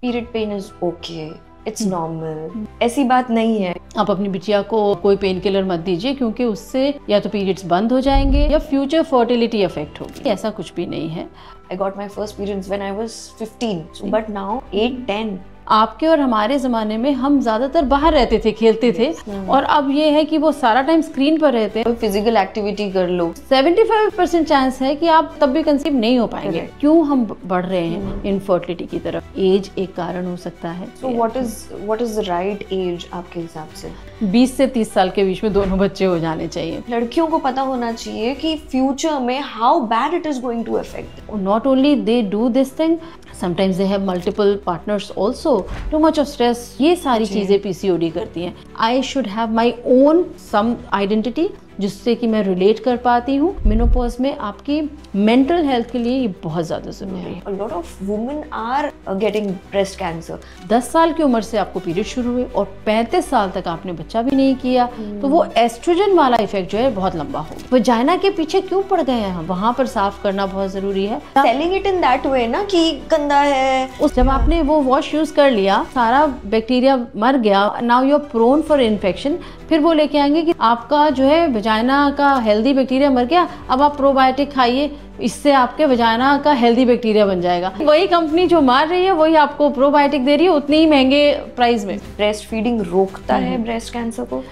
Period pain is okay, it's normal, ऐसी बात नहीं है। आप अपनी बिटिया को कोई पेन किलर मत दीजिए, क्योंकि उससे या तो पीरियड्स बंद हो जाएंगे या फ्यूचर फर्टिलिटी अफेक्ट होगी। ऐसा कुछ भी नहीं है। I got my first periods when I was 15, but now 8, 10. आपके और हमारे ज़माने में हम ज़्यादातर बाहर रहते थे, खेलते थे, और अब ये है कि वो सारा टाइम स्क्रीन पर रहते हैं। फिजिकल एक्टिविटी कर लो, 75% चांस है कि आप तब भी कंसीव नहीं हो पाएंगे। क्यों हम बढ़ रहे हैं इनफर्टिलिटी की तरफ? एज एक कारण हो सकता है। So what is the right age आपके हिसाब से? 20 से 30 साल के बीच में दोनों बच्चे हो जाने चाहिए। लड़कियों को पता होना चाहिए कि फ्यूचर में how bad it is going to affect. Not only they do this thing, sometimes they have multiple partners also. Too much of stress, ये सारी चीज़ें PCOD करती हैं। I should have my own some identity जिससे कि मैं relate कर पाती हूँ। मेनोपॉज में आपकी मेंटल हेल्थ के लिए ये बहुत ज़्यादा ज़रूरी है। A lot of women are getting breast cancer. 10 साल की उम्र से आपको पीरियड शुरू हुए और 35 साल तक आपने बच्चा भी नहीं किया, तो वो एस्ट्रोजन वाला इफेक्ट जो है बहुत लंबा हो। वजाइना के पीछे क्यों पड़ गए हैं हम? वहाँ पर साफ करना बहुत ज़रूरी है। Selling it in that way ना कि गंदा है। जब आपने वो वॉश यूज कर लिया, सारा बैक्टीरिया मर गया, now you are prone for infection. फिर वो लेके आएंगे कि आपका जो है वजाइना का हेल्दी बैक्टीरिया मर गया, अब आप प्रोबायोटिक खाइए, इससे आपके वजाइना का हेल्दी बैक्टीरिया बन जाएगा। वही कंपनी जो मार रही है वही आपको प्रोबायोटिक दे रही है उतनी ही महंगे प्राइस में। ब्रेस्ट फीडिंग रोकता है ब्रेस्ट कैंसर को?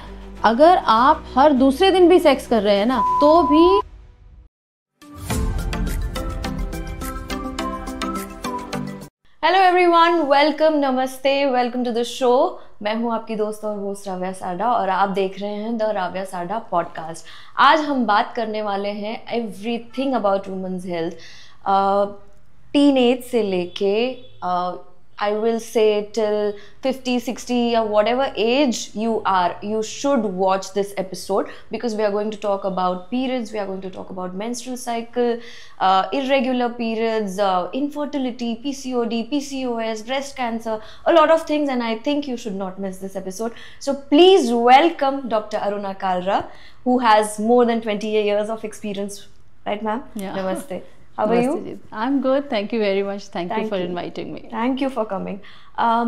अगर आप हर दूसरे दिन भी सेक्स कर रहे हैं ना, तो भी हेलो एवरीवन, वेलकम, नमस्ते, वेलकम टू द शो। मैं हूं आपकी दोस्त और होस्ट राव्या साडा और आप देख रहे हैं द राव्या साडा पॉडकास्ट। आज हम बात करने वाले हैं everything about women's health, teenage से लेके I will say till 50, 60 or whatever age you are, you should watch this episode because we are going to talk about periods, we are going to talk about menstrual cycle, irregular periods, infertility, PCOD, PCOS, breast cancer, a lot of things, and I think you should not miss this episode. So please welcome Dr. Aruna Kalra, who has more than 20 years of experience. Right, ma'am? Yeah. Namaste. How are you? I'm good. Thank you very much. Thank you for inviting me. Thank you for coming.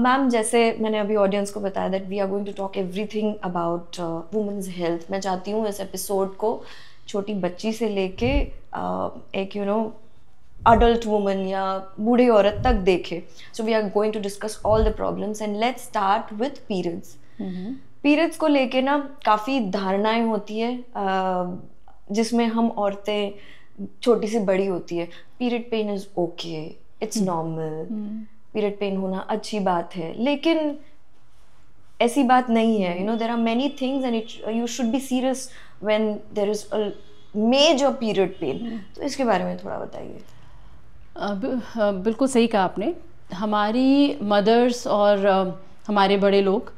Ma'am, जैसे मैंने अभी audience को बताया that we are going to talk everything about women's health. मैं चाहती हूँ इस episode को छोटी बच्ची से लेके एक adult woman या बूढ़ी औरत तक देखे. So we are going to discuss all the problems and let's start with periods. Periods को लेके ना काफ़ी धारणाएं होती है जिसमें हम औरतें छोटी सी बड़ी होती है। Period pain is okay, it's normal, period pain होना अच्छी बात है, लेकिन ऐसी बात नहीं है। There are many things and you should be serious when there is a major period pain. तो इसके बारे में थोड़ा बताइए। बिल्कुल सही कहा आपने। हमारी मदर्स और हमारे बड़े लोग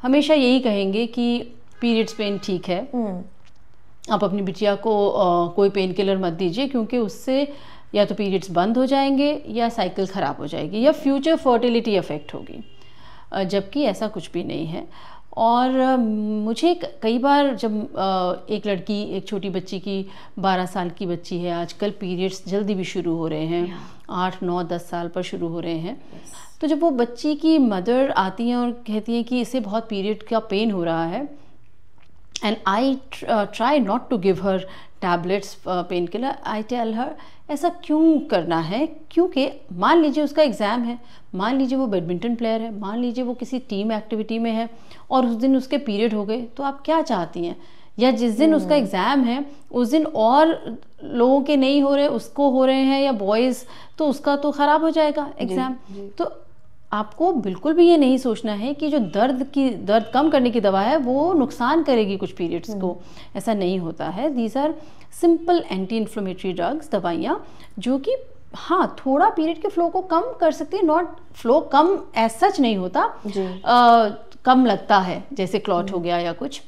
हमेशा यही कहेंगे कि पीरियड्स पेन ठीक है, आप अपनी बिटिया को कोई पेन किलर मत दीजिए, क्योंकि उससे या तो पीरियड्स बंद हो जाएंगे या साइकिल ख़राब हो जाएगी या फ्यूचर फर्टिलिटी अफेक्ट होगी, जबकि ऐसा कुछ भी नहीं है। और मुझे कई बार जब एक लड़की, एक छोटी बच्ची की 12 साल की बच्ची है, आजकल पीरियड्स जल्दी भी शुरू हो रहे हैं, 8, 9, 10 साल पर शुरू हो रहे हैं। तो जब वो बच्ची की मदर आती हैं और कहती हैं कि इसे बहुत पीरियड का पेन हो रहा है, and I try not to give her tablets, painkiller. I tell her ऐसा क्यों करना है? क्योंकि मान लीजिए उसका एग्ज़ाम है, मान लीजिए वो बैडमिंटन प्लेयर है, मान लीजिए वो किसी टीम एक्टिविटी में है और उस दिन उसके पीरियड हो गए, तो आप क्या चाहती हैं? या जिस दिन उसका एग्ज़ाम है उस दिन और लोगों के नहीं हो रहे, उसको हो रहे हैं, या बॉयज़, तो उसका तो ख़राब हो जाएगा एग्ज़ाम। तो आपको बिल्कुल भी ये नहीं सोचना है कि जो दर्द कम करने की दवा है वो नुकसान करेगी कुछ पीरियड्स को। ऐसा नहीं होता है। These are simple anti inflammatory drugs, दवाइयाँ जो कि हाँ थोड़ा पीरियड के फ्लो को कम कर सकती है। नॉट फ्लो कम एज सच नहीं होता, कम लगता है, जैसे क्लॉट हो गया या कुछ,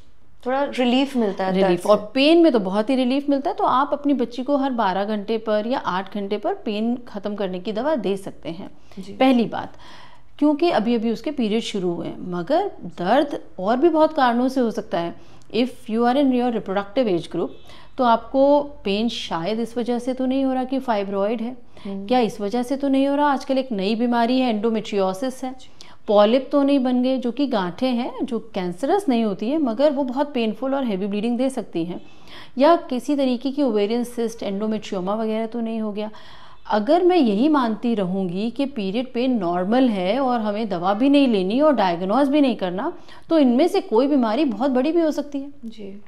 थोड़ा रिलीफ मिलता है, रिलीफ। और पेन में तो बहुत ही रिलीफ मिलता है। तो आप अपनी बच्ची को हर 12 घंटे पर या 8 घंटे पर पेन ख़त्म करने की दवा दे सकते हैं। पहली बात, क्योंकि अभी अभी उसके पीरियड शुरू हुए हैं, मगर दर्द और भी बहुत कारणों से हो सकता है। If you are in your reproductive age group, तो आपको पेन शायद इस वजह से तो नहीं हो रहा कि फाइब्रॉइड है, क्या इस वजह से तो नहीं हो रहा, आजकल एक नई बीमारी है एंडोमेट्रियोसिस है, पॉलिप तो नहीं बन गए जो कि गांठें हैं जो कैंसरस नहीं होती है मगर वो बहुत पेनफुल और हेवी ब्लीडिंग दे सकती हैं, या किसी तरीके की ओवेरियन सिस्ट एंडोमेट्रियोमा वगैरह तो नहीं हो गया। अगर मैं यही मानती रहूँगी कि पीरियड पेन नॉर्मल है और हमें दवा भी नहीं लेनी और डायग्नोज भी नहीं करना, तो इनमें से कोई बीमारी बहुत बड़ी भी हो सकती है जी।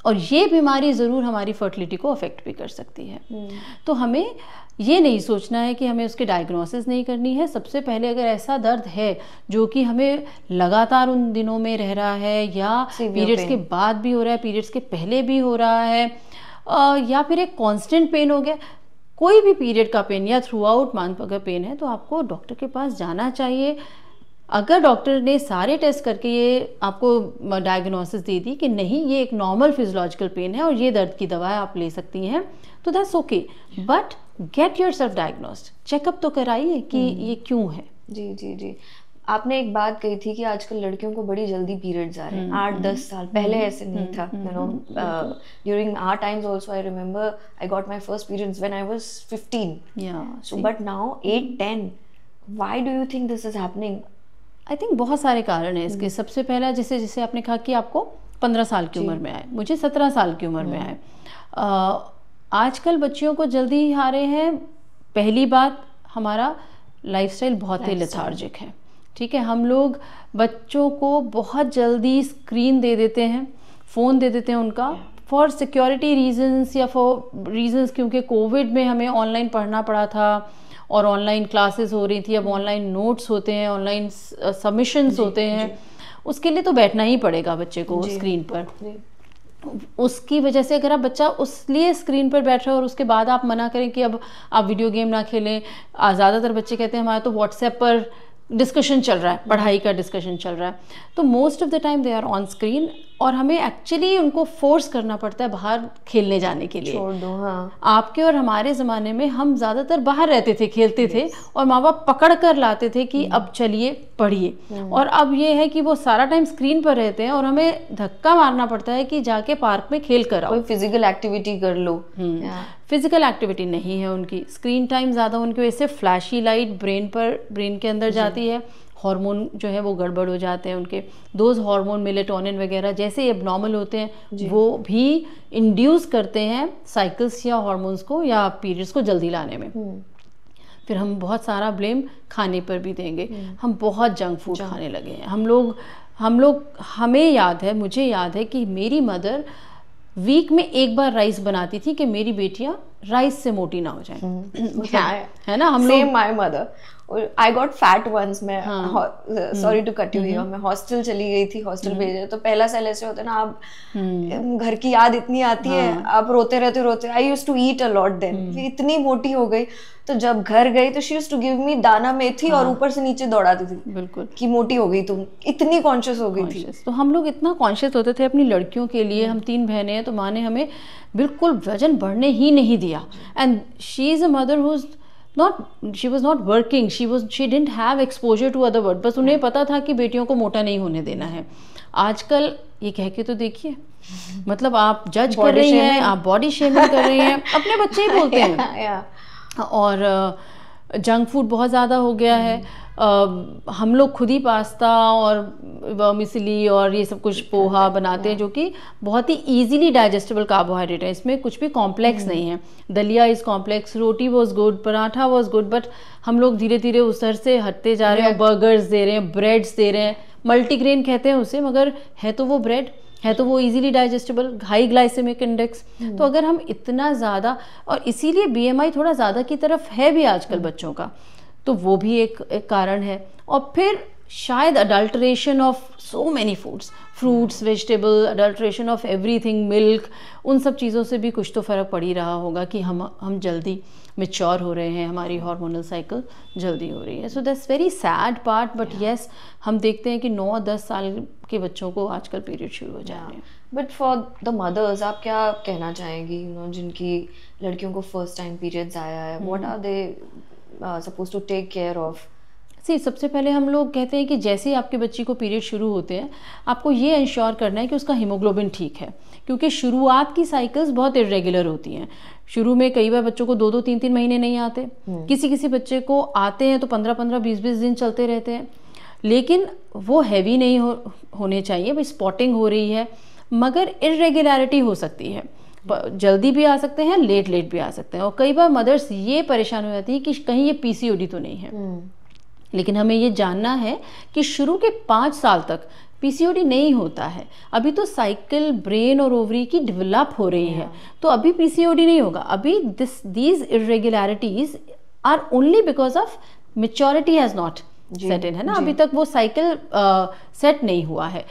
और ये बीमारी ज़रूर हमारी फर्टिलिटी को अफेक्ट भी कर सकती है। तो हमें ये नहीं सोचना है कि हमें उसकी डायग्नोसिस नहीं करनी है। सबसे पहले अगर ऐसा दर्द है जो कि हमें लगातार उन दिनों में रह रहा है या पीरियड्स के बाद भी हो रहा है, पीरियड्स के पहले भी हो रहा है, या फिर एक कांस्टेंट पेन हो गया, कोई भी पीरियड का पेन या थ्रू आउट मंथ अगर पेन है तो आपको डॉक्टर के पास जाना चाहिए। अगर डॉक्टर ने सारे टेस्ट करके ये आपको डायग्नोसिस दे दी कि नहीं ये एक नॉर्मल फिजियोलॉजिकल पेन है और ये दर्द की दवा आप ले सकती हैं, तो that's okay, but get yourself diagnosed, checkup तो कराइए कि ये क्यों है। जी जी जी। आपने एक बात कही थी कि आजकल लड़कियों को बड़ी जल्दी पीरियड्स आ रहे हैं, 8-10 साल पहले ऐसे नहीं था। You know, during our times also I remember I got my first periods when I was 15, so but now 8-10, why do you think this is happening? I think बहुत सारे कारण हैं इसके। सबसे पहला जैसे आपने कहा कि आपको 15 साल की उम्र में आए, मुझे 17 साल की उम्र में आए। आजकल बच्चियों को जल्दी आ रहे हैं। पहली बात, हमारा लाइफस्टाइल बहुत ही लेथार्जिक है, ठीक है। हम लोग बच्चों को बहुत जल्दी स्क्रीन दे देते हैं, फ़ोन दे देते हैं उनका फॉर सिक्योरिटी रीजंस या फॉर रीजंस, क्योंकि कोविड में हमें ऑनलाइन पढ़ना पड़ा था और ऑनलाइन क्लासेस हो रही थी, अब ऑनलाइन नोट्स होते हैं, ऑनलाइन सबमिशंस होते हैं, उसके लिए तो बैठना ही पड़ेगा बच्चे को स्क्रीन पर। उसकी वजह से अगर आप बच्चा उसलिए स्क्रीन पर बैठ रहे हो और उसके बाद आप मना करें कि अब आप वीडियो गेम ना खेलें, ज़्यादातर बच्चे कहते हैं हमारा तो व्हाट्सएप पर डिस्कशन चल रहा है, पढ़ाई का डिस्कशन चल रहा है, तो most of the time they are on screen और हमें एक्चुअली उनको फोर्स करना पड़ता है बाहर खेलने जाने के लिए। छोड़ दो, हाँ। आपके और हमारे ज़माने में हम ज़्यादातर बाहर रहते थे, खेलते थे और माँ बाप पकड़ कर लाते थे कि अब चलिए पढ़िए, और अब ये है कि वो सारा टाइम स्क्रीन पर रहते हैं और हमें धक्का मारना पड़ता है कि जाके पार्क में खेल कर आओ, कोई फिजिकल एक्टिविटी कर लो। फिजिकल एक्टिविटी नहीं है उनकी, स्क्रीन टाइम ज़्यादा, उनकी वजह से फ्लैशी लाइट ब्रेन के अंदर जाती है, हार्मोन जो है वो गड़बड़ हो जाते हैं उनके, दोज हार्मोन मेलेटोनिन वगैरह जैसे एबनॉर्मल होते हैं वो भी इंड्यूस करते हैं साइकिल्स या हार्मोन्स को या पीरियड्स को जल्दी लाने में। फिर हम बहुत सारा ब्लेम खाने पर भी देंगे, हम बहुत जंक फूड खाने लगे हैं हम लोग। हमें याद है, मुझे याद है कि मेरी मदर वीक में एक बार राइस बनाती थी कि मेरी बेटियां राइस से मोटी ना हो जाए, है ना। हम लोग my mother, I got fat once. मैं sorry to cut you here, मैं हॉस्टल चली गई थी, हॉस्टल भेजे तो पहला साल ऐसे होता है ना, आप घर की याद इतनी आती है, आप रोते रहते। I used to eat a lot then, इतनी मोटी हो गई, तो जब घर गई तो she used to give me दाना मेथी और ऊपर से नीचे दौड़ाती थी, बिल्कुल कि मोटी हो गई तुम, इतनी कॉन्शियस हो गई थी। तो हम लोग इतना कॉन्शियस होते थे अपनी लड़कियों के लिए। हम 3 बहनें हैं तो माँ ने हमें बिल्कुल वजन बढ़ने ही नहीं दिया, and she is a mother who she was not working, she didn't have exposure to other world, बस उन्हें पता था कि बेटियों को मोटा नहीं होने देना है। आजकल ये कह के तो देखिए, मतलब आप जज कर रही हैं, आप बॉडी शेमिंग कर रही हैं, अपने बच्चे ही बोलते हैं। और जंक फूड बहुत ज़्यादा हो गया है। हम लोग खुद ही पास्ता और वर्मिसेली और ये सब कुछ पोहा बनाते हैं जो कि बहुत ही इजीली डाइजेस्टेबल कार्बोहाइड्रेट है, इसमें कुछ भी कॉम्प्लेक्स नहीं है। दलिया is complex, roti was good, paratha was good, but हम लोग धीरे धीरे उस सर से हटते जा रहे हैं। बर्गर्स दे रहे हैं, ब्रेड्स दे रहे हैं, मल्टीग्रेन कहते हैं उसे, मगर है तो वो ब्रेड, है तो वो easily digestible, high glycemic index. तो अगर हम इतना ज़्यादा, और इसीलिए BMI थोड़ा ज़्यादा की तरफ है भी आजकल बच्चों का, तो वो भी एक कारण है। और फिर शायद adulteration of so many foods, fruits, vegetable, adulteration of everything, milk, उन सब चीज़ों से भी कुछ तो फ़र्क पड़ ही रहा होगा कि हम जल्दी मेच्योर हो रहे हैं, हमारी हार्मोनल साइकिल जल्दी हो रही है। So that's very sad part, but yes, हम देखते हैं कि 9-10 साल के बच्चों को आजकल पीरियड शुरू हो जा रहे हैं। बट फॉर द मदर्स आप क्या कहना चाहेंगी, जिनकी लड़कियों को फर्स्ट टाइम पीरियड्स आया है, what are they supposed to take care of? सबसे पहले हम लोग कहते हैं कि जैसे ही आपके बच्ची को पीरियड शुरू होते हैं, आपको ये इंश्योर करना है कि उसका हीमोग्लोबिन ठीक है, क्योंकि शुरुआत की साइकिल्स बहुत इरेगुलर होती हैं। शुरू में कई बार बच्चों को 2-2, 3-3 महीने नहीं आते, किसी किसी बच्चे को आते हैं तो 15-15, 20-20 दिन चलते रहते हैं, लेकिन वो हैवी नहीं होने चाहिए। भाई स्पॉटिंग हो रही है मगर इरेगुलरिटी हो सकती है, जल्दी भी आ सकते हैं, लेट भी आ सकते हैं। और कई बार मदर्स ये परेशान हो जाती है कि कहीं ये पीसीओडी तो नहीं है। लेकिन हमें ये जानना है कि शुरू के 5 साल तक पीसीओडी नहीं होता है। अभी तो साइकिल ब्रेन और ओवरी की डेवलप हो रही है, तो अभी पीसीओडी नहीं होगा। अभी these irregularities are only because of maturity has not set in, है ना। अभी तक वो साइकिल सेट नहीं हुआ है।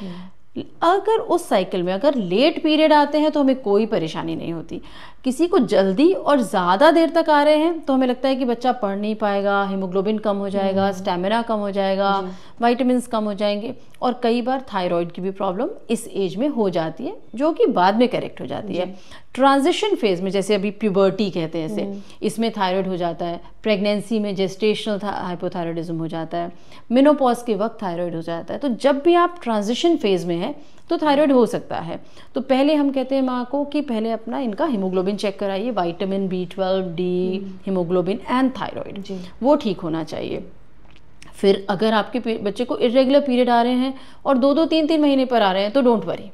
अगर उस साइकिल में अगर लेट पीरियड आते हैं तो हमें कोई परेशानी नहीं होती। किसी को जल्दी और ज़्यादा देर तक आ रहे हैं तो हमें लगता है कि बच्चा पढ़ नहीं पाएगा, हीमोग्लोबिन कम हो जाएगा, स्टेमिना कम हो जाएगा, विटामिन्स कम हो जाएंगे, और कई बार थायराइड की भी प्रॉब्लम इस एज में हो जाती है, जो कि बाद में करेक्ट हो जाती है। ट्रांजिशन फेज में, जैसे अभी प्यूबर्टी कहते हैं इसे, इसमें थायराइड हो जाता है। प्रेगनेंसी में जेस्टेशनल हाइपोथायराइडिज्म हो जाता है। मेनोपॉज के वक्त थायराइड हो जाता है। तो जब भी आप ट्रांजिशन फेज में है तो थायराइड हो सकता है। तो पहले हम कहते हैं माँ को कि पहले अपना इनका हीमोग्लोबिन चेक कराइए, vitamin B12, D, haemoglobin and thyroid, वो ठीक होना चाहिए। फिर अगर आपके बच्चे को इरेगुलर पीरियड आ रहे हैं और 2-2, 3-3 महीने पर आ रहे हैं तो डोंट वरी,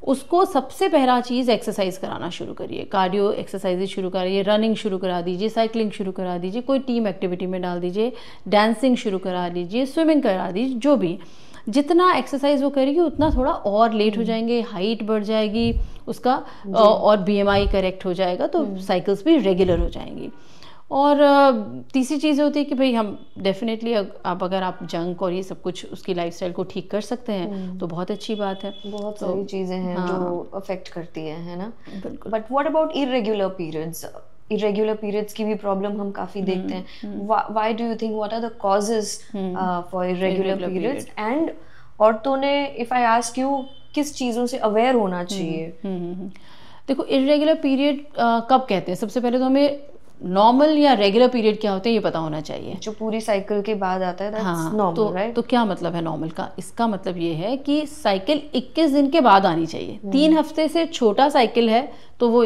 उसको सबसे पहला चीज़ एक्सरसाइज कराना शुरू करिए। कार्डियो एक्सरसाइजेज शुरू करिए, रनिंग शुरू करा दीजिए, साइकिलिंग शुरू करा दीजिए, कोई टीम एक्टिविटी में डाल दीजिए, डांसिंग शुरू करा दीजिए, स्विमिंग करा दीजिए। जो भी जितना एक्सरसाइज वो करेगी उतना थोड़ा और लेट हो जाएंगे, हाइट बढ़ जाएगी उसका, और BMI करेक्ट हो जाएगा, तो साइकिल्स भी रेगुलर हो जाएंगी। और तीसरी चीज़ होती है कि भाई हम डेफिनेटली अगर आप जंक और ये सब कुछ उसकी लाइफस्टाइल को ठीक कर सकते हैं तो बहुत अच्छी बात है। बहुत सारी चीज़ें हैं जो अफेक्ट करती है ना। But what about irregular periods? Irregular periods की भी प्रॉब्लम हम काफ़ी देखते हैं। Why do you think, what are the causes for irregular periods? And औरतों ने, इफ आई आस्क यू, किस चीज़ों से अवेयर होना चाहिए? देखो, इरेगुलर पीरियड कब कहते हैं? सबसे पहले तो हमें नॉर्मल या रेगुलर पीरियड क्या होते हैं ये पता होना चाहिए। जो पूरी साइकिल के बाद आता है, दैट्स नॉर्मल, राइट? तो क्या मतलब है नॉर्मल का? इसका मतलब ये है कि साइकिल 21 दिन के बाद आनी चाहिए। 3 हफ्ते से छोटा साइकिल है तो वो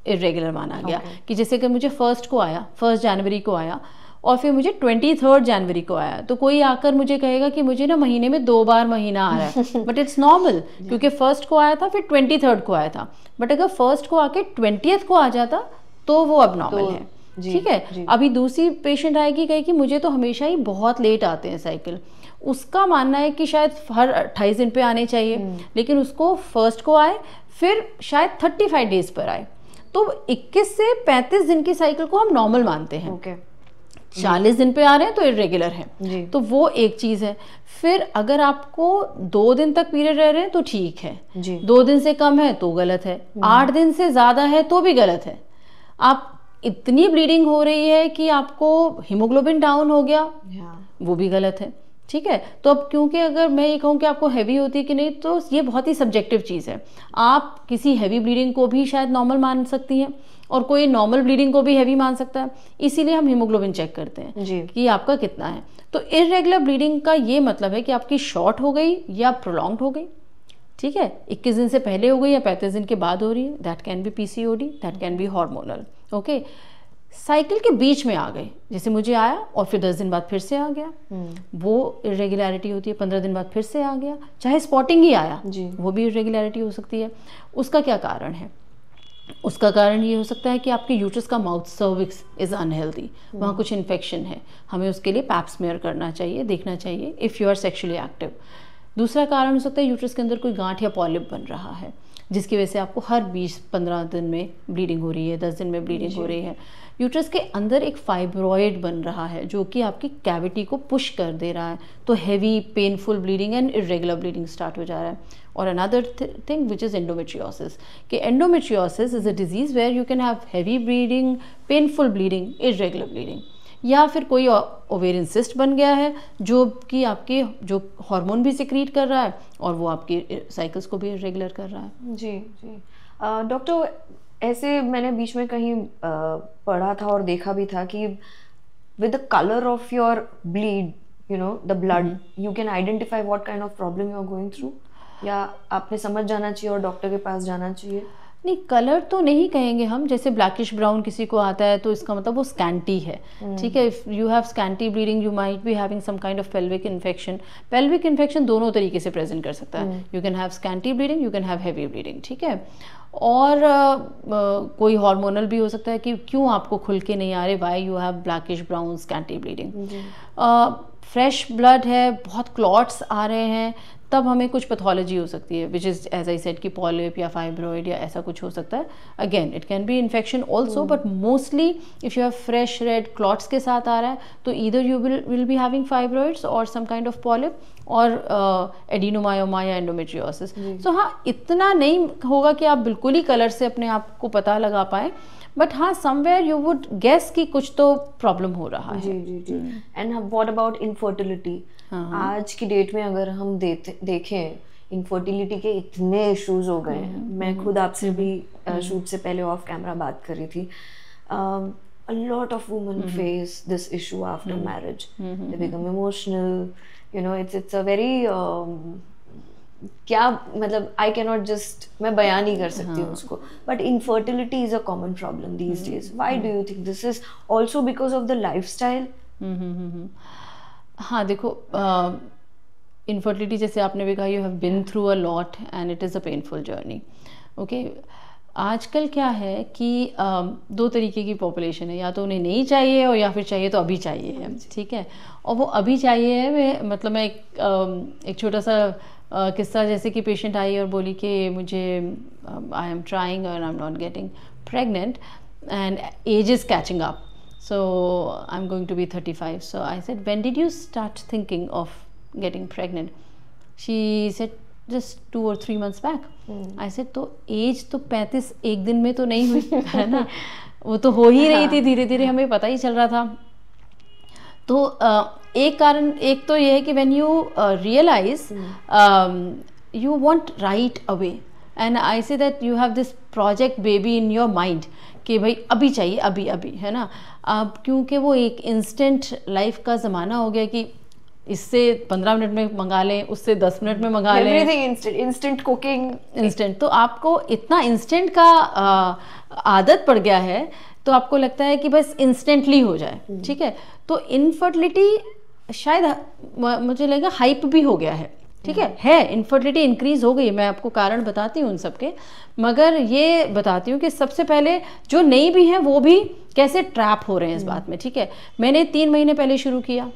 इरेगुलर माना गया। कि जैसे कि मुझे 1 जनवरी को आया और फिर मुझे 23 जनवरी को आया, तो कोई आकर मुझे कहेगा कि मुझे ना महीने में 2 बार महीना आ रहा है, बट इट्स नॉर्मल, क्योंकि 1 को आया था, फिर 23 को आया था। बट अगर 1 को आके 20 को आ जाता तो वो अब नॉर्मल है। ठीक है। अभी दूसरी पेशेंट आएगी, कहेगी मुझे तो हमेशा ही बहुत लेट आते हैं साइकिल। उसका मानना है कि शायद हर 28 दिन पे आने चाहिए, लेकिन उसको 1 को आए, फिर शायद 35 डेज पर आए। तो 21 से 35 दिन की साइकिल को हम नॉर्मल मानते हैं। 40 दिन पे आ रहे हैं तो इरेगुलर है। तो वो एक चीज है। फिर अगर आपको 2 दिन तक पीरियड रह रहे हैं तो ठीक है, 2 दिन से कम है तो गलत है, 8 दिन से ज्यादा है तो भी गलत है। आप इतनी ब्लीडिंग हो रही है कि आपको हीमोग्लोबिन डाउन हो गया, वो भी गलत है। ठीक है। तो अब क्योंकि अगर मैं ये कहूँ कि आपको हैवी होती है कि नहीं, तो ये बहुत ही सब्जेक्टिव चीज़ है। आप किसी हैवी ब्लीडिंग को भी शायद नॉर्मल मान सकती हैं और कोई नॉर्मल ब्लीडिंग को भी हैवी मान सकता है। इसीलिए हम हीमोग्लोबिन चेक करते हैं कि आपका कितना है। तो इरेगुलर ब्लीडिंग का ये मतलब है कि आपकी शॉर्ट हो गई या प्रोलॉन्ग्ड हो गई। ठीक है। 21 दिन से पहले हो गई या 35 दिन के बाद हो रही है, that can be PCOD, that can be hormonal. Okay. Cycle के बीच में आ गए, जैसे मुझे आया और फिर 10 दिन बाद फिर से आ गया, वो इरेगुलरिटी होती है। 15 दिन बाद फिर से आ गया, चाहे स्पॉटिंग ही आया, वो भी इरेगुलरिटी हो सकती है। उसका क्या कारण है? उसका कारण ये हो सकता है कि आपके यूट्रस का माउथ सर्विक्स इज अनहेल्दी, वहाँ कुछ इन्फेक्शन है। हमें उसके लिए पैप स्मेयर करना चाहिए, देखना चाहिए if you are sexually active. दूसरा कारण हो सकता है यूट्रस के अंदर कोई गांठ या पॉलिप बन रहा है, जिसकी वजह से आपको हर 20-15 दिन में ब्लीडिंग हो रही है, 10 दिन में ब्लीडिंग हो रही है। यूट्रस के अंदर एक फाइब्रॉइड बन रहा है जो कि आपकी कैविटी को पुश कर दे रहा है, तो heavy painful bleeding and irregular bleeding start हो जा रहा है। और another thing which is endometriosis, कि endometriosis is a disease where you can have heavy bleeding, painful bleeding, irregular bleeding, या फिर कोई ओवेरियन सिस्ट बन गया है जो कि आपके जो हार्मोन भी सिक्रीट कर रहा है और वो आपकी साइकिल्स को भी इरेगुलर कर रहा है। जी। डॉक्टर, ऐसे मैंने बीच में कहीं पढ़ा था और देखा भी था कि with the colour of your bleed the blood, you can identify what kind of problem you are going through, या आपने समझ जाना चाहिए और डॉक्टर के पास जाना चाहिए? नहीं, कलर तो नहीं कहेंगे हम, जैसे ब्लैकिश ब्राउन किसी को आता है तो इसका मतलब वो स्कैंटी है, ठीक है। If you have scanty bleeding you might be having some kind of pelvic infection. Pelvic infection दोनों तरीके से प्रेजेंट कर सकता है, you can have scanty bleeding, you can have heavy bleeding, ठीक है। और कोई हार्मोनल भी हो सकता है कि क्यों आपको खुल के नहीं आ रहे, why you have blackish brown scanty bleeding. Fresh blood है, बहुत क्लॉट्स आ रहे हैं, तब हमें कुछ पैथोलॉजी हो सकती है, which is as I said कि पॉलिप या फाइब्रॉइड या ऐसा कुछ हो सकता है। Again it can be infection also, but mostly if you have fresh red clots के साथ आ रहा है तो either you will be having fibroids और सम काइंड ऑफ पॉलिप और एडिनोमायोमा या एंडोमेट्रियोसिस। सो हाँ, इतना नहीं होगा कि आप बिल्कुल ही कलर से अपने आप को पता लगा पाएँ, बट हाँ समवेयर यू वुड गेस कि कुछ तो प्रॉब्लम हो रहा है। जी। And what about infertility? आज की डेट में अगर हम देखें, इनफर्टिलिटी के इतने इश्यूज हो गए हैं। मैं खुद आपसे भी शूट से पहले ऑफ कैमरा बात कर रही थी। A lot of women face this issue after marriage. They become emotional. It's a very क्या मतलब आई कैनॉट जस्ट, मैं बयान नहीं कर सकती हूँ उसको, but infertility is a common problem these days. Why do you think this is also because of the lifestyle? हाँ देखो, इनफर्टिलिटी जैसे आपने भी कहा, you have been through a lot and it is a painful journey. Okay, आजकल क्या है कि दो तरीके की पॉपुलेशन है, या तो उन्हें नहीं चाहिए और या फिर चाहिए तो अभी चाहिए है, ठीक है. और वो अभी चाहिए है, मतलब मैं एक छोटा सा किस्सा, जैसे कि पेशेंट आई और बोली कि मुझे आई एम ट्राइंग और I am not getting pregnant and age is catching up, so I'm going to be 35. So I said, when did you start thinking of getting pregnant? She said, just 2 or 3 months back. I said, तो as तो 35 एक दिन में तो नहीं हुई है ना, वो तो हो ही रही थी, धीरे धीरे हमें पता ही चल रहा था. तो एक कारण, एक तो ये है कि when you realize you want right away, and I say that you have this project baby in your mind कि भाई अभी चाहिए, अभी अभी, है ना. अब क्योंकि वो एक इंस्टेंट लाइफ का ज़माना हो गया कि इससे 15 मिनट में मंगा लें, उससे 10 मिनट में मंगा लें, everything instant, instant cooking, instant. तो आपको इतना इंस्टेंट का आदत पड़ गया है, तो आपको लगता है कि बस इंस्टेंटली हो जाए, ठीक है. तो इनफर्टिलिटी शायद मुझे लगेगा हाइप भी हो गया है, ठीक है. इनफर्टिलिटी इंक्रीज हो गई, मैं आपको कारण बताती हूँ उन सबके, मगर ये बताती हूँ कि सबसे पहले जो नहीं भी हैं वो भी कैसे ट्रैप हो रहे हैं इस बात में, ठीक है. मैंने 3 महीने पहले शुरू किया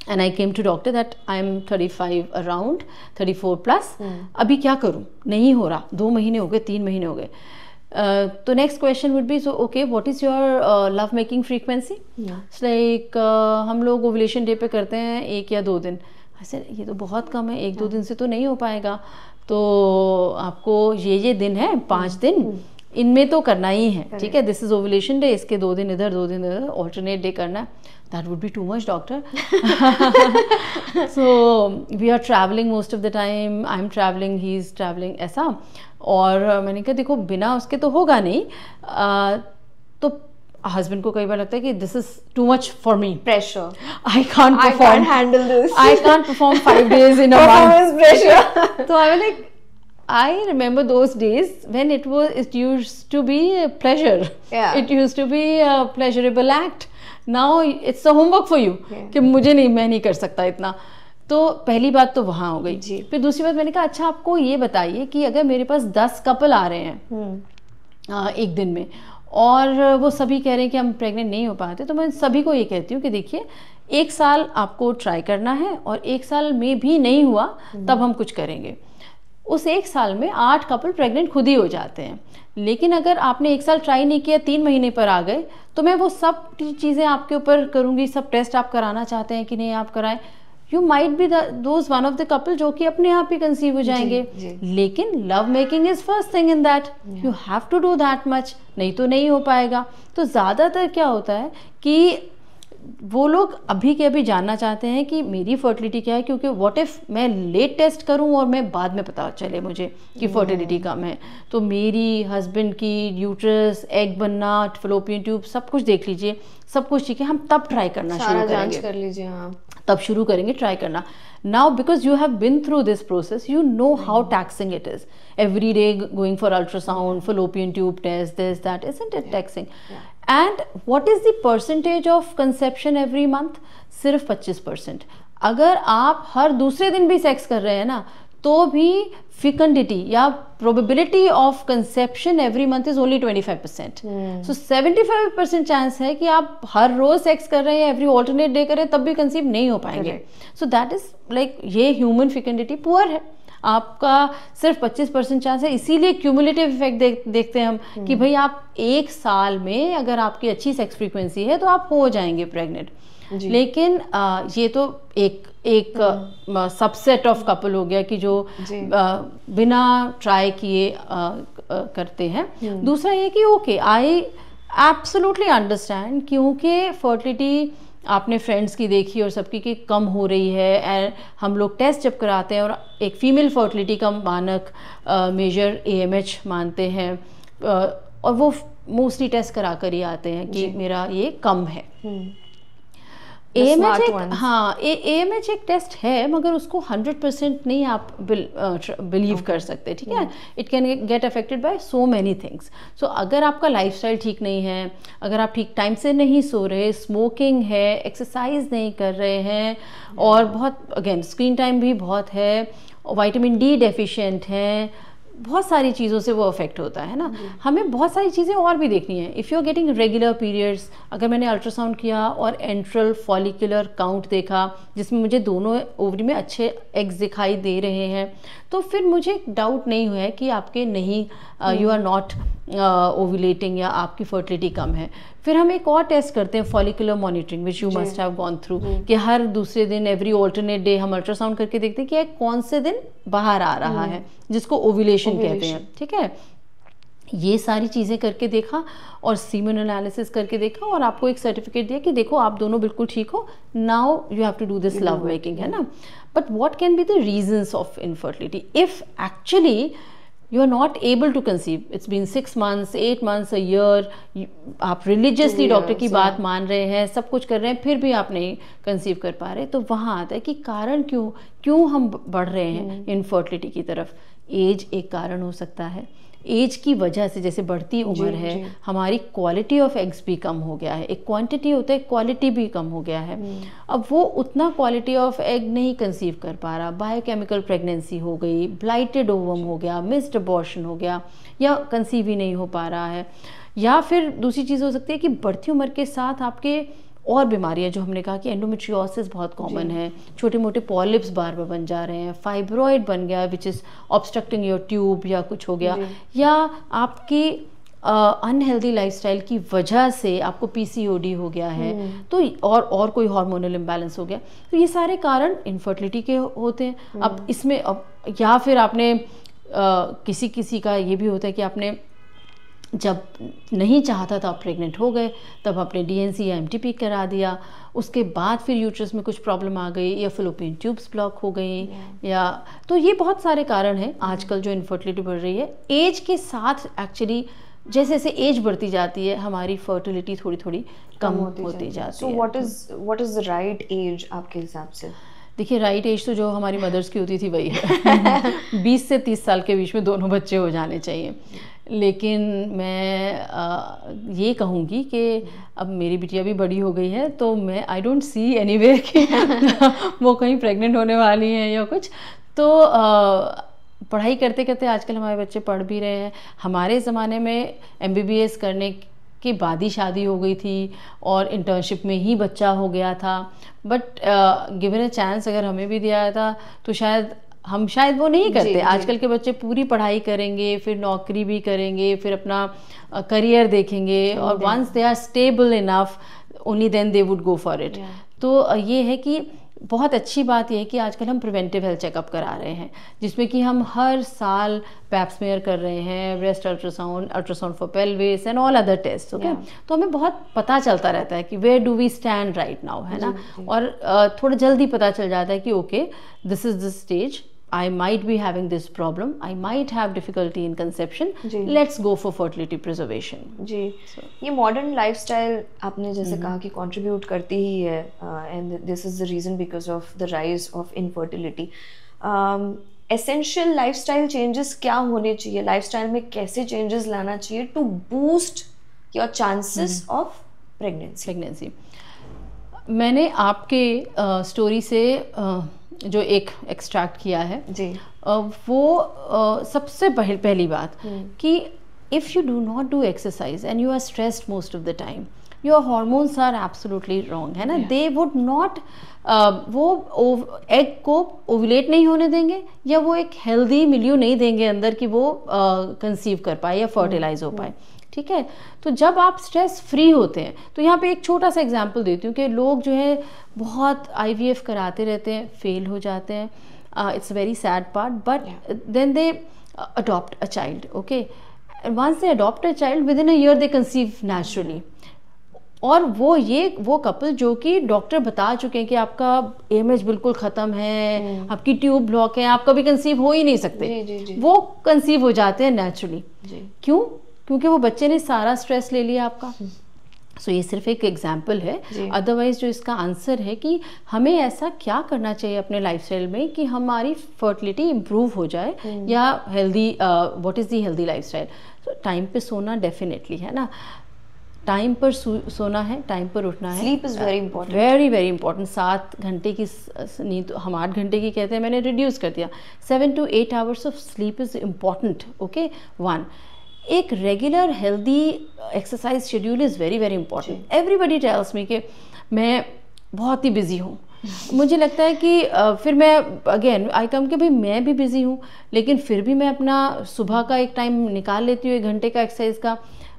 and I came to doctor that I am 35 around 34 plus. अभी क्या करूँ, नहीं हो रहा, 2 महीने हो गए, 3 महीने हो गए. तो next question would be, so okay what is your love making frequency? Like हम लोग ओवुलेशन डे पे करते हैं 1 या 2 दिन. ऐसे ये तो बहुत कम है, 1-2 दिन से तो नहीं हो पाएगा, तो आपको ये दिन है 5 दिन, इनमें तो करना ही है, ठीक है. दिस इज ओवुलेशन डे, इसके 2 दिन इधर 2 दिन इधर, ऑल्टरनेट डे करना है. That would be too much doctor. So we are travelling most of the time, I am travelling, he is travelling, ऐसा. और मैंने कहा देखो बिना उसके तो होगा नहीं. तो हस्बैंड को कई बार लगता है कि this is too much for me, pressure, I can't handle this, I can't perform 5 days in a month. pressure. So I was like, I remember those days when it used to be a pleasure. Yeah. It used to be a pleasurable act. Now it's a homework for you. Yeah. कि मुझे नहीं, मैं नहीं कर सकता इतना. तो पहली बात तो वहाँ हो गई जी. फिर दूसरी बात मैंने कहा अच्छा आपको ये बताइए कि अगर मेरे पास 10 कपल आ रहे हैं एक दिन में, और वो सभी कह रहे हैं कि हम प्रेग्नेंट नहीं हो पाते, तो मैं सभी को ये कहती हूँ कि देखिए 1 साल आपको ट्राई करना है, और 1 साल में भी नहीं हुआ तब हम कुछ करेंगे. उस 1 साल में 8 कपल प्रेग्नेंट खुद ही हो जाते हैं. लेकिन अगर आपने 1 साल ट्राई नहीं किया, 3 महीने पर आ गए, तो मैं वो सब चीज़ें आपके ऊपर करूँगी. सब टेस्ट आप कराना चाहते हैं कि नहीं आप कराएं, you might be those one of the couple जो कि अपने आप ही कंसीव हो जाएंगे. लेकिन love making is first thing in that, you have to do that much, नहीं तो नहीं हो पाएगा. तो ज़्यादातर क्या होता है कि वो लोग अभी के अभी जानना चाहते हैं कि मेरी फर्टिलिटी क्या है, क्योंकि व्हाट इफ़ मैं लेट टेस्ट करूं और मैं बाद में पता चले मुझे कि फर्टिलिटी कम है, तो मेरी हस्बैंड की यूट्रस, एग बनना, फलोपियन ट्यूब सब कुछ देख लीजिए, सब कुछ ठीक है, हम तब ट्राई करना शुरू करेंगे, जांच कर लीजिए, हाँ तब शुरू करेंगे ट्राई करना. Now because you have been through this process, you know how taxing it is. Every day going for ultrasound, fallopian tube test, this, that, isn't it taxing? And what is the percentage of conception every month? सिर्फ 25%. अगर आप हर दूसरे दिन भी sex कर रहे हैं ना, तो भी fecundity या probability of conception every month is only 25%. So 75% chance है कि आप हर रोज सेक्स कर रहे हैं, एवरी ऑल्टरनेट डे कर रहे हैं, तब भी कंसीव नहीं हो पाएंगे. सो दैट इज लाइक, ये ह्यूमन fecundity पुअर है. आपका सिर्फ 25% चांस है. इसीलिए क्यूमुलेटिव इफेक्ट देखते हैं हम कि भाई आप एक साल में अगर आपकी अच्छी सेक्स फ्रीक्वेंसी है तो आप हो जाएंगे प्रेग्नेंट. लेकिन ये तो एक सबसेट ऑफ कपल हो गया कि जो बिना ट्राई किए करते हैं. दूसरा ये कि ओके, आई एब्सोल्युटली अंडरस्टैंड, क्योंकि फर्टिलिटी आपने फ्रेंड्स की देखी और सबकी की कम हो रही है, एंड हम लोग टेस्ट जब कराते हैं और एक फीमेल फर्टिलिटी का मानक मेजर AMH मानते हैं, और वो मोस्टली टेस्ट करा कर ही आते हैं कि मेरा ये कम है. AMH AMH एक टेस्ट है, मगर उसको 100% नहीं आप बिलीव कर सकते, ठीक है. It can get affected by so many things. So अगर आपका लाइफस्टाइल ठीक नहीं है, अगर आप ठीक टाइम से नहीं सो रहे, स्मोकिंग है, एक्सरसाइज नहीं कर रहे हैं, और बहुत अगेन स्क्रीन टाइम भी बहुत है, विटामिन D डेफिशिएंट है, बहुत सारी चीज़ों से वो अफेक्ट होता है ना. हमें बहुत सारी चीज़ें और भी देखनी है. If you are getting regular periods, अगर मैंने अल्ट्रासाउंड किया और एंट्रल फॉलिकुलर काउंट देखा जिसमें मुझे दोनों ओवरी में अच्छे एग्स दिखाई दे रहे हैं, तो फिर मुझे डाउट नहीं हुआ है कि आपके नहीं यू आर नॉट ओव्यूलेटिंग या आपकी फर्टिलिटी कम है. फिर हम एक और टेस्ट करते हैं, follicular monitoring, which you must have gone through, कि हर दूसरे दिन, एवरी ऑल्टरनेट डे हम अल्ट्रासाउंड करके देखते हैं कि कौन से दिन बाहर आ रहा है, जिसको ओव्यूलेशन कहते हैं, ठीक है. ये सारी चीज़ें करके देखा और सीमेन एनालिसिस करके देखा, और आपको एक सर्टिफिकेट दिया कि देखो आप दोनों बिल्कुल ठीक हो, now you have to do this love making, है ना. But what can be the reasons of infertility if actually you are not able to conceive? It's been 6 months, 8 months, a year, आप रिलीजियसली डॉक्टर की बात मान रहे हैं, सब कुछ कर रहे हैं, फिर भी आप नहीं कंसीव कर पा रहे. तो वहाँ आता है कि कारण क्यों हम बढ़ रहे हैं इनफर्टिलिटी की तरफ. एज एक कारण हो सकता है. एज की वजह से, जैसे बढ़ती उम्र है, हमारी क्वालिटी ऑफ एग्स भी कम हो गया है. एक क्वांटिटी होता है, क्वालिटी भी कम हो गया है. अब वो उतना क्वालिटी ऑफ एग नहीं कंसीव कर पा रहा, बायोकेमिकल प्रेगनेंसी हो गई, ब्लाइटेड ओवम हो गया, मिस्ड अबॉर्शन हो गया, या कंसीव ही नहीं हो पा रहा है. या फिर दूसरी चीज़ हो सकती है कि बढ़ती उम्र के साथ आपके और बीमारियां, जो हमने कहा कि एंडोमेट्रियोसिस बहुत कॉमन है, छोटे मोटे पॉलिप्स बार बार बन जा रहे हैं, फाइब्रॉइड बन गया which is obstructing your tube, या कुछ हो गया, या आपकी अनहेल्दी लाइफस्टाइल की वजह से आपको PCOD हो गया है, तो और कोई हार्मोनल इम्बैलेंस हो गया. तो ये सारे कारण इनफर्टिलिटी के होते हैं. अब इसमें या फिर आपने किसी का ये भी होता है कि आपने जब नहीं चाहता था आप प्रेग्नेंट हो गए, तब आपने DNC या MTP करा दिया, उसके बाद फिर यूट्रस में कुछ प्रॉब्लम आ गई, या फलोपियन ट्यूब्स ब्लॉक हो गई, या तो ये बहुत सारे कारण हैं आजकल जो इनफर्टिलिटी बढ़ रही है. एज के साथ एक्चुअली जैसे जैसे एज बढ़ती जाती है, हमारी फर्टिलिटी थोड़ी थोड़ी कम होती जाती है. So what is the right age आपके हिसाब से? देखिए, राइट एज तो जो हमारी मदर्स की होती थी वही है. 20 से 30 साल के बीच में दोनों बच्चे हो जाने चाहिए. लेकिन मैं ये कहूँगी कि अब मेरी बिटिया भी बड़ी हो गई है, तो मैं आई डोंट सी एनीवेयर कि वो कहीं प्रेग्नेंट होने वाली हैं या कुछ. तो पढ़ाई करते करते आजकल हमारे बच्चे पढ़ भी रहे हैं. हमारे ज़माने में MBBS करने के बाद ही शादी हो गई थी और इंटर्नशिप में ही बच्चा हो गया था. बट गिवन अ चांस अगर हमें भी दिया था तो शायद वो नहीं करते. आजकल के बच्चे पूरी पढ़ाई करेंगे, फिर नौकरी भी करेंगे, फिर अपना करियर देखेंगे, और once they are stable enough only then they would go for it. तो ये है कि बहुत अच्छी बात यह है कि आजकल हम प्रिवेंटिव हेल्थ चेकअप करा रहे हैं, जिसमें कि हम हर साल पैप स्मेयर कर रहे हैं, breast ultrasound for pelvis and all other test, okay. तो हमें बहुत पता चलता रहता है कि where do we stand right now, है ना। और थोड़ा जल्दी पता चल जाता है कि okay, this is the stage, I might be having this problem, I might have difficulty in conception, let's go for fertility preservation. जी, ये modern lifestyle आपने जैसे कहा कि contribute करती ही है, and this is the reason because of the rise of infertility. Essential lifestyle changes क्या होने चाहिए, lifestyle में कैसे changes लाना चाहिए to boost your chances of pregnancy? मैंने आपके स्टोरी से जो एक एक्सट्रैक्ट किया है जी, वो सबसे पहली बात कि if you do not do exercise and you are stressed most of the time, your hormones are absolutely wrong, है ना। दे वुड नॉट, वो एग को ओवुलेट नहीं होने देंगे, या वो एक हेल्दी मिल्यू नहीं देंगे अंदर कि वो कंसीव कर पाए या फर्टिलाइज हो पाए, ठीक है। तो जब आप स्ट्रेस फ्री होते हैं, तो यहाँ पे एक छोटा सा एग्जांपल देती हूँ कि लोग जो है बहुत IVF कराते रहते हैं, फेल हो जाते हैं, it's very sad part, but then they adopt a child, okay, once they adopt a child within a year they conceive naturally. और वो कपल जो कि डॉक्टर बता चुके हैं कि आपका AMH बिल्कुल ख़त्म है, आपकी ट्यूब ब्लॉक है, आप कभी कंसीव हो ही नहीं सकते, वो कंसीव हो जाते हैं नेचुरली। क्यों? क्योंकि वो बच्चे ने सारा स्ट्रेस ले लिया आपका। सो ये सिर्फ एक एग्जाम्पल है, अदरवाइज जो इसका आंसर है कि हमें ऐसा क्या करना चाहिए अपने लाइफस्टाइल में कि हमारी फर्टिलिटी इम्प्रूव हो जाए, या healthy, what is the healthy lifestyle. Time पे सोना डेफिनेटली, है ना, टाइम पर सोना है, टाइम पर उठना है। Sleep is very important, very very important. 7 घंटे की नींद, हम 8 घंटे की कहते हैं, मैंने रिड्यूस कर दिया। 7 to 8 hours of sleep is important, okay. 1, एक regular healthy exercise schedule is very very important. Everybody tells me कि मैं बहुत ही बिजी हूँ, मुझे लगता है कि फिर मैं अगेन आई कम कि भाई मैं भी बिजी हूँ, लेकिन फिर भी मैं अपना सुबह का एक टाइम निकाल लेती हूँ, 1 घंटे का एक्सरसाइज का।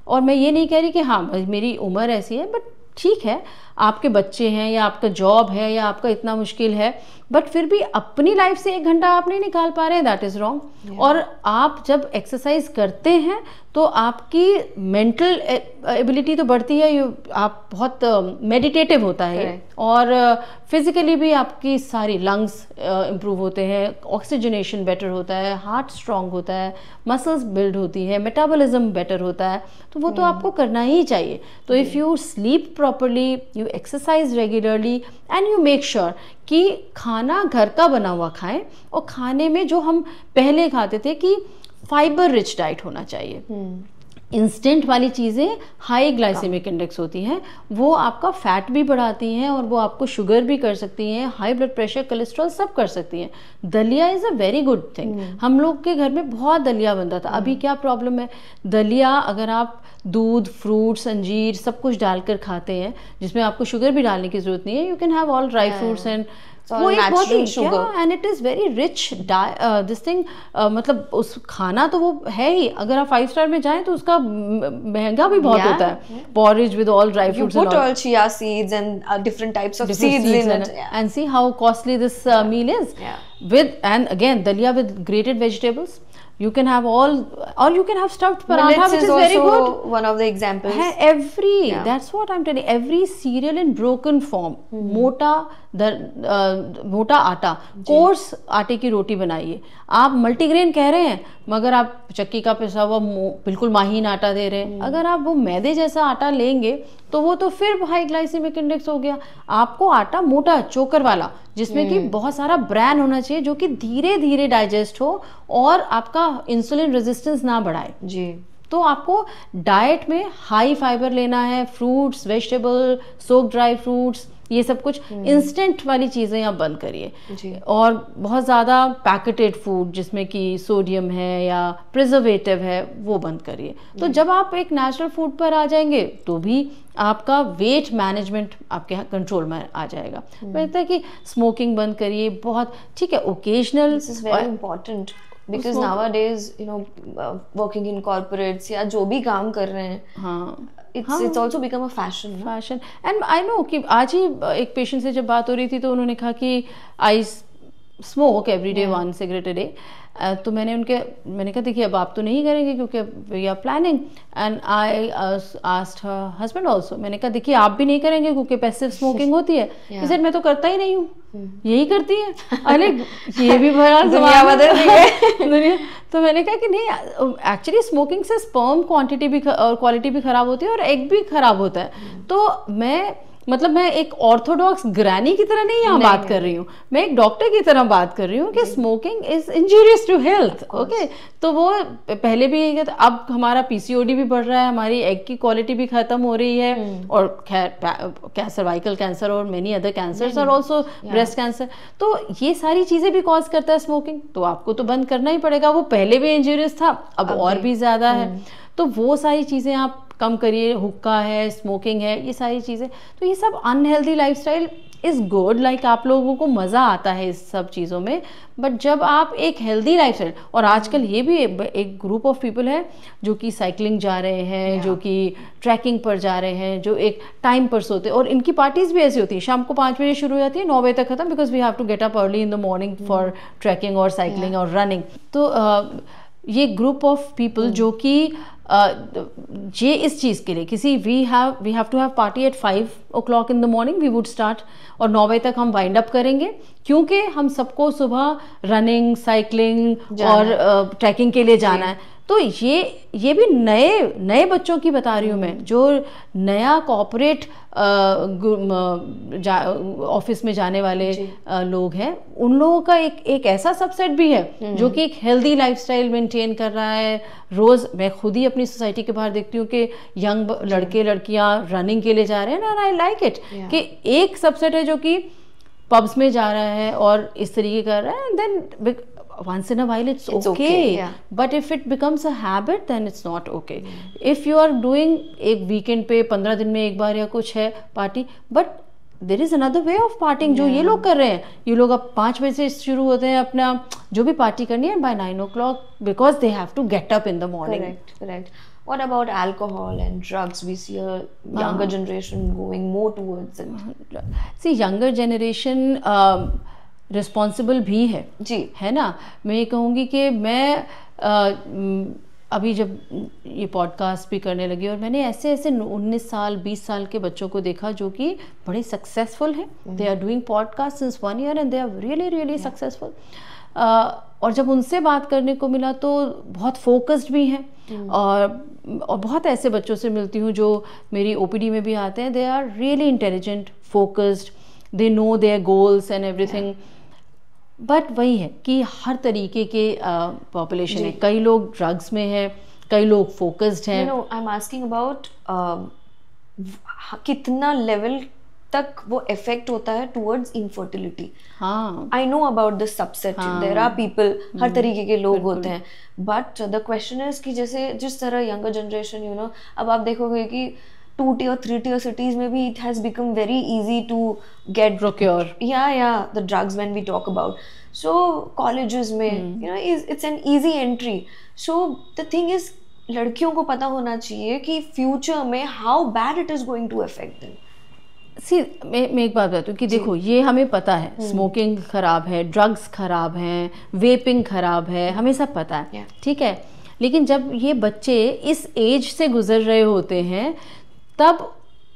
और मैं ये नहीं कह रही कि हाँ मेरी उम्र ऐसी है, बट ठीक है, आपके बच्चे हैं या आपका जॉब है या आपका इतना मुश्किल है, बट फिर भी अपनी लाइफ से 1 घंटा आप नहीं निकाल पा रहे हैं, दैट इज़ रॉन्ग। और आप जब एक्सरसाइज करते हैं तो आपकी मेंटल एबिलिटी तो बढ़ती है, आप बहुत मेडिटेटिव होता है, और फिजिकली भी आपकी सारी लंग्स इम्प्रूव होते हैं, ऑक्सीजनेशन बेटर होता है, हार्ट स्ट्रांग होता है, मसल्स बिल्ड होती है, मेटाबॉलिज्म बेटर होता है, तो वो तो आपको करना ही चाहिए। तो if you sleep properly, you exercise regularly, and you make sure कि खाना घर का बना हुआ खाएं, और खाने में जो हम पहले खाते थे कि फाइबर रिच डाइट होना चाहिए। इंस्टेंट वाली चीज़ें हाई ग्लाइसेमिक इंडेक्स होती हैं, वो आपका फैट भी बढ़ाती हैं, और वो आपको शुगर भी कर सकती हैं, हाई ब्लड प्रेशर, कोलेस्ट्रॉल सब कर सकती हैं। दलिया is a very good thing. हम लोग के घर में बहुत दलिया बनता था। अभी क्या प्रॉब्लम है, दलिया अगर आप दूध, फ्रूट्स, अंजीर सब कुछ डालकर खाते हैं, जिसमें आपको शुगर भी डालने की जरूरत नहीं है, you can have all dry fruits and वो एक बहुत ही क्या, and it is very rich this thing, मतलब उस खाना तो वो है ही। अगर आप 5 स्टार में जाएं तो उसका महंगा भी बहुत होता है, porridge with all dry fruits, you put all chia seeds and different types of seeds in it, and see how costly this meal is. With, and again, dalia with grated vegetables, you can have all, or you can have stuffed paratha, which is very good. One of the examples. That's what I'm telling. Every cereal in broken form, मोटा आटा, course आटे की रोटी बनाइए। आप multigrain कह रहे हैं, मगर आप चक्की का पिसा हुआ बिल्कुल माहीन आटा दे रहे हैं। अगर आप वो मैदे जैसा आटा लेंगे तो वो तो फिर हाई ग्लाइसेमिक इंडेक्स हो गया। आपको आटा मोटा चोकर वाला, जिसमें कि बहुत सारा ब्रैन होना चाहिए, जो कि धीरे धीरे डाइजेस्ट हो और आपका इंसुलिन रेजिस्टेंस ना बढ़ाए जी। तो आपको डाइट में हाई फाइबर लेना है, फ्रूट्स, वेजिटेबल, सोक ड्राई फ्रूट्स, ये सब कुछ इंस्टेंट वाली चीज़ें आप बंद करिए। और बहुत ज़्यादा पैकेटेड फूड जिसमें कि सोडियम है या प्रिजर्वेटिव है, वो बंद करिए। तो जब आप एक नेचुरल फूड पर आ जाएंगे तो भी आपका वेट मैनेजमेंट आपके कंट्रोल में आ जाएगा। कहता है कि स्मोकिंग बंद करिए, बहुत ठीक है, occasional this is very important. Because nowadays you know working in corporates या जो भी काम कर रहे हैं, हाँ, it's also become a fashion. And I know कि आज ही एक पेशेंट से जब बात हो रही थी तो उन्होंने कहा कि I smoke every day 1 cigarette a day. तो मैंने कहा देखिए अब आप तो नहीं करेंगे क्योंकि we are planning. And I asked her husband also, मैंने कहा देखिए आप भी नहीं करेंगे क्योंकि पैसिव स्मोकिंग होती है. इसे मैं तो करता ही नहीं हूँ, यही करती है. अरे ये भी बड़ा दुनिया बदल रही है. तो मैंने कहा कि नहीं, एक्चुअली स्मोकिंग से स्पर्म क्वांटिटी भी और क्वालिटी भी खराब होती है और एग भी खराब होता है. तो मैं एक ऑर्थोडॉक्स ग्रैनी की तरह नहीं यहाँ बात कर रही हूँ, मैं एक डॉक्टर की तरह बात कर रही हूँ कि smoking is injurious to health. Okay, तो वो पहले भी यही कहते, अब हमारा पीसीओडी भी बढ़ रहा है, हमारी एग की क्वालिटी भी खत्म हो रही है. और खैर सर्वाइकल कैंसर और मेनी अदर कैंसर्स और ऑल्सो ब्रेस्ट कैंसर. तो ये सारी चीजें भी कॉज करता है स्मोकिंग. तो आपको तो बंद करना ही पड़ेगा. वो पहले भी इंजूरियस था, अब और भी ज्यादा है. तो वो सारी चीजें आप कम करिए. हुक्का है, स्मोकिंग है, ये सारी चीज़ें. तो ये सब unhealthy lifestyle is good. Like आप लोगों को मज़ा आता है इस सब चीज़ों में, बट जब आप एक हेल्दी लाइफस्टाइल, और आजकल ये भी एक ग्रुप ऑफ पीपल है जो कि साइकिलिंग जा रहे हैं, जो कि ट्रैकिंग पर जा रहे हैं, जो एक टाइम पर सोते हैं. और इनकी पार्टीज़ भी ऐसी होती है, शाम को 5 बजे शुरू हो जाती है, 9 बजे तक खत्म, because we have to get up early in the morning for trekking और साइकिलिंग और रनिंग. तो ये ग्रुप ऑफ पीपल जो कि ये इस चीज़ के लिए किसी we have to have party at 5 o'clock in the morning, we would start, और 9 बजे तक हम वाइंड अप करेंगे क्योंकि हम सबको सुबह रनिंग, साइकिलिंग और ट्रैकिंग के लिए जाना है. तो ये भी नए बच्चों की बता रही हूँ मैं, जो नया कॉर्पोरेट ऑफिस में जाने वाले लोग हैं, उन लोगों का एक ऐसा सबसेट भी है जो कि एक हेल्दी लाइफस्टाइल मेंटेन कर रहा है. रोज मैं खुद ही अपनी सोसाइटी के बाहर देखती हूँ कि यंग लड़के लड़कियाँ रनिंग के लिए जा रहे हैं, एंड आई लाइक इट. कि एक सबसेट है जो कि पब्स में जा रहा है और इस तरीके कर रहा है, and then once in a while it's okay, yeah. But if it becomes a habit then it's not okay. If you are doing एक वीकेंड पे 15 दिन में एक बार या कुछ है party, but there is another way of partying जो ये लोग कर रहे हैं. ये लोग अब 5 बजे से शुरू होते हैं अपना जो भी पार्टी करनी है, by 9 o'clock because they have to get up in the morning. Correct. What about alcohol and drugs? We see a younger generation going more towards it. See, younger generation responsible भी है जी, है ना. मैं ये कहूँगी कि मैं अभी जब ये पॉडकास्ट भी करने लगी और मैंने ऐसे 19 साल 20 साल के बच्चों को देखा जो कि बड़े सक्सेसफुल हैं. They are doing podcast since 1 year and they are really successful. और जब उनसे बात करने को मिला तो बहुत फोकस्ड भी हैं. और बहुत ऐसे बच्चों से मिलती हूँ जो मेरी ओपीडी में भी आते हैं. They are really intelligent, focused, they know their goals and everything. But वही है कि हर तरीके के पॉपुलेशन है. कई लोग ड्रग्स में है, कई लोग फोकस्ड हैं. आई एम आस्किंग अबाउट कितना लेवल तक वो इफेक्ट होता है टुवर्ड्स इनफर्टिलिटी. हाँ, I know about this subset. There are people, हर तरीके के लोग होते हैं. बट द क्वेश्चन इज कि जैसे जिस तरह यंगर जनरेशन अब आप देखोगे कि 2 tier 3 tier cities maybe it has become very easy to get procure the drugs when we talk about. So colleges में it's an easy entry. So the thing is लड़कियों को पता होना चाहिए कि फ्यूचर में how bad it is going to affect them. सी मैं एक बात बताऊँ कि देखो ये हमें पता है स्मोकिंग खराब है, ड्रग्स खराब हैं, वेपिंग खराब है, हमें सब पता है. ठीक है, लेकिन जब ये बच्चे इस एज से गुजर रहे होते हैं तब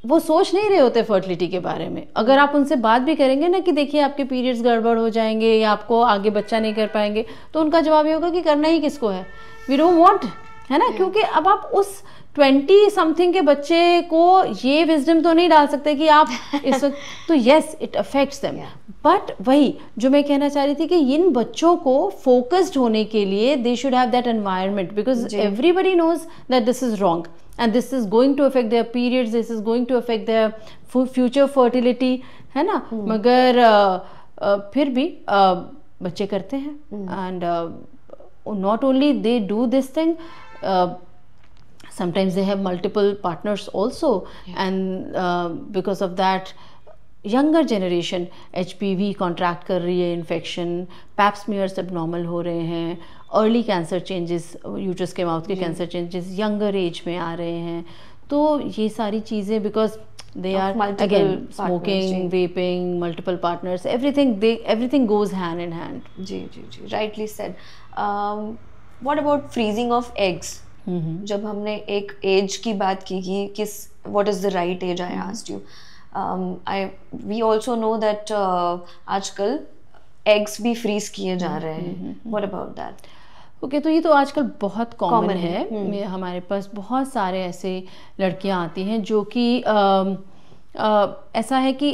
वो सोच नहीं रहे होते फर्टिलिटी के बारे में. अगर आप उनसे बात भी करेंगे ना कि देखिए आपके पीरियड्स गड़बड़ हो जाएंगे या आपको आगे बच्चा नहीं कर पाएंगे, तो उनका जवाब ये होगा कि करना ही किसको है, वी डोंट वांट, है ना. क्योंकि अब आप उस 20 समथिंग के बच्चे को ये विजडम तो नहीं डाल सकते कि आप इस वक्त तो yes it affects them. But वही जो मैं कहना चाह रही थी कि इन बच्चों को फोकस्ड होने के लिए they should have that environment, because everybody knows that this is wrong and this is going to affect their periods, this is going to affect their future fertility, है ना. मगर फिर भी बच्चे करते हैं. and not only they do this thing, sometimes they have multiple partners also, and because of that younger generation HPV contract कर रही है, इन्फेक्शन, पैप स्मीयर्स एबनॉर्मल हो रहे हैं, अर्ली कैंसर चेंजेस, यूट्रस के माउथ के कैंसर चेंजेस यंगर एज में आ रहे हैं। तो ये सारी चीज़ें because they are again smoking, vaping, multiple partners, everything goes hand in hand. जी जी जी, rightly said. What about freezing of eggs? जब हमने एक एज की बात की कि किस what is the right age, I asked you. We also know that आजकल eggs भी freeze किए जा रहे हैं. What about that? ओके तो ये तो आजकल बहुत कॉमन है। हमारे पास बहुत सारे ऐसे लड़कियां आती हैं जो कि ऐसा है कि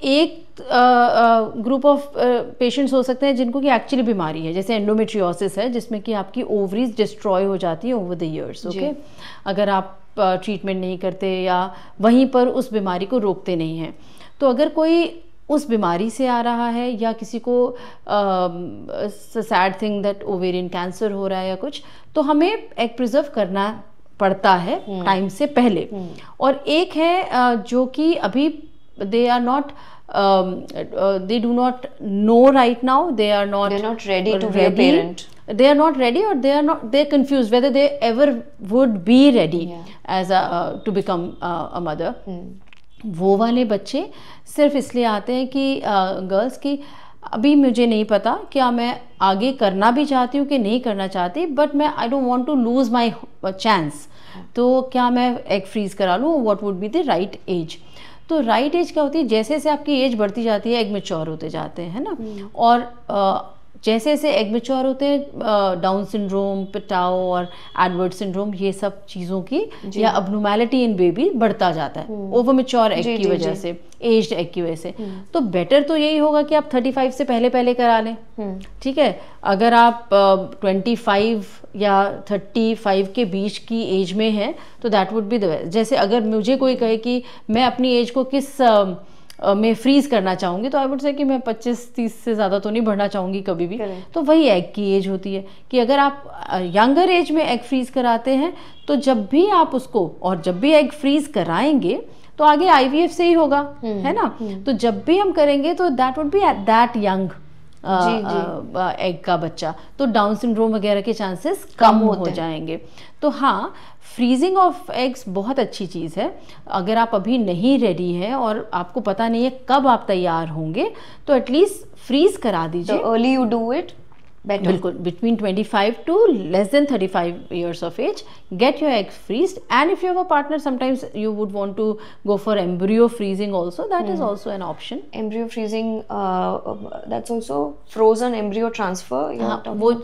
एक ग्रुप ऑफ पेशेंट्स हो सकते हैं जिनको कि एक्चुअली बीमारी है, जैसे एंडोमेट्रियोसिस है जिसमें कि आपकी ओवरीज डिस्ट्रॉय हो जाती है ओवर द इयर्स। ओके, अगर आप ट्रीटमेंट नहीं करते या वहीं पर उस बीमारी को रोकते नहीं हैं, तो अगर कोई उस बीमारी से आ रहा है या किसी को sad thing that ovarian cancer हो रहा है या कुछ, तो हमें एग प्रिजर्व करना पड़ता है टाइम से पहले। और एक है जो कि अभी they are not they do not know right now, they're not ready to be a parent, they are not ready, or they're confused whether they ever would be ready as to become a mother. वो वाले बच्चे सिर्फ इसलिए आते हैं कि girls की अभी मुझे नहीं पता क्या मैं आगे करना भी चाहती हूँ कि नहीं करना चाहती, बट मैं I don't want to lose my chance, तो क्या मैं एग फ्रीज करा लूँ, what would be the right age. तो राइट एज क्या होती है, जैसे जैसे आपकी एज बढ़ती जाती है एग मैच्योर होते जाते हैं, है ना। और जैसे जैसे एग मैच्योर होते हैं डाउन सिंड्रोम, पिटाओ और एडवर्ड सिंड्रोम, ये सब चीज़ों की या अबनॉर्मैलिटी इन बेबी बढ़ता जाता है ओवर मैच्योर एग की वजह से, एज्ड एग की वजह से। तो बेटर तो यही होगा कि आप 35 से पहले पहले करा लें, ठीक है। अगर आप 25 या 35 के बीच की एज में है तो that would be the best. जैसे अगर मुझे कोई कहे कि मैं अपनी एज को किस मैं फ्रीज करना चाहूँगी, तो आई वुड से कि मैं 25-30 से ज़्यादा तो नहीं बढ़ना चाहूँगी कभी भी। तो वही एग की एज होती है कि अगर आप यंगर एज में एग फ्रीज कराते हैं तो जब भी आप उसको, और जब भी एग फ्रीज कराएंगे तो आगे IVF से ही होगा, है ना। तो जब भी हम करेंगे तो that would B at that young egg का बच्चा, तो डाउन सिंड्रोम वगैरह के चांसेस कम हो जाएंगे। तो हाँ, फ्रीजिंग ऑफ एग्स बहुत अच्छी चीज़ है। अगर आप अभी नहीं रेडी हैं और आपको पता नहीं है कब आप तैयार होंगे, तो एटलीस्ट फ्रीज करा दीजिए। Early you do it better. बिल्कुल, between 25 to less than 35 years of age, get your egg freezed. And if you have a partner, sometimes you would want to go for embryo freezing also. That is also an option. Embryo freezing, that's also frozen embryo transfer.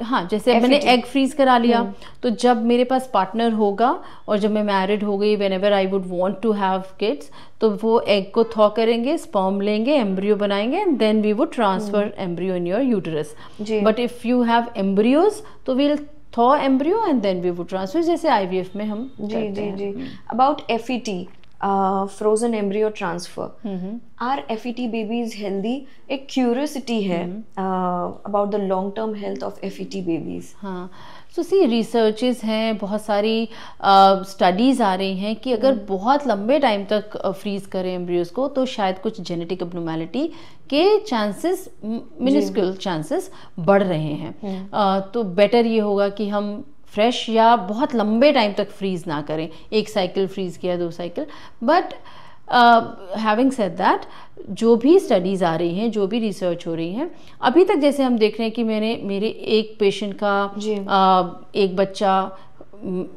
हाँ, जैसे मैंने egg freeze करा लिया, तो जब मेरे पास partner होगा और जब मैं married हो गई, whenever I would want to have kids, तो वो एग को थॉ करेंगे, स्पर्म लेंगे, एम्ब्रियो बनाएंगे, and then we would transfer embryo in your uterus. But if you have embryos तो we'll thaw embryo and then we would transfer, जैसे IVF में हम करते हैं। About FET, frozen embryo transfer, are FET babies healthy? एक curiosity है about the long term health of FET babies. हाँ, so सी researches हैं, बहुत सारी स्टडीज़ आ रही हैं कि अगर बहुत लंबे टाइम तक फ्रीज करें एम्ब्रियोज को तो शायद कुछ जेनेटिक एब्नॉर्मैलिटी के चांसेस, मिनिस्क्यूल चांसेस बढ़ रहे हैं। तो बेटर ये होगा कि हम फ्रेश या बहुत लंबे टाइम तक फ्रीज ना करें, 1 साइकिल फ्रीज किया, 2 cycle. But having said that, जो भी स्टडीज़ आ रही हैं, जो भी रिसर्च हो रही हैं, अभी तक जैसे हम देख रहे हैं कि मेरे एक पेशेंट का एक बच्चा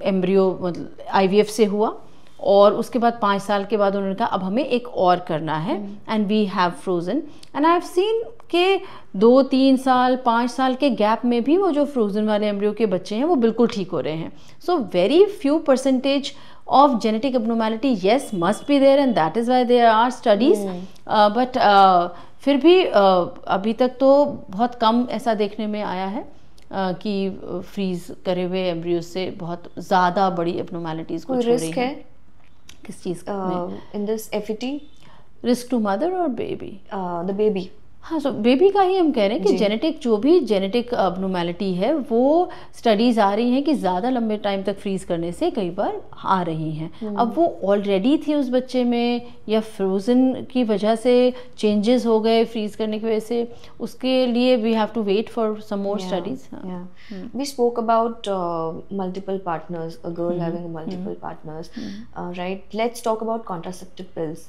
एम्ब्रियो मतलब IVF से हुआ, और उसके बाद 5 साल के बाद उन्होंने कहा अब हमें एक और करना है, and we have frozen, and I have seen के 2-3 साल 5 साल के गैप में भी वो जो फ्रोजन वाले एम्ब्रियो के बच्चे हैं वो बिल्कुल ठीक हो रहे हैं। So very few percentage of genetic abnormality, yes, must be there, and that is why there are studies. But फिर भी अभी तक तो बहुत कम ऐसा देखने में आया है कि फ्रीज करे हुए एम्ब्रियो से बहुत ज़्यादा बड़ी एब्नॉर्मैलिटीज़ को छोड़ रही है। किस चीज़ का? in this FET, risk to mother और बेबी? the baby. हाँ, सो बेबी का ही हम कह रहे हैं कि जेनेटिक जो भी जेनेटिक अबनॉर्मैलिटी है वो स्टडीज आ रही हैं कि ज़्यादा लंबे टाइम तक फ्रीज करने से कई बार आ रही हैं। अब वो ऑलरेडी थी उस बच्चे में या फ्रोजन की वजह से चेंजेस हो गए फ्रीज करने की वजह से, उसके लिए we have to wait for some more studies. We spoke about multiple partners, a girl having multiple partners, right? Let's talk about contraceptive pills.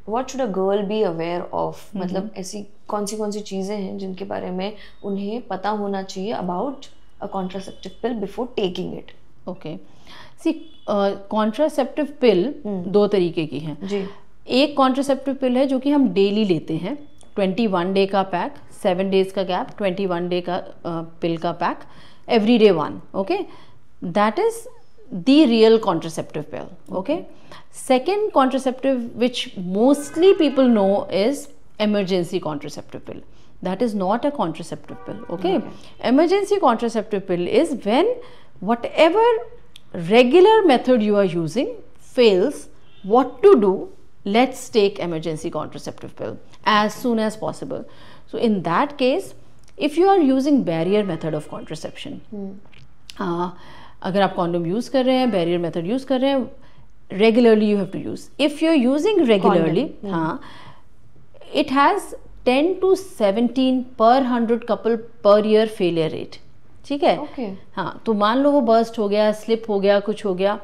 What should a girl be aware of? मतलब ऐसी कौन सी चीज़ें हैं जिनके बारे में उन्हें पता होना चाहिए about a contraceptive pill before taking it? Okay. See, contraceptive pill दो तरीके की हैं जी। एक contraceptive pill है जो कि हम डेली लेते हैं, 21 डे का पैक, 7 डेज का गैप, 21 डे का पिल का pack, every day 1. Okay, that is the real contraceptive pill. Okay, second contraceptive which mostly people know is emergency contraceptive pill. That is not a contraceptive pill. Okay, emergency contraceptive pill is when whatever regular method you are using fails, what to do, let's take emergency contraceptive pill as soon as possible. So in that case, if you are using barrier method of contraception, अगर आप condom use कर रहे हैं, barrier method use कर रहे हैं, regularly you have to use. If you are using regularly, हाँ, it has 10 to 17 per 100 couple per year failure rate. ठीक है? हाँ, तो मान लो वो बर्स्ट हो गया, स्लिप हो गया, कुछ हो गया,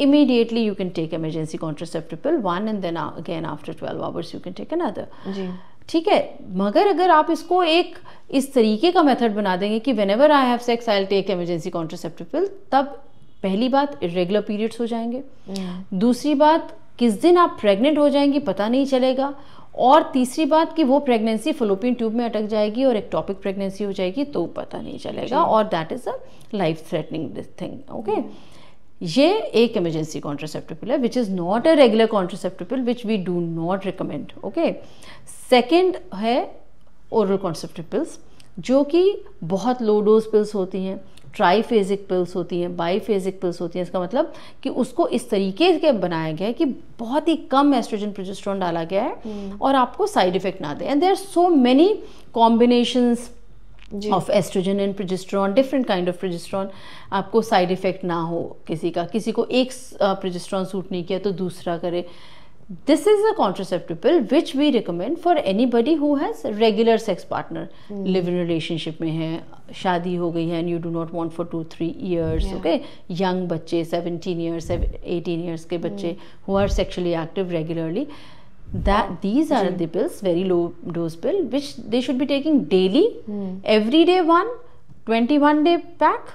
immediately you can take emergency contraceptive pill, one, and then again after 12 hours you can take another. जी. ठीक है, मगर अगर आप इसको एक इस तरीके का मेथड बना देंगे कि whenever I have sex I'll take emergency contraceptive pill, तब पहली बात irregular periods हो जाएंगे, दूसरी बात किस दिन आप प्रेग्नेंट हो जाएंगी पता नहीं चलेगा, और तीसरी बात कि वो प्रेगनेंसी फलोपियन ट्यूब में अटक जाएगी और एक्टोपिक प्रेगनेंसी हो जाएगी तो पता नहीं चलेगा, और that is a life threatening thing. Okay, ये एक इमरजेंसी कॉन्ट्रासेप्टिव पिल है which is not a regular contraceptive pill which we do not recommend. Okay, second है ओरल कॉन्ट्रासेप्टिव पिल्स जो कि बहुत लो डोज पिल्स होती हैं, ट्राईफेजिक पिल्स होती हैं, बाईफेजिक पिल्स होती हैं. इसका मतलब कि उसको इस तरीके के बनाया गया है कि बहुत ही कम एस्ट्रोजन प्रोजेस्टेरोन डाला गया है और आपको साइड इफेक्ट ना दे. And there are so many combinations of estrogen and progesterone, different kind of progesterone. आपको साइड इफेक्ट ना हो किसी को एक प्रोजेस्टेरोन सूट नहीं किया तो दूसरा करे. This is a contraceptive pill which we recommend for anybody who has regular sex partner, live-in relationship में है, शादी हो गई है and you do not want for 2-3 years. Okay, young बच्चे 17 years 18 years के बच्चे who are sexually active regularly, that these are the pills, very low dose pill which they should be taking daily, every day 1, 21 day pack.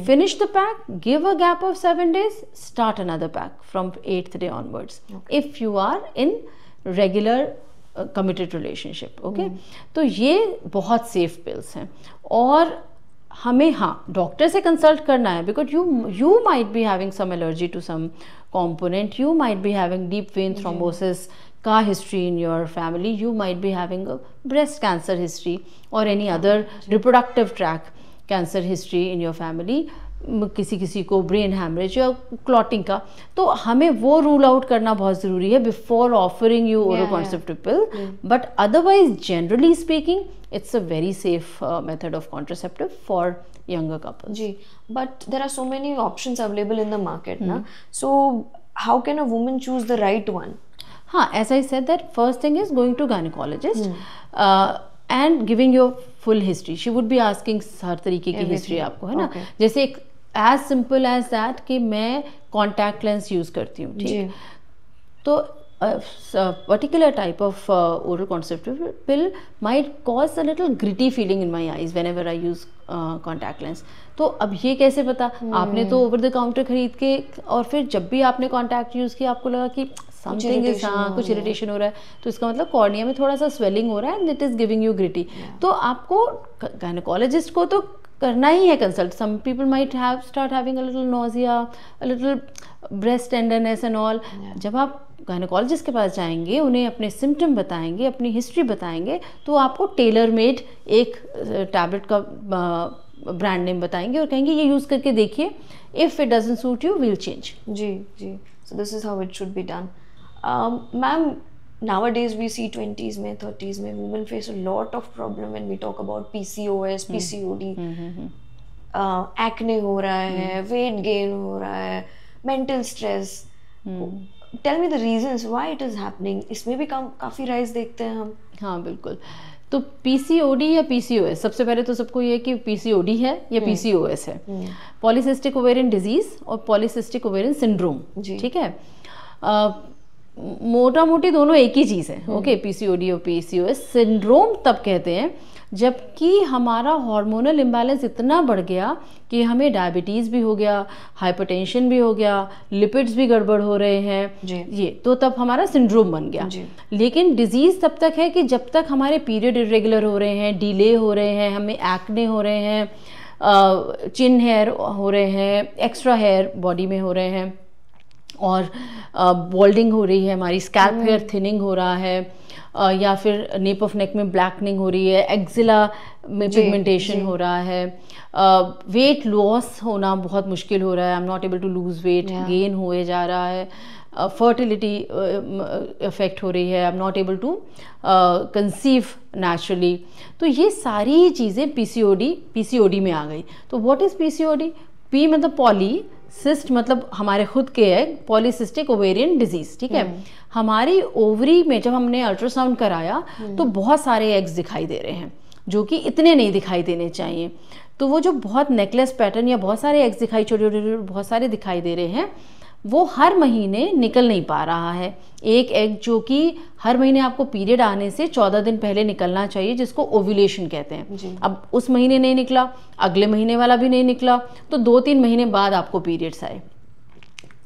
Finish the pack, give a gap of 7 days, start another pack from 8th day onwards. If you are in regular committed relationship. Okay, तो ये बहुत safe pills हैं और हमें हाँ doctor से consult करना है because you might be having some allergy to some component, you might be having deep vein thrombosis का history in your family, you might be having a breast cancer history or any other reproductive tract cancer history in your family, किसी को brain haemorrhage या clotting का, तो हमें वो rule out करना बहुत ज़रूरी है before offering you oral contraceptive pill. But otherwise generally speaking it's a very safe method of contraceptive for younger couples. जी, but there are so many options available in the market, na? So how can a woman choose the right one? हाँ, as I said that first thing is going to gynecologist and giving your full history. She would be asking हर तरीके की history आपको, है ना. जैसे एक as simple as that कि मैं contact lens यूज़ करती हूँ, ठीक, तो particular type of oral contraceptive pill might cause a little gritty feeling in my eyes whenever I use contact lens. तो अब ये कैसे पता, आपने तो ओवर द काउंटर खरीद के और फिर जब भी आपने कॉन्टैक्ट यूज़ किया आपको लगा कि समथिंग इज, हाँ कुछ इरिटेशन हो रहा है, तो इसका मतलब कॉर्निया में थोड़ा सा स्वेलिंग हो रहा है and it is giving you gritty. तो आपको गायनेकोलॉजिस्ट को तो करना ही है consult. Some people might have start having a little nausea, a little breast tenderness and all. जब आप गायनेकोलॉजिस्ट के पास जाएंगे, उन्हें अपने सिम्टम बताएंगे, अपनी हिस्ट्री बताएंगे, तो आपको टेलर मेड एक टैबलेट का ब्रांड नेम बताएंगे और कहेंगे ये यूज़ करके देखिए, if it doesn't suit you will change. जी जी, so this is how it should be done. Ma'am, nowadays we see 20s में 30s में women face a lot of problem when we talk about PCOS, PCOD, acne हो रहा है, weight gain हो रहा है, mental stress. Tell me the reasons why it is happening. इसमें भी काफ़ी राइज देखते हैं हम. हाँ बिल्कुल. तो PCOD या PCOS, सबसे पहले तो सबको ये कि PCOD है या PCOS है. पॉलीसिस्टिक ओवेरियन डिजीज और पॉलीसिस्टिक ओवेरियन सिंड्रोम. ठीक है. मोटा मोटी दोनों एक ही चीज़ है. ओके, PCOD और PCOS. सिंड्रोम तब कहते हैं जबकि हमारा हार्मोनल इम्बैलेंस इतना बढ़ गया कि हमें डायबिटीज़ भी हो गया, हाइपरटेंशन भी हो गया, लिपिड्स भी गड़बड़ हो रहे हैं, ये तो तब हमारा सिंड्रोम बन गया. लेकिन डिजीज़ तब तक है कि जब तक हमारे पीरियड इरेगुलर हो रहे हैं, डिले हो रहे हैं, हमें एक्ने हो रहे हैं, चिन हेयर हो रहे हैं, एक्स्ट्रा हेयर बॉडी में हो रहे हैं, और बॉल्डिंग हो रही है, हमारी स्कैल्प हेयर थिनिंग हो रहा है, या फिर नेप ऑफ नेक में ब्लैकनिंग हो रही है, एक्जिला में पिगमेंटेशन हो रहा है, वेट लॉस होना बहुत मुश्किल हो रहा है, I am not able to lose weight, gain हुए जा रहा है, फर्टिलिटी इफेक्ट हो रही है, I am not able to conceive naturally. तो ये सारी चीज़ें PCOD में आ गई. तो व्हाट इज़ PCOD? P मतलब पॉली, सिस्ट मतलब हमारे खुद के एग, पॉलीसिस्टिक ओवेरियन डिजीज. ठीक है. हमारी ओवरी में जब हमने अल्ट्रासाउंड कराया तो बहुत सारे एग्स दिखाई दे रहे हैं जो कि इतने नहीं दिखाई देने चाहिए. तो वो जो बहुत नेकलेस पैटर्न या बहुत सारे एग्स दिखाई, छोटे छोटे बहुत सारे दिखाई दे रहे हैं, वो हर महीने निकल नहीं पा रहा है. एक एग जो कि हर महीने आपको पीरियड आने से 14 दिन पहले निकलना चाहिए, जिसको ओव्यूलेशन कहते हैं. अब उस महीने नहीं निकला, अगले महीने वाला भी नहीं निकला, तो 2-3 महीने बाद आपको पीरियड्स आए.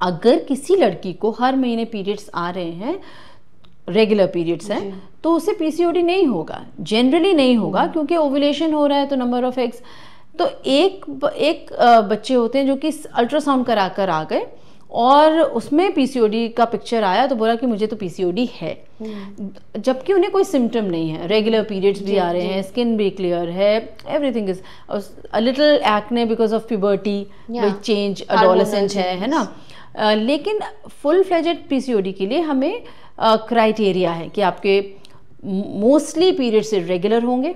अगर किसी लड़की को हर महीने पीरियड्स आ रहे हैं, रेगुलर पीरियड्स हैं, तो उसे PCOD नहीं होगा, जनरली नहीं होगा, क्योंकि ओव्यूलेशन हो रहा है तो नंबर ऑफ एग्स. तो एक बच्चे होते हैं जो कि अल्ट्रासाउंड करा कर आ गए और उसमें PCOD का पिक्चर आया तो बोला कि मुझे तो PCOD है, जबकि उन्हें कोई सिम्टम नहीं है. रेगुलर पीरियड्स भी आ रहे हैं, स्किन भी क्लियर है, everything is a little acne because of puberty which change, adolescence है ना. लेकिन फुल फ्लेजेड PCOD के लिए हमें क्राइटेरिया है कि आपके मोस्टली पीरियड्स इरेगुलर होंगे,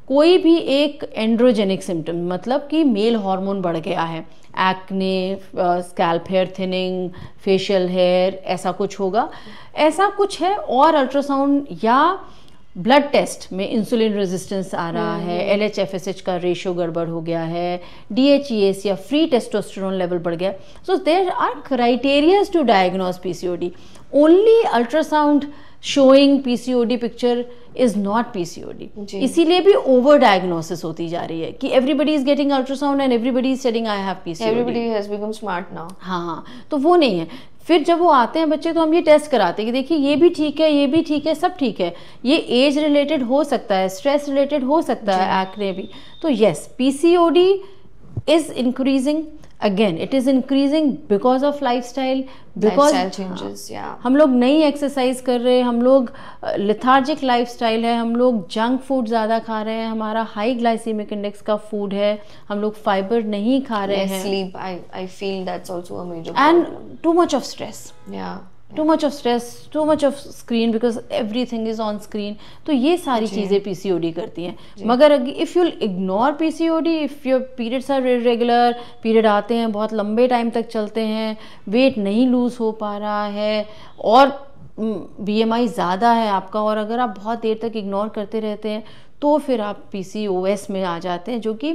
कोई भी एक एंड्रोजेनिक सिम्टम मतलब कि मेल हार्मोन बढ़ गया है, acne, scalp hair thinning, facial hair, ऐसा कुछ होगा, ऐसा कुछ है, और अल्ट्रासाउंड या ब्लड टेस्ट में इंसुलिन रेजिस्टेंस आ रहा है, LH-FSH का रेशियो गड़बड़ हो गया है, DHEAS या फ्री टेस्टोस्टेरोन लेवल बढ़ गया. So there are criterias to diagnose PCOD. Only ultrasound showing PCOD picture is not PCOD. इसीलिए भी ओवर डायग्नोसिस होती जा रही है कि everybody is getting ultrasound and everybody is saying I have PCOD. Everybody has become smart now. हाँ, तो वो नहीं है. फिर जब वो आते हैं बच्चे तो हम ये टेस्ट कराते हैं कि देखिए ये भी ठीक है, ये भी ठीक है, सब ठीक है. ये एज रिलेटेड हो सकता है, स्ट्रेस रिलेटेड हो सकता है, एक्ने भी. तो yes, PCOD is increasing. Again, it is increasing because of lifestyle changes. हम लोग नई एक्सरसाइज कर रहे हैं, हम लोग लेथार्जिक लाइफस्टाइल है, हम लोग जंक फूड ज़्यादा खा रहे हैं, हमारा हाई ग्लाइसेमिक इंडेक्स का फूड है, हम लोग फाइबर नहीं खा रहे हैं. Sleep, I feel that's also a major problem. And too much of stress. Too much of stress, too much of screen because everything is on screen. तो ये सारी चीज़ें PCOD करती हैं. मगर if you ignore PCOD, if your periods are irregular, period आते हैं बहुत लंबे टाइम तक चलते हैं, वेट नहीं लूज हो पा रहा है, और BMI ज़्यादा है आपका, और अगर आप बहुत देर तक इग्नोर करते रहते हैं तो फिर आप PCOS में आ जाते हैं, जो कि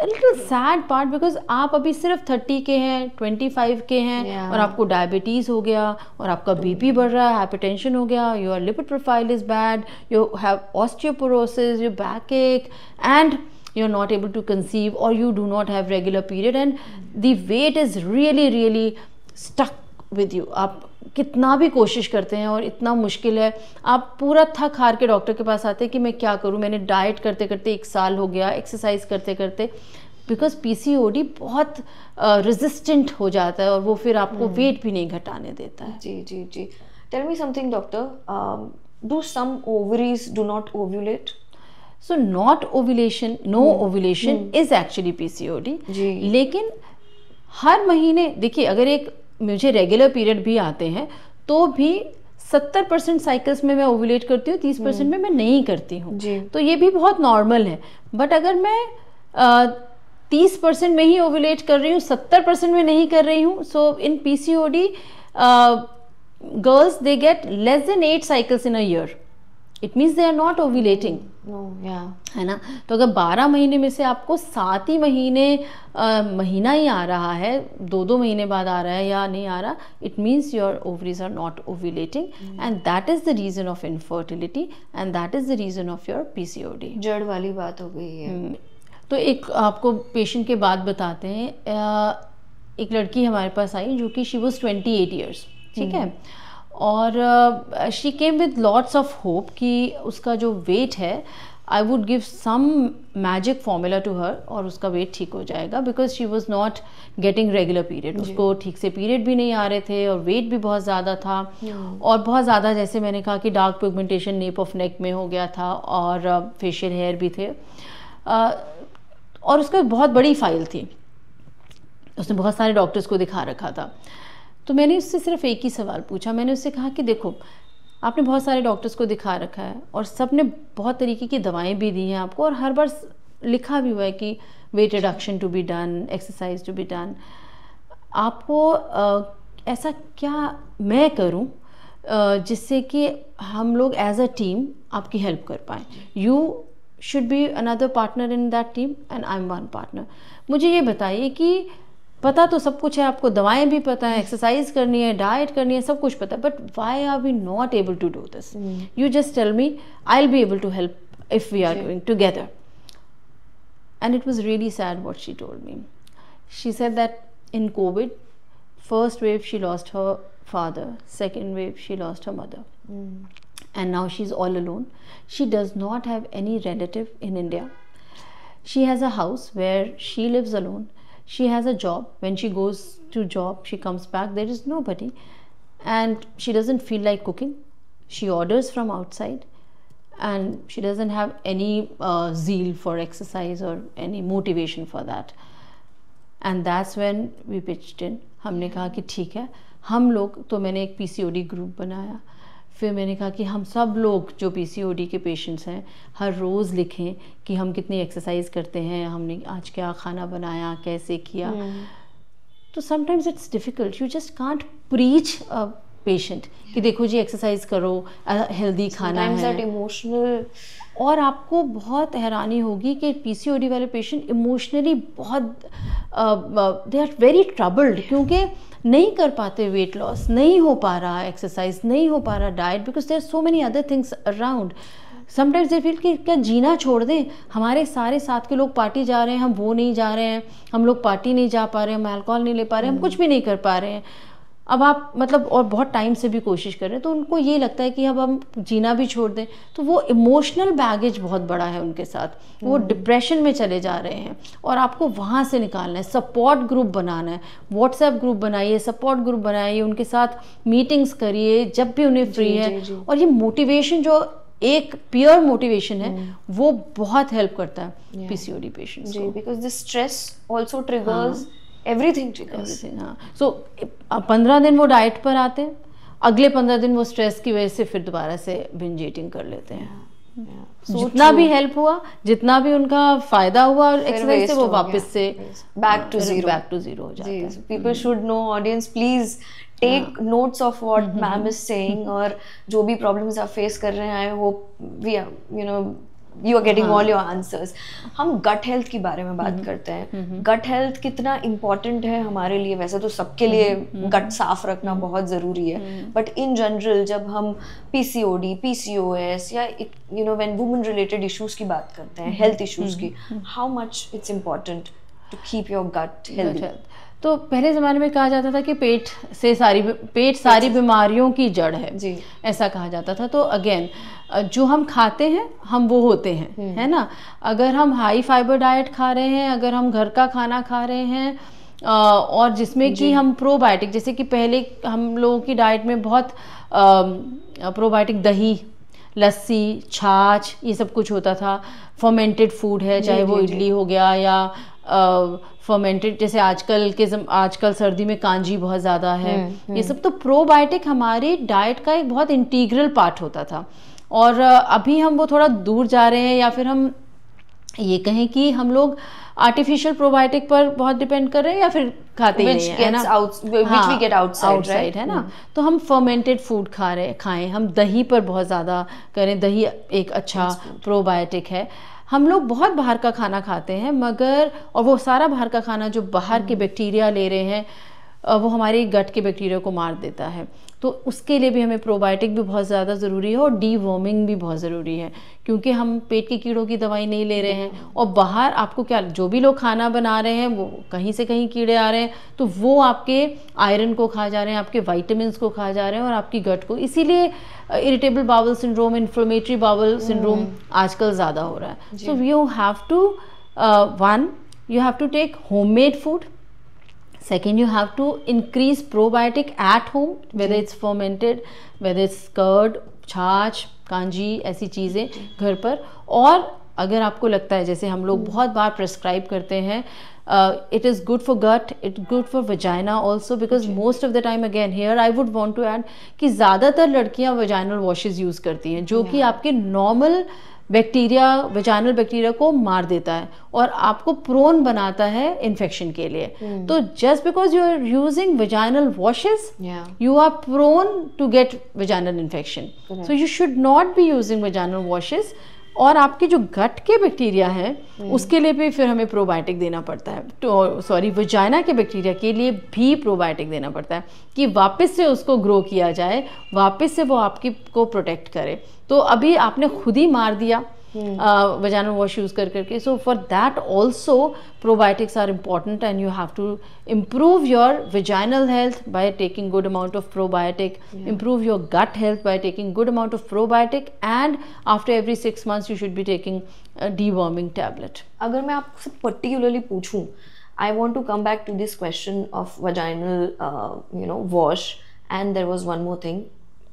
लिटिल सैड पार्ट, बिकॉज आप अभी सिर्फ 30 के हैं, 25 के हैं, और आपको डायबिटीज़ हो गया, और आपका BP बढ़ रहा है, हाइपरटेंशन हो गया, your lipid profile is bad, you have osteoporosis, your back एक, and you're not able to conceive, or you do not have regular period, and the weight is really stuck with you. आप कितना भी कोशिश करते हैं और इतना मुश्किल है, आप पूरा थक हार के डॉक्टर के पास आते हैं कि मैं क्या करूं, मैंने डाइट करते करते 1 साल हो गया, एक्सरसाइज करते करते, बिकॉज PCOD बहुत रेजिस्टेंट हो जाता है और वो फिर आपको वेट भी नहीं घटाने देता है. जी. Tell me something doctor, do some ovaries do not ovulate? So not ovulation, no ovulation is actually PCOD. लेकिन हर महीने देखिए, अगर एक मुझे रेगुलर पीरियड भी आते हैं तो भी 70% साइकिल्स में मैं ओव्यूलेट करती हूँ, 30% में मैं नहीं करती हूँ। जी। तो ये भी बहुत नॉर्मल है। बट अगर मैं 30% में ही ओव्यूलेट कर रही हूँ, 70% में नहीं कर रही हूँ, so in PCOD girls they get less than 8 cycles in a year, it means they are not ovulating, है ना। तो अगर 12 महीने में से आपको 7 ही महीने महीना ही आ रहा है, 2-2 महीने बाद आ रहा है या नहीं आ रहा, it means your ovaries are not ovulating, and that is the reason of infertility, and that is the reason of your PCOD. जड़ वाली बात हो गई है। तो एक आपको पेशेंट के बाद बताते हैं। एक लड़की हमारे पास आई जो कि शी वॉज 28 ईयर्स, ठीक है, और she came with lots of hope कि उसका जो वेट है, I would give some magic formula to her और उसका वेट ठीक हो जाएगा, because she was not getting regular period, उसको ठीक से पीरियड भी नहीं आ रहे थे और वेट भी बहुत ज़्यादा था, और बहुत ज़्यादा, जैसे मैंने कहा कि dark pigmentation nap of neck में हो गया था, और फेशियल हेयर भी थे, और उसका बहुत बड़ी फाइल थी, उसने बहुत सारे डॉक्टर्स को दिखा रखा था। तो मैंने उससे सिर्फ एक ही सवाल पूछा, मैंने उससे कहा कि देखो, आपने बहुत सारे डॉक्टर्स को दिखा रखा है और सब ने बहुत तरीके की दवाएं भी दी हैं आपको, और हर बार लिखा भी हुआ है कि weight reduction to be done, exercise to be done, आपको ऐसा क्या मैं करूं जिससे कि हम लोग एज अ टीम आपकी हेल्प कर पाएँ। You should be another partner in that team and I am one partner. मुझे ये बताइए कि पता तो सब कुछ है आपको, दवाएं भी पता है, एक्सरसाइज करनी है, डाइट करनी है, सब कुछ पता है, but why are we not able to do this? You just tell me, I will be able to help if we are doing together. And it was really sad what she told me. She said that in COVID, first wave she lost her father, second wave she lost her mother, and now she's all alone. She does not have any relative in India. She has a house where she lives alone. She has a job. When she goes to job, she comes back, there is nobody, and she doesn't feel like cooking. She orders from outside, and she doesn't have any zeal for exercise or any motivation for that. And that's when we pitched in. हमने कहा कि ठीक है, हम लोग, तो मैंने एक पीसीओडी ग्रुप बनाया, फिर मैंने कहा कि हम सब लोग जो पीसीओडी के पेशेंट्स हैं हर रोज़ लिखें कि हम कितनी एक्सरसाइज करते हैं, हमने आज क्या खाना बनाया, कैसे किया। तो sometimes it's difficult, you just can't preach a patient कि देखो जी एक्सरसाइज करो, हेल्दी खाना है। इमोशनल, और आपको बहुत हैरानी होगी कि पीसीओडी वाले पेशेंट इमोशनली बहुत दे आर वेरी ट्रबल्ड, क्योंकि नहीं कर पाते वेट लॉस, नहीं हो पा रहा एक्सरसाइज, नहीं हो पा रहा diet, because there are so many other things around. Sometimes they feel कि क्या जीना छोड़ दें, हमारे सारे साथ के लोग पार्टी जा रहे हैं, हम वो नहीं जा रहे हैं, हम लोग पार्टी नहीं जा पा रहे हैं, हम अल्कोहल नहीं ले पा रहे हैं, हम कुछ भी नहीं कर पा रहे हैं। अब आप मतलब और बहुत टाइम से भी कोशिश कर रहे हैं, तो उनको ये लगता है कि अब हम जीना भी छोड़ दें, तो वो इमोशनल बैगेज बहुत बड़ा है उनके साथ, वो डिप्रेशन में चले जा रहे हैं, और आपको वहाँ से निकालना है। सपोर्ट ग्रुप बनाना है, व्हाट्सएप ग्रुप बनाइए, सपोर्ट ग्रुप बनाइए, उनके साथ मीटिंग्स करिए जब भी उन्हें फ्री है। और ये मोटिवेशन जो एक पीयर मोटिवेशन है वो बहुत हेल्प करता है पीसीओडी पेशेंट्स को, because the stress also triggers everything triggers. हाँ, सो 15 दिन वो डाइट पर आते हैं, अगले 15 दिन वो स्ट्रेस की वजह से फिर दोबारा से बिंज ईटिंग कर लेते हैं। जितना भी हेल्प हुआ, जितना भी उनका फायदा हुआ एक्सरसाइज से, वो वापस से बैक टू जीरो हो जाता है। People should know, audience please take notes of what ma'am is saying, और जो भी प्रॉब्लम्स आप फेस कर रहे हैं, I hope we are you are getting all your answers. हम गट हेल्थ के बारे में बात करते हैं। गट हेल्थ कितना इम्पोर्टेंट है हमारे लिए, वैसे तो सबके लिए गट साफ रखना बहुत ज़रूरी है, बट इन जनरल जब हम पीसीओडी, पीसीओएस या व्हेन वुमेन रिलेटेड इश्यूज की बात करते हैं, हेल्थ इश्यूज की, how much it's important to keep your gut healthy? तो पहले ज़माने में कहा जाता था कि पेट सारी बीमारियों की जड़ है जी, ऐसा कहा जाता था। तो अगेन जो हम खाते हैं हम वो होते हैं, है ना। अगर हम हाई फाइबर डाइट खा रहे हैं, अगर हम घर का खाना खा रहे हैं, और जिसमें कि हम प्रोबायोटिक, जैसे कि पहले हम लोगों की डाइट में बहुत प्रोबायोटिक दही, लस्सी, छाछ, ये सब कुछ होता था। फर्मेंटेड फूड है, चाहे वो इडली हो गया या फर्मेंटेड, जैसे आजकल सर्दी में कांजी बहुत ज़्यादा है, ये सब तो प्रोबायोटिक हमारी डाइट का एक बहुत इंटीग्रल पार्ट होता था। और अभी हम वो थोड़ा दूर जा रहे हैं, या फिर हम ये कहें कि हम लोग आर्टिफिशियल प्रोबायोटिक पर बहुत डिपेंड कर रहे हैं, या फिर खाते ही नहीं है ना, which we get outside, right? है ना। तो हम फर्मेंटेड फूड खाएं, हम दही पर बहुत ज़्यादा करें, दही एक अच्छा प्रोबायोटिक है। हम लोग बहुत बाहर का खाना खाते हैं, मगर और वो सारा बाहर का खाना जो बाहर के बैक्टीरिया ले रहे हैं वो हमारे गट के बैक्टीरिया को मार देता है। तो उसके लिए भी हमें प्रोबायोटिक भी बहुत ज़्यादा ज़रूरी है, और डीवॉर्मिंग भी बहुत ज़रूरी है, क्योंकि हम पेट के कीड़ों की दवाई नहीं ले रहे हैं। और बाहर आपको क्या, जो भी लोग खाना बना रहे हैं वो कहीं से कहीं कीड़े आ रहे हैं, तो वो आपके आयरन को खा जा रहे हैं, आपके वाइटामिन को खा जा रहे हैं, और आपकी गट को। इसीलिए irritable bowel syndrome, inflammatory bowel syndrome आजकल ज़्यादा हो रहा है। So you have to take homemade food. Second, you have to increase probiotic at home, whether it's fermented, whether it's curd, छाछ, कांजी, ऐसी चीज़ें घर पर। और अगर आपको लगता है, जैसे हम लोग बहुत बार प्रेस्क्राइब करते हैं, it is good for gut, it's good for vagina also, because most of the time, again here I would want to add कि ज़्यादातर लड़कियां vaginal washes यूज़ करती हैं, जो कि आपके नॉर्मल बैक्टीरिया, वेजाइनल बैक्टीरिया को मार देता है और आपको प्रोन बनाता है इन्फेक्शन के लिए। तो just because you are using vaginal washes, you are prone to get vaginal infection. So you should not be using vaginal washes. और आपके जो गट के बैक्टीरिया हैं उसके लिए भी फिर हमें प्रोबायोटिक देना पड़ता है, तो सॉरी वेजाइना के बैक्टीरिया के लिए भी प्रोबायोटिक देना पड़ता है, कि वापस से उसको ग्रो किया जाए, वापस से वो आपकी को प्रोटेक्ट करे। तो अभी आपने खुद ही मार दिया vaginal wash use करके. So for that also probiotics are important, and you have to improve your vaginal health by taking good amount of probiotic, improve your gut health by taking good amount of probiotic, and after every 6 months you should be taking a deworming tablet. अगर मैं आपसे particularly पूछूं, I want to come back to this question of vaginal wash, and there was one more thing.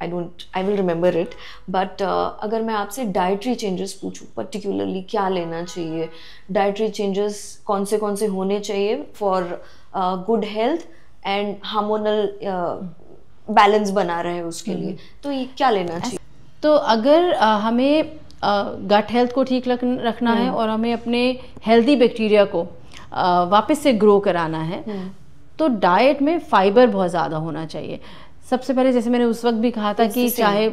I will remember it, but अगर मैं आपसे dietary changes पूछूं, particularly क्या लेना चाहिए, dietary changes कौन से होने चाहिए for good health and hormonal balance बना रहे उसके लिए, तो ये क्या लेना चाहिए? तो अगर हमें गट हेल्थ को ठीक रखना है और हमें अपने हेल्दी बैक्टीरिया को वापस से ग्रो कराना है, तो डाइट में फाइबर बहुत ज़्यादा होना चाहिए। सबसे पहले जैसे मैंने उस वक्त भी कहा था कि चाहे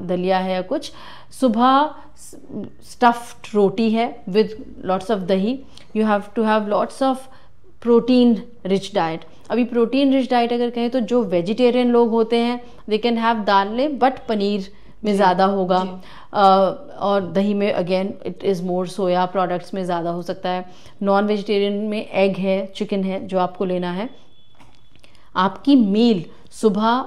दलिया है या कुछ, सुबह स्टफ्ड रोटी है विद लॉट्स ऑफ दही, you have to have lots of protein rich diet. अभी प्रोटीन रिच डाइट अगर कहें तो जो वेजिटेरियन लोग होते हैं दे कैन हैव दालें, बट पनीर में ज़्यादा होगा, और दही में again it is more, soya products में ज़्यादा हो सकता है। नॉन वेजिटेरियन में एग है, चिकन है, जो आपको लेना है। आपकी मील सुबह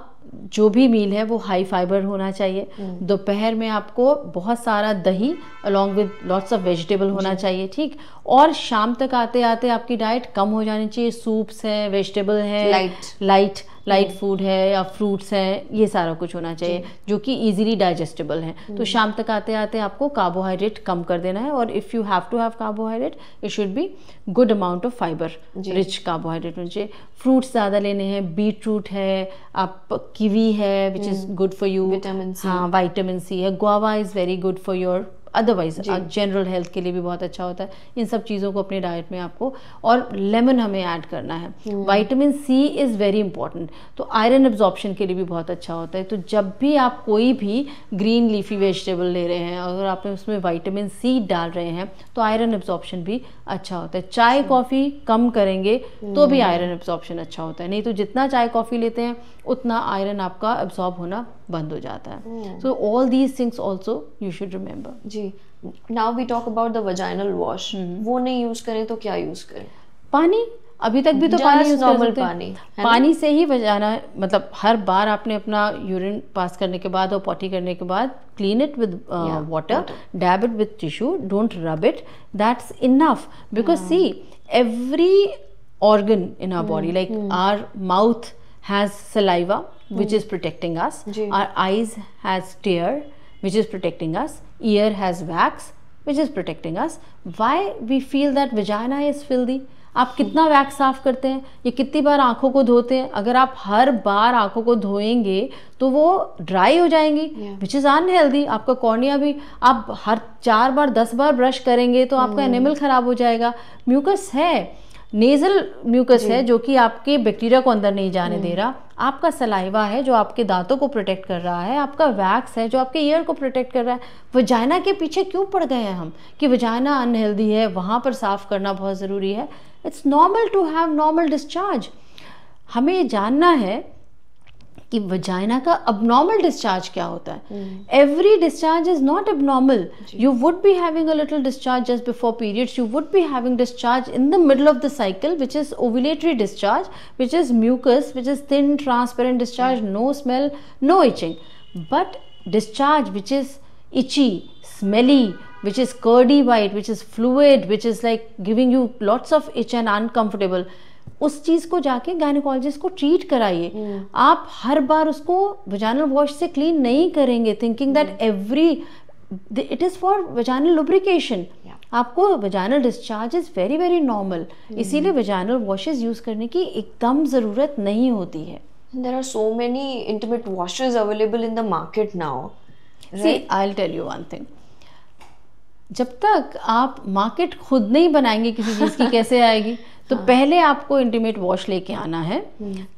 जो भी मील है वो हाई फाइबर होना चाहिए। दोपहर में आपको बहुत सारा दही along with lots of vegetable होना चाहिए, ठीक। और शाम तक आते आते आपकी डाइट कम हो जानी चाहिए, सूप्स हैं, वेजिटेबल है, लाइट फूड है या फ्रूट्स हैं, ये सारा कुछ होना चाहिए जो कि इजीली डाइजेस्टेबल है। तो शाम तक आते आते आपको कार्बोहाइड्रेट कम कर देना है, और if you have to have carbohydrate it should be good amount of fibre, rich carbohydrate होना चाहिए। फ्रूट्स ज़्यादा लेने हैं, बीटरूट है, आप कीवी है which is good for you, vitamin C है, guava is very good for your, otherwise general health के लिए भी बहुत अच्छा होता है। इन सब चीज़ों को अपने डाइट में आपको, और लेमन हमें ऐड करना है। Vitamin C is very important, तो आयरन एब्जॉर्प्शन के लिए भी बहुत अच्छा होता है। तो जब भी आप कोई भी ग्रीन लीफी वेजिटेबल ले रहे हैं, अगर आप उसमें विटामिन सी डाल रहे हैं तो आयरन एब्जॉर्प्शन भी अच्छा होता है। चाय कॉफ़ी कम करेंगे तो भी आयरन एब्जॉर्प्शन अच्छा होता है, नहीं तो जितना चाय कॉफ़ी लेते हैं उतना आयरन आपका एब्जॉर्ब होना बंद हो जाता है। So all these things also you should remember. जी, now we talk about the vaginal wash. वो नहीं यूज करें तो क्या यूज करें? पानी, अभी तक भी तो पानी यूज कर सकते हैं। पानी से ही वजाना, मतलब हर बार आपने अपना यूरिन पास करने के बाद और पॉटी करने के बाद clean it with water, dab it with tissue, don't rub it, that's enough. Because see every organ in our body, like our mouth has saliva which is protecting us, our eyes has tear which is protecting us, ear has wax which is protecting us. Why we feel that vagina is filthy? आप कितना wax साफ करते हैं, ये कितनी बार आंखों को धोते हैं? अगर आप हर बार आंखों को धोएंगे तो वो ड्राई हो जाएंगी, विच इज़ अनहेल्दी। आपका कॉर्निया भी, आप हर 4 बार 10 बार ब्रश करेंगे तो आपका एनिमल खराब हो जाएगा। म्यूकस है, नेजल म्यूकस है जो कि आपके बैक्टीरिया को अंदर नहीं जाने दे रहा। आपका सलाइवा है जो आपके दांतों को प्रोटेक्ट कर रहा है। आपका वैक्स है जो आपके ईयर को प्रोटेक्ट कर रहा है। वजाइना के पीछे क्यों पड़ गए हैं हम कि वजाइना अनहेल्दी है, वहाँ पर साफ करना बहुत ज़रूरी है। It's normal to have normal discharge. हमें ये जानना है कि वजाइना का अबनॉर्मल डिस्चार्ज क्या होता है। Every discharge is not abnormal. You would be having a little discharge just before periods, you would be having discharge in the middle of the cycle which is ovulatory discharge, which is mucus, which is thin transparent discharge, no smell, no itching. But discharge which is itchy, smelly, which is curdy white, which is fluid, which is like giving you lots of itch and uncomfortable, उस चीज़ को जाके gynaecologist को treat कराइए। आप हर बार उसको vaginal wash से clean नहीं करेंगे thinking that every it is for vaginal lubrication. आपको vaginal discharge is very very normal, इसीलिए वजाइनल वॉशेस यूज़ करने की एकदम ज़रूरत नहीं होती है। There are so many intimate washes available in the market now. See, I'll tell you one thing. जब तक आप मार्केट खुद नहीं बनाएंगे किसी चीज़ की कैसे आएगी? तो पहले आपको इंटीमेट वॉश लेके आना है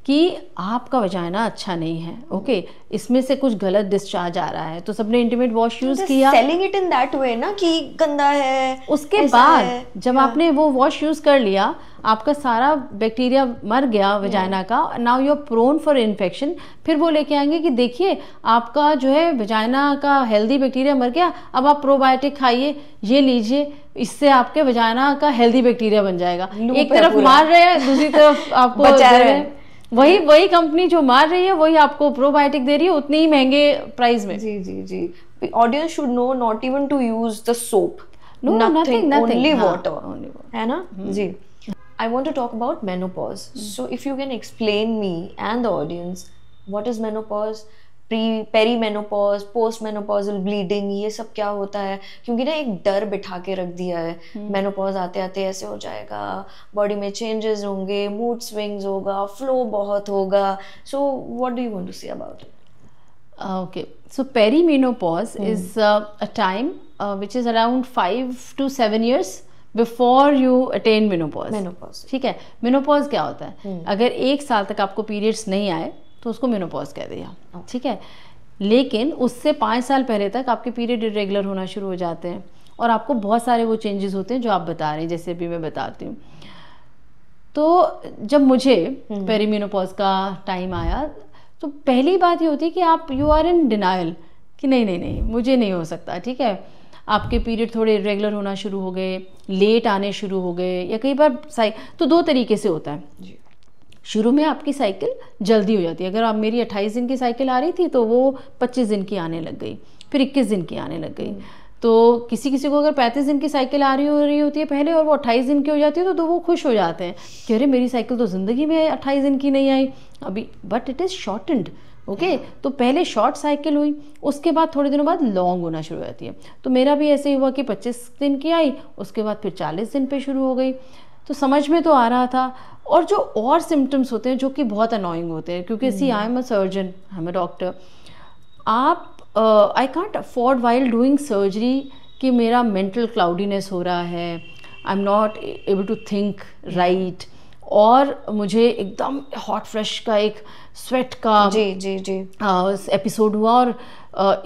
कि आपका वजाइना अच्छा नहीं है, ओके, इसमें से कुछ गलत डिस्चार्ज आ रहा है, तो सबने इंटीमेट वॉश यूज किया, selling it in that way ना कि गंदा है। उसके बाद जब आपने वो वॉश यूज कर लिया, आपका सारा बैक्टीरिया मर गया वजाइना का, now you are prone for infection. फिर वो लेके आएंगे कि देखिए आपका जो है वजाइना का हेल्दी बैक्टीरिया मर गया, अब आप प्रोबायोटिक खाइए, ये लीजिए, इससे आपके वजाइना का हेल्दी बैक्टीरिया बन जाएगा। एक तरफ मार रहे हैं, दूसरी तरफ आपको बचा रहे हैं। वही कंपनी जो मार रही है वही आपको प्रोबायोटिक दे रही है उतनी ही महंगे प्राइस में। जी जी जी। Audience should know not even to use the soap, nothing, only water, है ना जी। I want to talk about menopause. So if you can explain me and the audience what is menopause, perimenopause, postmenopausal bleeding, ये सब क्या होता है? क्योंकि ना एक डर बिठा के रख दिया है, मेनोपॉज आते आते ऐसे हो जाएगा, बॉडी में चेंजेस होंगे, मूड स्विंग्स होगा, फ्लो बहुत होगा। So what do you want to say about it? Okay, so perimenopause is a time which is around 5 to 7 years before you attain menopause. ठीक है, मेनोपॉज क्या होता है? अगर 1 साल तक आपको पीरियड्स नहीं आए तो उसको मेनोपॉज कह दिया, ठीक है। लेकिन उससे 5 साल पहले तक आपके पीरियड इरेगुलर होना शुरू हो जाते हैं और आपको बहुत सारे वो चेंजेस होते हैं जो आप बता रहे हैं, जैसे अभी मैं बताती हूँ। तो जब मुझे पेरीमेनोपॉज का टाइम आया तो पहली बात ये होती है कि आप यू आर इन डिनाइल कि नहीं मुझे नहीं हो सकता, ठीक है। आपके पीरियड थोड़े इरेगुलर होना शुरू हो गए, लेट आने शुरू हो गए, या कई बार तो 2 तरीके से होता है। शुरू में आपकी साइकिल जल्दी हो जाती है। अगर आप मेरी 28 दिन की साइकिल आ रही थी तो वो 25 दिन की आने लग गई, फिर 21 दिन की आने लग गई। तो किसी को अगर 35 दिन की साइकिल आ रही होती है पहले और वो 28 दिन की हो जाती है तो वो खुश हो जाते हैं कि अरे मेरी साइकिल तो ज़िंदगी में 28 दिन की नहीं आई अभी, but it is shortened, okay. तो पहले शॉर्ट साइकिल हुई, उसके बाद थोड़े दिनों बाद लॉन्ग होना शुरू हो जाती है। तो मेरा भी ऐसे ही हुआ कि 25 दिन की आई, उसके बाद फिर 40 दिन पे शुरू हो गई। तो समझ में तो आ रहा था। और जो और सिम्टम्स होते हैं जो कि बहुत अनोइंग होते हैं, क्योंकि see I am a surgeon, I am a doctor, आप I can't afford while doing surgery कि मेरा मेंटल क्लाउडीनेस हो रहा है, I am not able to think right, और मुझे एकदम हॉट फ्लश का एक स्वेट का जी एपिसोड हुआ और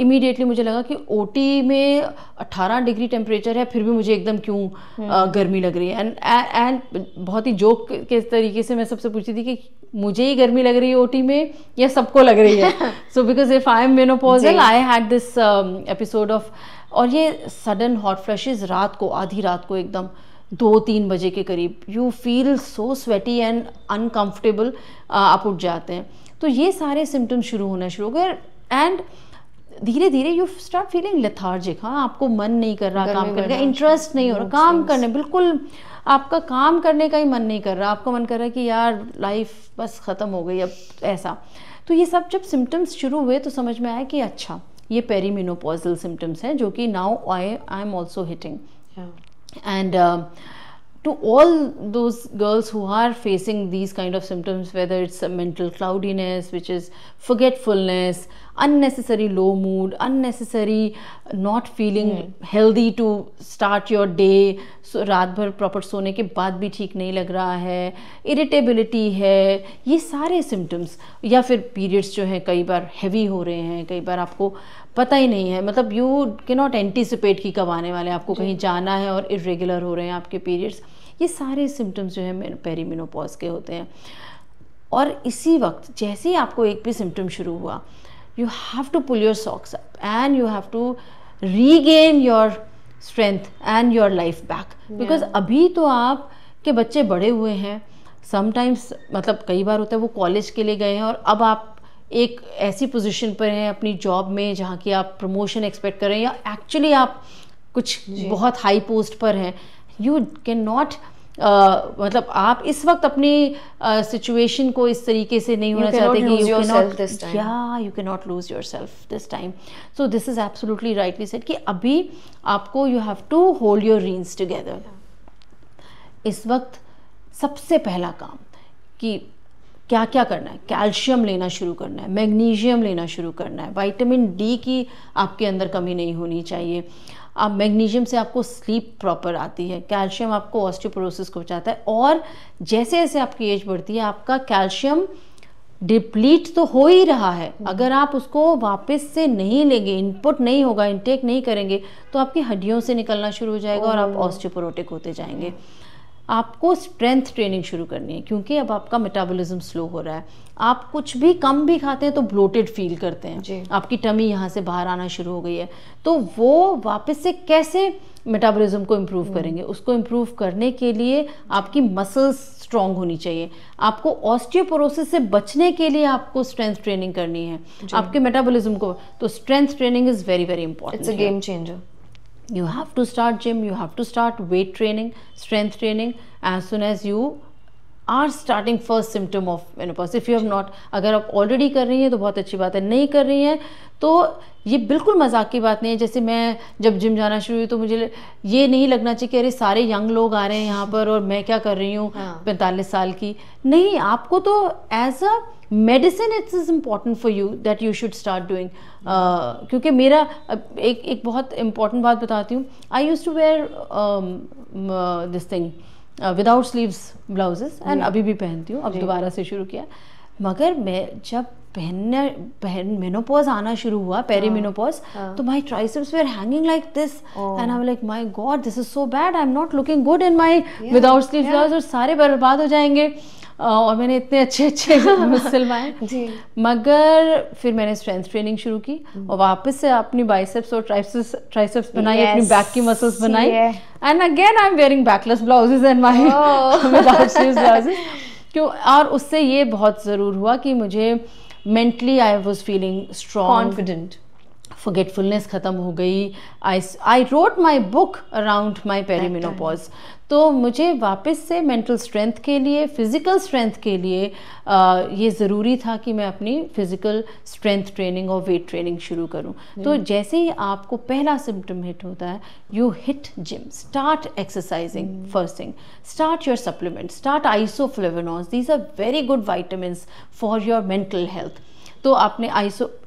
इमीडिएटली मुझे लगा कि ओटी में 18 डिग्री टेम्परेचर है, फिर भी मुझे एकदम क्यों गर्मी लग रही है। एंड बहुत ही जोक के तरीके से मैं सबसे पूछती थी कि मुझे ही गर्मी लग रही है ओटी में या सबको लग रही है। So because if I am menopausal I had this episode of, और ये सडन हॉट फ्लैशेस रात को, आधी रात को एकदम 2-3 बजे के करीब, you feel so sweaty and uncomfortable, आप उठ जाते हैं। तो ये सारे सिम्टम्स शुरू होना शुरू हो गए एंड धीरे धीरे यू स्टार्ट फीलिंग लेथार्जिक। हाँ, आपको मन नहीं कर रहा काम करने का, इंटरेस्ट नहीं हो रहा काम करने, बिल्कुल आपका काम करने का ही मन नहीं कर रहा, आपका मन कर रहा है कि यार लाइफ बस ख़त्म हो गई अब, ऐसा। तो ये सब जब सिम्टम्स शुरू हुए तो समझ में आया कि अच्छा ये पेरीमेनोपॉजल सिम्टम्स हैं जो कि now I am also hitting. And to all those girls who are facing these kind of symptoms, whether it's a mental cloudiness, which is forgetfulness, unnecessary low mood, unnecessary not feeling healthy to start your day, so रात भर proper सोने के बाद भी ठीक नहीं लग रहा है, इरिटेबिलिटी है, ये सारे सिम्टम्स, या फिर पीरियड्स जो हैं कई बार हैवी हो रहे हैं, कई बार आपको पता ही नहीं है, मतलब यू कैन नॉट एंटिसिपेट कि कब आने वाले, आपको कहीं जाना है और इरेगुलर हो रहे हैं आपके पीरियड्स, ये सारे सिम्टम्स जो है पेरीमेनोपॉज के होते हैं। और इसी वक्त जैसे ही आपको एक भी सिम्टम शुरू हुआ, you have to pull your socks up and you have to regain your strength and your life back, because अभी तो आप के बच्चे बड़े हुए हैं, समटाइम्स मतलब कई बार होता है वो कॉलेज के लिए गए हैं और अब आप एक ऐसी पोजीशन पर हैं अपनी जॉब में जहाँ की आप प्रमोशन एक्सपेक्ट कर रहे हैं, या एक्चुअली आप कुछ बहुत हाई पोस्ट पर हैं, यू कैन नॉट मतलब आप इस वक्त अपनी सिचुएशन को इस तरीके से नहीं होना चाहते कि you can not lose yourself this time. So this is absolutely rightly said कि अभी आपको you have to hold your reins together. इस वक्त सबसे पहला काम कि क्या क्या करना है, कैल्शियम लेना शुरू करना है, मैग्नीशियम लेना शुरू करना है, विटामिन डी की आपके अंदर कमी नहीं होनी चाहिए। अब मैग्नीशियम से आपको स्लीप प्रॉपर आती है, कैल्शियम आपको ऑस्टियोपोरोसिस को बचाता है, और जैसे जैसे आपकी एज बढ़ती है आपका कैल्शियम डिप्लीट तो हो ही रहा है, अगर आप उसको वापस से नहीं लेंगे, इनपुट नहीं होगा, इनटेक नहीं करेंगे, तो आपकी हड्डियों से निकलना शुरू हो जाएगा और आप ऑस्टियोपोरोटिक होते जाएंगे। आपको स्ट्रेंथ ट्रेनिंग शुरू करनी है, क्योंकि अब आपका मेटाबॉलिज्म स्लो हो रहा है, आप कुछ भी कम भी खाते हैं तो ब्लोटेड फील करते हैं, आपकी टमी यहाँ से बाहर आना शुरू हो गई है, तो वो वापस से कैसे मेटाबॉलिज्म को इम्प्रूव करेंगे? उसको इम्प्रूव करने के लिए आपकी मसल्स स्ट्रॉन्ग होनी चाहिए, आपको ऑस्टियोपोरोसिस से बचने के लिए आपको स्ट्रेंथ ट्रेनिंग करनी है आपके मेटाबॉलिज्म को, तो strength training is very very important, it's a game changer. You have to start gym, you have to start weight training, strength training as soon as you are starting first symptom of menopause. If you have not, अगर आप already कर रही हैं तो बहुत अच्छी बात है, नहीं कर रही हैं तो ये बिल्कुल मजाक की बात नहीं है। जैसे मैं जब जिम जाना शुरू हुई तो मुझे ये नहीं लगना चाहिए कि अरे सारे यंग लोग आ रहे हैं यहाँ पर और मैं क्या कर रही हूँ 45 साल की। नहीं, आपको तो as a medicine it's is important for you that you should start doing. क्योंकि मेरा एक बहुत इम्पॉर्टेंट बात बताती हूँ, I use to wear this thing without sleeves blouses, and अभी भी पहनती हूँ, अब दोबारा से शुरू किया, मगर मैं जब मेनोपॉज आना शुरू हुआ, पेरीमेनोपॉज, तो my triceps were hanging like this and I am like my God this is so bad, I am not looking good in my without sleeves blouse, और सारे बर्बाद हो जाएंगे। और मैंने इतने अच्छे अच्छे सिलवाए, मगर फिर मैंने स्ट्रेंथ ट्रेनिंग शुरू की और वापस से अपनी बाइसेप्स और ट्राइसेप्स बनाई, अपनी बैक की मसल्स बनाई, and again I am wearing backless blouses and my without sleeves blouses. क्यों? और उससे ये बहुत ज़रूर हुआ कि मुझे mentally I was feeling strong, confident, forgetfulness ख़त्म हो गई। I wrote my book around my perimenopause. तो मुझे वापस से मेंटल स्ट्रेंथ के लिए, फिज़िकल स्ट्रेंथ के लिए ये ज़रूरी था कि मैं अपनी फ़िज़िकल स्ट्रेंथ ट्रेनिंग और वेट ट्रेनिंग शुरू करूं। तो जैसे ही आपको पहला सिम्टम हिट होता है, you hit gym, start exercising, first thing, start your supplement, start isoflavonols, these are very good vitamins for your mental health. तो आपने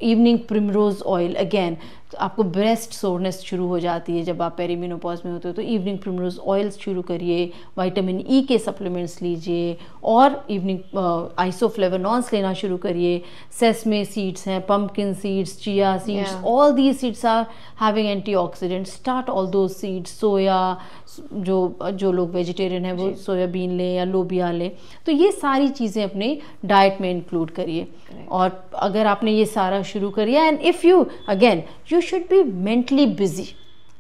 इवनिंग प्रिमरोज ऑयल, अगेन आपको ब्रेस्ट सोरनेस शुरू हो जाती है जब आप पेरीमेनोपॉज में होते हो, तो इवनिंग प्रिमरोज ऑयल शुरू करिए, विटामिन ई के सप्लीमेंट्स लीजिए, और इवनिंग आइसोफ्लेवोनॉल्स लेना शुरू करिए। सेसमे सीड्स हैं, pumpkin seeds, chia seeds, all these seeds are having antioxidants, start all those seeds. Soya, जो लोग वेजिटेरियन हैं वो सोयाबीन लें या लोबिया लें, तो ये सारी चीज़ें अपने डाइट में इंक्लूड करिए। और अगर आपने ये सारा शुरू करिए, and if you again you should be mentally busy,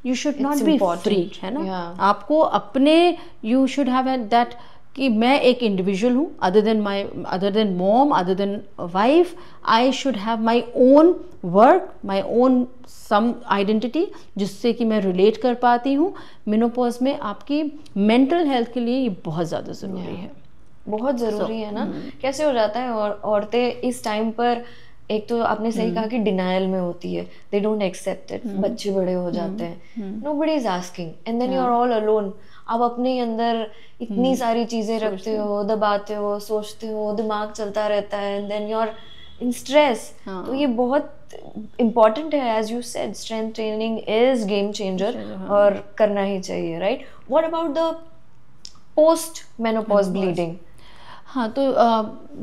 you should not B free, है ना? आपको अपने यू शुड हैव दैट कि मैं एक इंडिविजुअल हूँ, other than mom, other than wife, I should have my own work, my own some identity, जिससे कि मैं रिलेट कर पाती हूँ। मेनोपॉज में आपकी मेंटल हेल्थ के लिए ये बहुत ज़्यादा ज़रूरी है, बहुत ज़रूरी है ना। कैसे हो जाता है और औरतें इस टाइम पर एक तो आपने सही कहा कि डिनायल में होती है, दे डोंट एक्सेप्ट इट, बच्चे बड़े हो जाते हैं, nobody is asking and then you are all alone. आप अपने ही अंदर इतनी सारी चीजें रखते हो, दबाते हो, सोचते हो, दिमाग चलता रहता है and then you are in stress. तो ये बहुत इम्पॉर्टेंट है, as you said strength training is game changer और करना ही चाहिए, right? What about the post menopause bleeding? हाँ, तो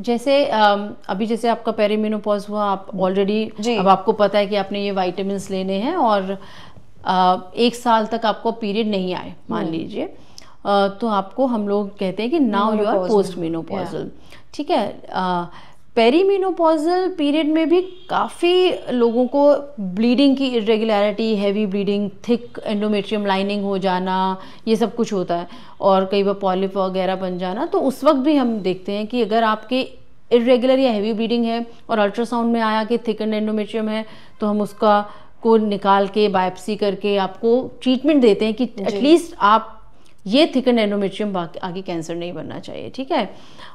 जैसे अभी जैसे आपका पेरीमेनोपॉज हुआ, आप ऑलरेडी अब आपको पता है कि आपने ये विटामिन्स लेने हैं और 1 साल तक आपको पीरियड नहीं आए मान लीजिए, तो आपको हम लोग कहते हैं कि now you R post menopausal, ठीक है। पेरीमेनोपॉजल पीरियड में भी काफ़ी लोगों को ब्लीडिंग की irregularity, heavy bleeding, thick endometrium lining हो जाना, ये सब कुछ होता है, और कई बार पॉलिप वगैरह बन जाना। तो उस वक्त भी हम देखते हैं कि अगर आपके इरेगुलर या हैवी ब्लीडिंग है और अल्ट्रासाउंड में आया कि थिकन एंडोमेट्रियम है, तो हम उसका को निकाल के बायोप्सी करके आपको ट्रीटमेंट देते हैं कि एटलीस्ट आप ये थिकन एंडोमेट्रियम आगे कैंसर नहीं बनना चाहिए, ठीक है।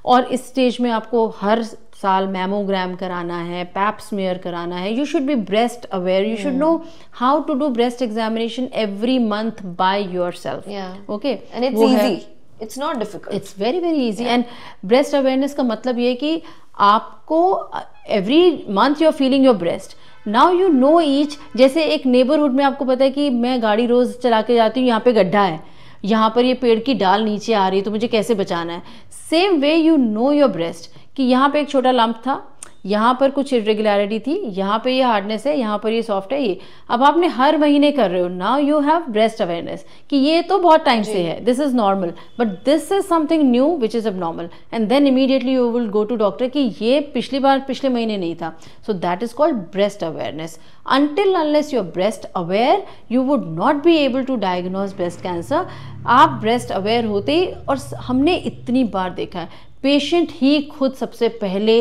और इस स्टेज में आपको हर साल मैमोग्राम कराना है, पैप स्मीयर कराना है, you should be breast aware, you should know how to do breast examination every month by yourself, okay. And it's easy, it's not difficult, it's very very easy. And breast awareness का मतलब ये है कि आपको every month you are feeling your breast, now you know each. जैसे एक neighbourhood में आपको पता है कि मैं गाड़ी रोज चला के जाती हूँ, यहाँ पे गड्ढा है, यहाँ पर ये पेड़ की डाल नीचे आ रही है, तो मुझे कैसे बचाना है। Same way you know your breast कि यहाँ पे एक छोटा लंप था, यहाँ पर कुछ इरेगुलरिटी थी, यहाँ पे ये हार्डनेस है, यहाँ पर ये सॉफ्ट है, ये अब आपने हर महीने कर रहे हो। Now you have breast awareness कि ये तो बहुत टाइम से है, this is normal, but this is something new which is abnormal, and then immediately you will go to doctor कि ये पिछली बार पिछले महीने नहीं था। So that is called breast awareness. Until unless you're breast aware, you would not be able to diagnose breast cancer. आप breast aware होते, और हमने इतनी बार देखा है पेशेंट ही खुद सबसे पहले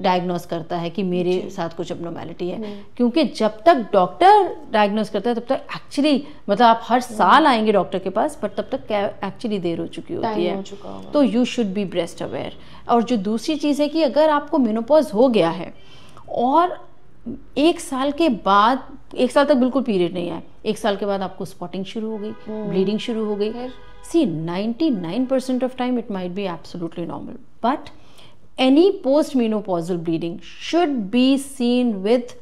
डायग्नोस करता है कि मेरे साथ कुछ एबनॉर्मेलिटी है, क्योंकि जब तक डॉक्टर डायग्नोस करता है तब तक एक्चुअली मतलब आप हर साल आएंगे डॉक्टर के पास, बट तब तक एक्चुअली देर हो चुकी होती है। तो you should be breast aware. और जो दूसरी चीज़ है कि अगर आपको मेनोपॉज हो गया है और 1 साल के बाद, 1 साल तक बिल्कुल पीरियड नहीं आया, 1 साल के बाद आपको स्पॉटिंग शुरू हो गई, ब्लीडिंग शुरू हो गई, सी 99% of time it might be absolutely normal, but any post menopausal bleeding should be seen with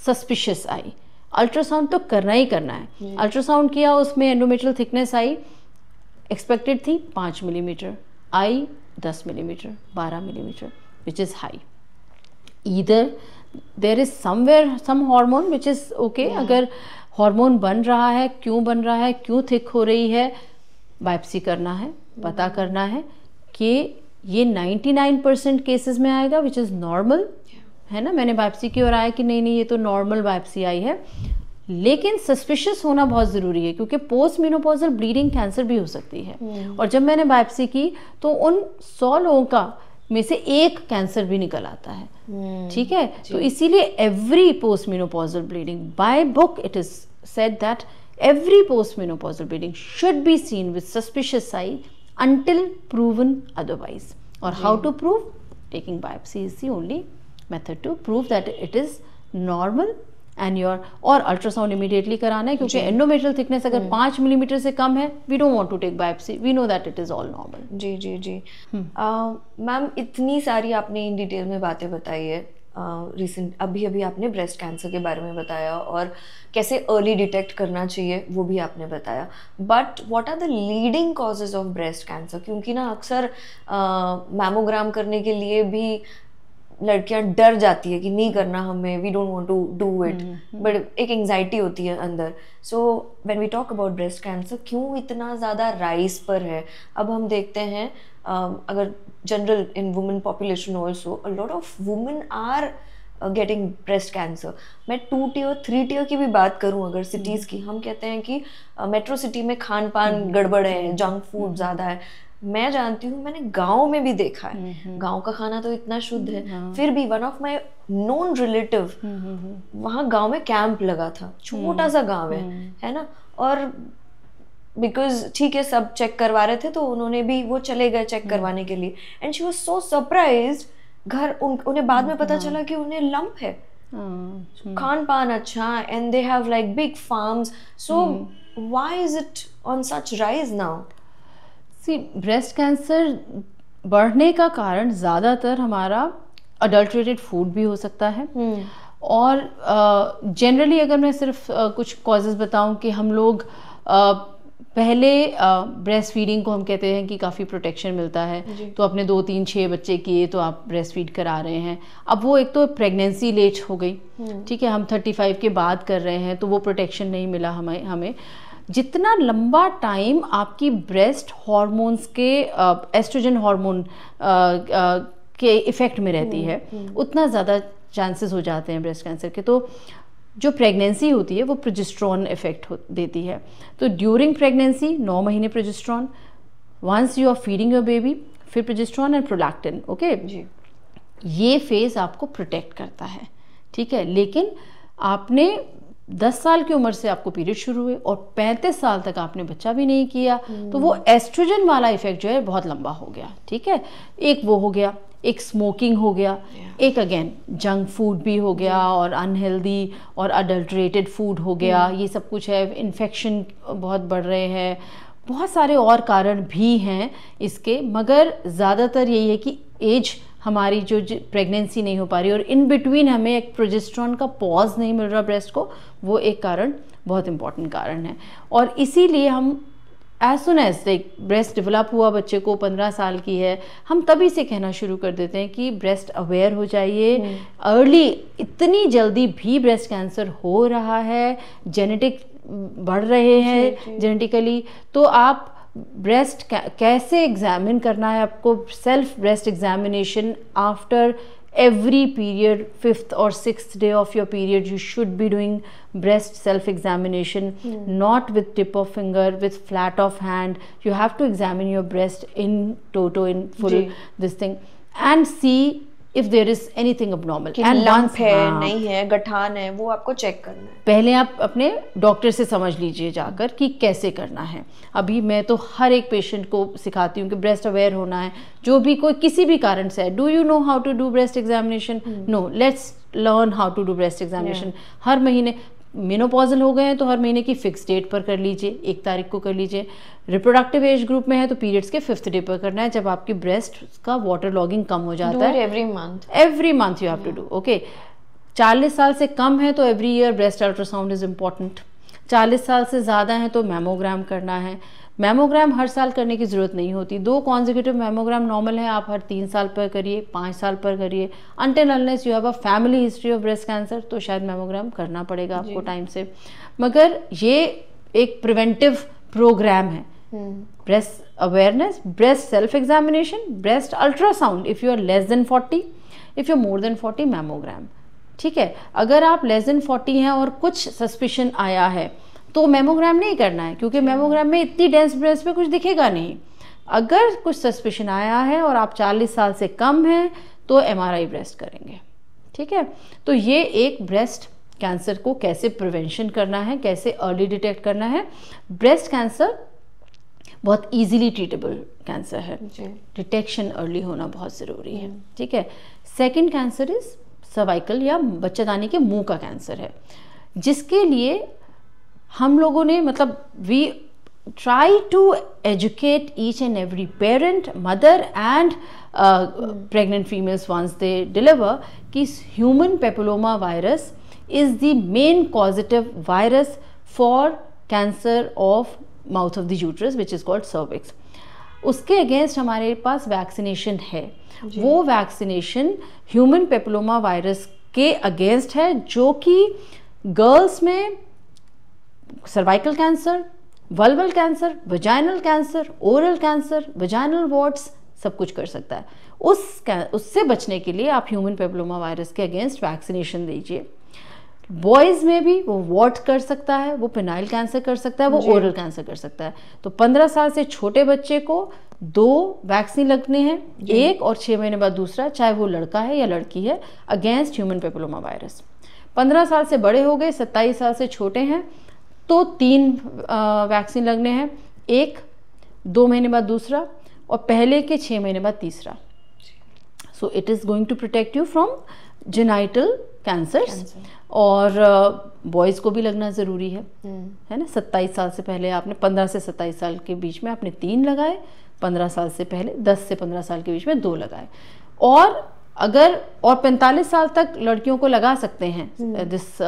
suspicious I. Ultrasound तो करना ही करना है। अल्ट्रासाउंड किया, उसमें एंडोमेट्रियल थिकनेस आई एक्सपेक्टेड थी 5 millimetre, I 10 millimetre, 12 millimetre, which is high. Either there is somewhere some hormone which is okay, अगर hormone बन रहा है, क्यों बन रहा है, क्यों थिक हो रही है, बायोप्सी करना है, पता करना है कि ये 99% केसेस में आएगा विच इज़ नॉर्मल, है ना। मैंने बायोप्सी की और आया कि नहीं नहीं ये तो नॉर्मल बायोप्सी आई है, लेकिन सस्पिशियस होना बहुत ज़रूरी है, क्योंकि पोस्ट मेनोपॉजल ब्लीडिंग कैंसर भी हो सकती है। और जब मैंने बायोप्सी की तो उन 100 लोगों का में से 1 कैंसर भी निकल आता है, ठीक है। तो इसीलिए every post menopausal bleeding, by book it is said that every post menopausal bleeding should be seen with suspicious sign until proven otherwise. Or how to prove? Taking biopsy is the only method to prove that it is normal and your, और ultrasound immediately कराना है, क्योंकि endometrial thickness अगर 5 millimetre से कम है, we don't want to take biopsy, we know that it is all normal. जी जी जी। मैम इतनी सारी आपने इन डिटेल में बातें बताई है, रिसेंट अभी अभी आपने ब्रेस्ट कैंसर के बारे में बताया और कैसे अर्ली डिटेक्ट करना चाहिए वो भी आपने बताया, but what are the leading causes of breast cancer? क्योंकि ना अक्सर मैमोग्राम करने के लिए भी लड़कियां डर जाती है कि नहीं करना हमें, we don't want to do it, but एक एंजाइटी होती है अंदर। So when we talk about breast cancer, क्यों इतना ज़्यादा राइज पर है? अब हम देखते हैं अगर general in women population also a lot of women are getting breast cancer. मैं 2 टियर 3 टियर की भी बात करूं अगर सिटीज़ की, हम कहते हैं कि मेट्रो सिटी में खान पान गड़बड़ है, जंक फूड ज़्यादा है। मैं जानती हूँ, मैंने गांव में भी देखा है, गांव का खाना तो इतना शुद्ध है, फिर भी one of my known relative वहाँ गांव में कैंप लगा था, छोटा सा गांव है ना, और बिकॉज ठीक है सब चेक करवा रहे थे तो उन्होंने भी वो चले गए चेक करवाने के लिए, and she was so surprised. घर उन्हें बाद में पता चला कि उन्हें लंप है, खान पान अच्छा, and they have like big farms. So why is it on such rise now? See breast cancer बढ़ने का कारण ज़्यादातर हमारा अडल्ट्रेटेड फूड भी हो सकता है, और जनरली अगर मैं सिर्फ कुछ कॉजेज़ बताऊं कि हम लोग पहले ब्रेस्ट फीडिंग को हम कहते हैं कि काफ़ी प्रोटेक्शन मिलता है, तो अपने 2 3 6 बच्चे किए तो आप ब्रेस्ट फीड करा रहे हैं। अब वो एक तो प्रेगनेंसी लेट हो गई, ठीक है, हम 35 के बाद कर रहे हैं, तो वो प्रोटेक्शन नहीं मिला हमें। जितना लंबा टाइम आपकी ब्रेस्ट हॉर्मोन्स के एस्ट्रोजन हार्मोन के इफ़ेक्ट में रहती है, उतना ज़्यादा चांसेस हो जाते हैं ब्रेस्ट कैंसर के। तो जो प्रेगनेंसी होती है वो प्रोजेस्टेरॉन इफेक्ट देती है। तो ड्यूरिंग प्रेगनेंसी 9 महीने progesterone, once you are feeding your baby फिर प्रोजेस्टेरॉन एंड प्रोलैक्टिन, ओके जी, ये फेज आपको प्रोटेक्ट करता है, ठीक है। लेकिन आपने 10 साल की उम्र से आपको पीरियड शुरू हुए और 35 साल तक आपने बच्चा भी नहीं किया, तो वो एस्ट्रोजन वाला इफेक्ट जो है बहुत लंबा हो गया, ठीक है। एक वो हो गया, एक स्मोकिंग हो गया, एक अगेन जंक फूड भी हो गया, और अनहेल्दी और अडल्ट्रेटेड फूड हो गया, ये सब कुछ है। इन्फेक्शन बहुत बढ़ रहे हैं, बहुत सारे और कारण भी हैं इसके, मगर ज़्यादातर यही है कि एज हमारी जो प्रेगनेंसी नहीं हो पा रही और इन बिटवीन हमें एक प्रोजेस्टेरॉन का पॉज नहीं मिल रहा ब्रेस्ट को, वो एक कारण, बहुत इंपॉर्टेंट कारण है। और इसीलिए हम as soon as like breast develop हुआ, बच्चे को 15 साल की है, हम तभी से कहना शुरू कर देते हैं कि ब्रेस्ट अवेयर हो जाइए अर्ली। इतनी जल्दी भी ब्रेस्ट कैंसर हो रहा है, जेनेटिक बढ़ रहे हैं जेनेटिकली, तो आप ब्रेस्ट कैसे एग्जामिन करना है आपको, self breast examination after every period, 5th or 6th day of your period, you should be doing breast self examination, not with tip of finger, with flat of hand. You have to examine your breast in toto, in full this thing, and see if there is anything abnormal. And lump है, नहीं है, गठान है, वो आपको check करना है। पहले आप अपने डॉक्टर से समझ लीजिए जाकर कि कैसे करना है। अभी मैं तो हर एक पेशेंट को सिखाती हूँ कि ब्रेस्ट अवेयर होना है, जो भी कोई किसी भी कारण से है। Do you know how to do breast examination? No, let's learn how to do breast examination. हर महीने मेनोपॉजल हो गए हैं तो हर महीने की फिक्स डेट पर कर लीजिए, 1 तारीख को कर लीजिए। रिप्रोडक्टिव एज ग्रुप में है तो पीरियड्स के 5th डे पर करना है, जब आपकी ब्रेस्ट का वाटर लॉगिंग कम हो जाता है। Every month you have to do, okay. 40 साल से कम है तो every year breast ultrasound is important. 40 साल से ज़्यादा है तो मैमोग्राम करना है। मैमोग्राम हर साल करने की ज़रूरत नहीं होती, 2 कॉन्जिक्यूटिव मैमोग्राम नॉर्मल है, आप हर 3 साल पर करिए, 5 साल पर करिए। Until unless you have a family history of breast cancer तो शायद मैमोग्राम करना पड़ेगा आपको टाइम से, मगर ये एक प्रिवेंटिव प्रोग्राम है। Breast awareness, breast self examination, breast ultrasound if you are less than 40, if you are more than 40 mammogram, ठीक है। अगर आप लेस देन 40 हैं और कुछ सस्पिशन आया है तो मैमोग्राम नहीं करना है, क्योंकि मैमोग्राम में इतनी डेंस ब्रेस्ट पे कुछ दिखेगा नहीं। अगर कुछ सस्पिशन आया है और आप 40 साल से कम हैं तो MRI ब्रेस्ट करेंगे, ठीक है। तो ये एक ब्रेस्ट कैंसर को कैसे प्रिवेंशन करना है, कैसे अर्ली डिटेक्ट करना है। ब्रेस्ट कैंसर बहुत इजीली ट्रीटेबल कैंसर है, डिटेक्शन अर्ली होना बहुत ज़रूरी है, ठीक है। सेकेंड कैंसर इज सर्वाइकल या बच्चेदानी के मुंह का कैंसर है, जिसके लिए हम लोगों ने we try to educate each and every parent, mother and pregnant females once they deliver कि human papilloma virus is the main causative virus for cancer of mouth of the uterus which is called cervix. उसके against हमारे पास vaccination है। वो vaccination human papilloma virus के against है, जो कि गर्ल्स में cervical cancer, vulval cancer, vaginal cancer, oral cancer, vaginal warts सब कुछ कर सकता है। उससे बचने के लिए आप ह्यूमन पेपिलोमा वायरस के अगेंस्ट वैक्सीनेशन दीजिए। बॉयज़ में भी वो वॉर्ट कर सकता है, वो पेनाइल कैंसर कर सकता है, वो ओरल कैंसर कर सकता है। तो 15 साल से छोटे बच्चे को 2 वैक्सीन लगने हैं, 1 और 6 महीने बाद दूसरा, चाहे वो लड़का है या लड़की है, अगेंस्ट ह्यूमन पेपिलोमा वायरस। 15 साल से बड़े हो गए, 27 साल से छोटे हैं तो 3 वैक्सीन लगने हैं, 1 2 महीने बाद दूसरा और पहले के 6 महीने बाद तीसरा। So it is going to protect you from genital cancers, और बॉयज़ को भी लगना ज़रूरी है ना। 27 साल से पहले आपने 15 से 27 साल के बीच में आपने 3 लगाए, 15 साल से पहले 10 से 15 साल के बीच में 2 लगाए, और 45 साल तक लड़कियों को लगा सकते हैं this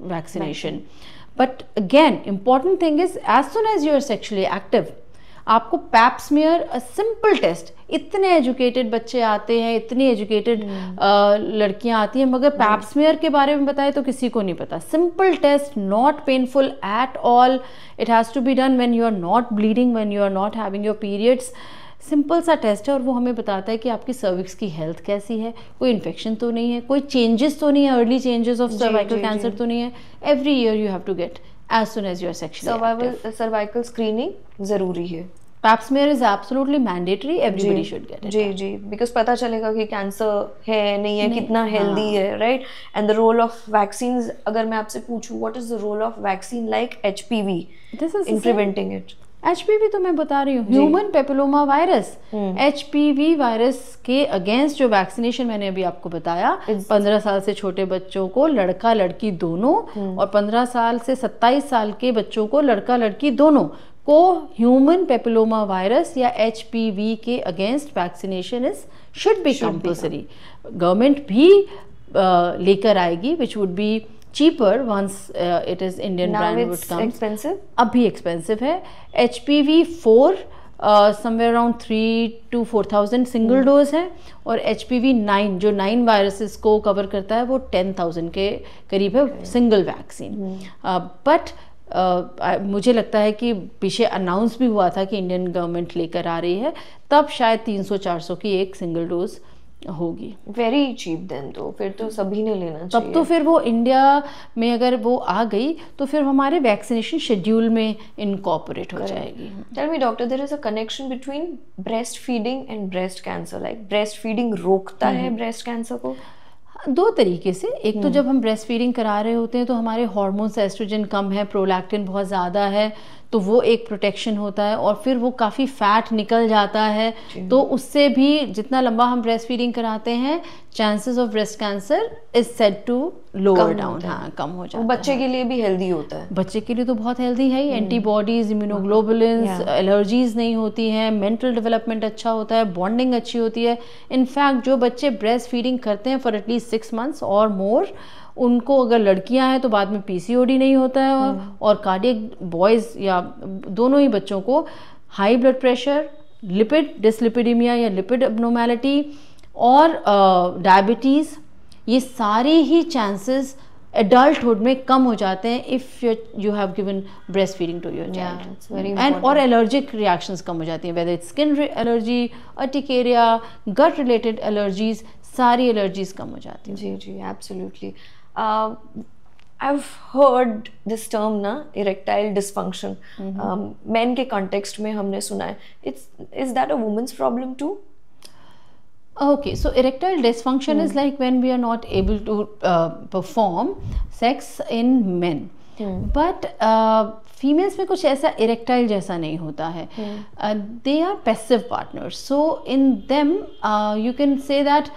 vaccination. But again important thing is as soon as you are sexually active, आपको pap smear, a simple test, इतने एजुकेटेड बच्चे आते हैं, इतनी एजुकेटेड लड़कियां आती हैं, मगर पैप स्मीयर के बारे में बताए तो किसी को नहीं पता। Simple test, not painful at all, it has to be done when you are not bleeding, when you are not having your periods. Simple सा टेस्ट है और वो हमें बताता है कि आपकी सर्विक्स की हेल्थ कैसी है, कोई इन्फेक्शन तो नहीं है, कोई चेंजेस तो नहीं है, early changes of cervical cancer तो नहीं है। Every year you have to get as soon as you are sexually active. Cervical screening जरूरी है। Pap smear is absolutely mandatory, everybody should get it. जी, बिकॉज पता चलेगा कि कैंसर है नहीं है, कितना हेल्दी है, right. And the role of vaccines, अगर मैं आपसे पूछूं what is the role of vaccine like HPV in preventing it? HPV तो मैं बता रही हूँ, human papilloma virus. HPV virus के अगेंस्ट जो वैक्सीनेशन मैंने अभी आपको बताया, 15 साल से छोटे बच्चों को लड़का लड़की दोनों, और 15 साल से 27 साल के बच्चों को लड़का लड़की दोनों को ह्यूमन पेपिलोमा वायरस या HPV के against vaccination is should be compulsory. Government भी लेकर आएगी, which would be cheaper once it is Indian brand would come. Expensive? अभी expensive है। HPV4 somewhere around 3 to 4,000 single dose है, और HPV9 जो 9 वायरसेस को कवर करता है वो 10,000 के करीब है सिंगल वैक्सीन। बट मुझे लगता है कि पीछे अनाउंस भी हुआ था कि इंडियन गवर्नमेंट लेकर आ रही है, तब शायद 300-400 की एक सिंगल डोज होगी। वेरी चीप देन, तो फिर तो सभी ने लेना चाहिए। तब तो फिर वो इंडिया में अगर वो आ गई तो फिर हमारे वैक्सीनेशन शेड्यूल में इनकॉर्पोरेट हो जाएगी। Tell me doctor, there is a connection between breast feeding and breast cancer, like breast feeding रोकता है ब्रेस्ट कैंसर को? 2 तरीके से। एक तो जब हम ब्रेस्ट फीडिंग करा रहे होते हैं तो हमारे हार्मोन्स, एस्ट्रोजन कम है, प्रोलैक्टिन बहुत ज़्यादा है, तो वो एक प्रोटेक्शन होता है, और फिर वो काफ़ी फैट निकल जाता है, तो उससे भी जितना लंबा हम ब्रेस्ट फीडिंग कराते हैं, chances of breast cancer is said to lower down, हाँ कम हो जाता है। बच्चे के लिए भी हेल्दी होता है? बच्चे के लिए तो बहुत हेल्दी है, एंटीबॉडीज, इम्यूनोग्लोबुलिन्स, एलर्जीज नहीं होती हैं, मेंटल डेवलपमेंट अच्छा होता है, बॉन्डिंग अच्छी होती है। इनफैक्ट जो बच्चे ब्रेस्ट फीडिंग करते हैं फॉर एटलीस्ट 6 months और मोर, उनको अगर लड़कियां हैं तो बाद में PCOD नहीं होता है, और कार्डियक बॉयज़ या दोनों ही बच्चों को high blood pressure, lipid dyslipidaemia या लिपिड एब्नॉर्मैलिटी और डायबिटीज़, ये सारे ही चांसेस एडल्टहुड में कम हो जाते हैं if you have given breast feeding to your child. And और एलर्जिक रिएक्शंस कम हो जाती हैं, whether it's skin allergy, urticaria, gut related allergies, सारी एलर्जीज कम हो जाती हैं। जी, absolutely. I've heard this term ना, erectile dysfunction, men के context में हमने सुना है। Is that a woman's problem too? Okay, so erectile dysfunction is like when we are not able to perform sex in men. But females में कुछ ऐसा erectile जैसा नहीं होता है। They are passive partners, so in them you can say that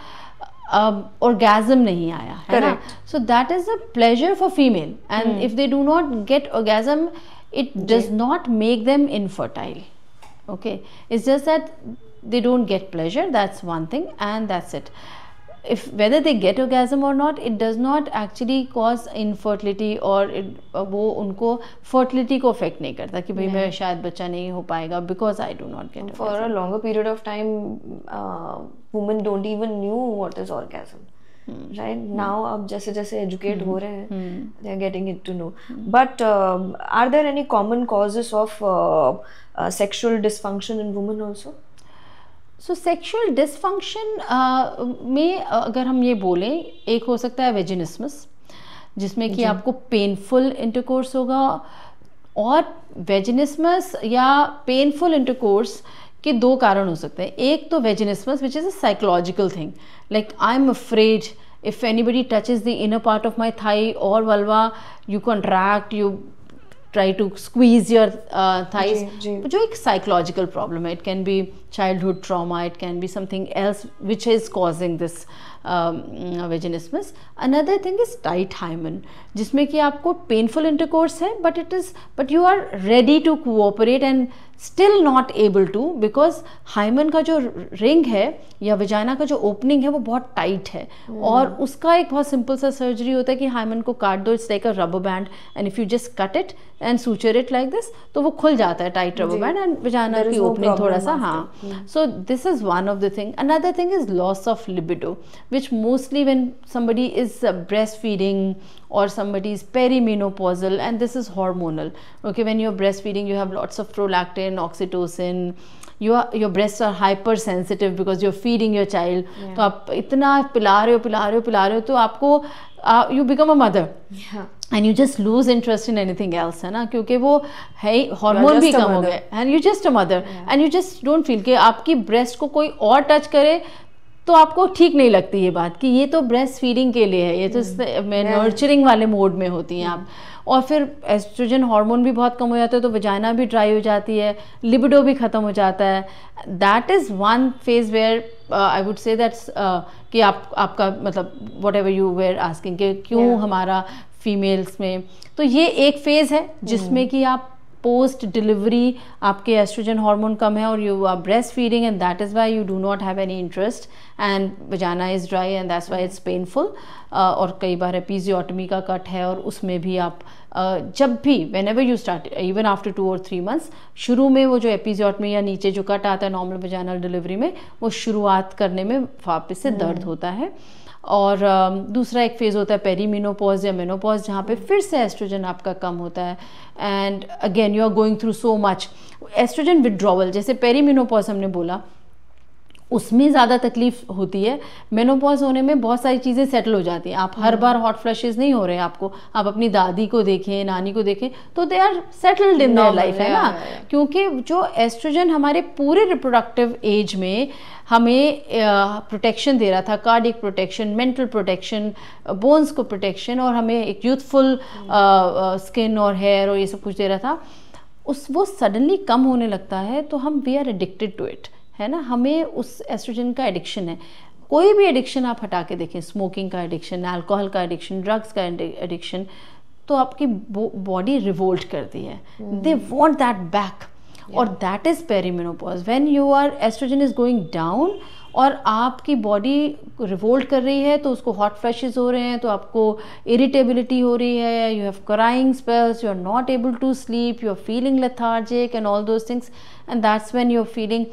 orgasm नहीं आया है ना, so that is a pleasure for female, and if they do not get orgasm, it does not make them infertile. Okay, it's just that they don't get pleasure, that's one thing, and that's it. If whether they get orgasm or not, it does not actually cause infertility, और वो उनको fertility को affect नहीं करता कि भाई मैं शायद बच्चा नहीं हो पाएगा because I do not get orgasm. For a longer period of time, women don't even knew what is orgasm. Right now, अब जैसे जैसे educate हो रहे हैं, they are getting it to know. But are there any common causes of sexual dysfunction in women also? So sexual dysfunction में अगर हम ये बोलें, एक हो सकता है वेजिनिस्मस, जिसमें कि आपको पेनफुल इंटरकोर्स होगा, और वेजिनिस्मस या पेनफुल इंटरकोर्स के 2 कारण हो सकते हैं। एक तो vaginismus which is a psychological thing, like I am afraid if anybody touches the inner part of my thigh or vulva, you contract, you try to squeeze your thighs, जी. जो एक psychological problem है. It can be childhood trauma, it can be something else which is causing this vaginismus. Another thing is tight hymen, जिसमें कि आपको painful intercourse है, but you are ready to cooperate and still not able to, because hymen का जो ring है या वजाना का जो ओपनिंग है वो बहुत टाइट है. और उसका एक बहुत सिंपल सा सर्जरी होता है कि हाइमन को काट दो. It's like a rubber band, and if you just cut it and suture it like this, तो वो खुल जाता है टाइट रबर बैंड, एंड वजाना की ओपनिंग थोड़ा सा. हाँ, सो this is one of the thing. Another thing is loss of libido, which mostly when somebody is breastfeeding or somebody is perimenopausal, and this is hormonal. Okay, when you're breastfeeding you have lots of prolactin, oxytocin, your breasts are hypersensitive because you're feeding your child. तो आप इतना पिला रहे हो तो आपको you become a mother. And you just lose interest in anything else, है ना, क्योंकि वो है हार्मोन भी कम हो गए, and you just a mother, and you just don't feel कि आपकी ब्रेस्ट को कोई और टच करे तो आपको ठीक नहीं लगती ये बात कि ये तो ब्रेस्ट फीडिंग के लिए है, ये तो नर्चरिंग वाले मोड में होती हैं आप. और फिर एस्ट्रोजन हार्मोन भी बहुत कम हो जाता है तो वजाना भी ड्राई हो जाती है, लिबिडो भी ख़त्म हो जाता है. That is one phase where I would say that's कि आपका मतलब whatever you were asking कि क्यों हमारा फीमेल्स में, तो ये एक फेज़ है जिसमें कि आप पोस्ट डिलीवरी आपके एस्ट्रोजन हार्मोन कम है और you are breast feeding, and that is why you do not have any interest and vagina is dry and that's why it's painful. और कई बार एपिजियोटमी का कट है और उसमें भी आप जब भी when ever you start even after 2 or 3 months, शुरू में वो जो एपिजियोटमी या नीचे जो कट आता है नॉर्मल वजानल डिलीवरी में, वो शुरुआत करने में वापस से दर्द होता है. और दूसरा एक फेज़ होता है पेरीमेनोपॉज या मेनोपॉज, जहाँ पे फिर से एस्ट्रोजन आपका कम होता है, and again you are going through so much oestrogen withdrawal. जैसे पेरीमेनोपॉज हमने बोला, उसमें ज़्यादा तकलीफ होती है. मेनोपॉज होने में बहुत सारी चीज़ें सेटल हो जाती हैं. आप हर बार हॉट फ्लशेस नहीं हो रहे हैं आपको. आप अपनी दादी को देखें, नानी को देखें, तो they are settled in their life, है ना, क्योंकि जो एस्ट्रोजन हमारे पूरे रिप्रोडक्टिव एज में हमें प्रोटेक्शन दे रहा था, cardiac protection, mental protection, bones को प्रोटेक्शन, और हमें एक यूथफुल स्किन और हेयर और ये सब कुछ दे रहा था, वो सडनली कम होने लगता है तो हम we are addicted to it, है ना. हमें उस एस्ट्रोजन का एडिक्शन है. कोई भी एडिक्शन आप हटा के देखें, स्मोकिंग का एडिक्शन, अल्कोहल का एडिक्शन, ड्रग्स का एडिक्शन, तो आपकी बॉडी रिवोल्ट करती है. दे वॉन्ट दैट बैक, और that is perimenopause. When you are estrogen is going down और आपकी बॉडी रिवोल्ट कर रही है, तो उसको हॉट फ्लशेस हो रहे हैं, तो आपको इरिटेबिलिटी हो रही है, you have crying spells, you are not able to sleep, you are feeling lethargic and all those things, and that's when you are feeling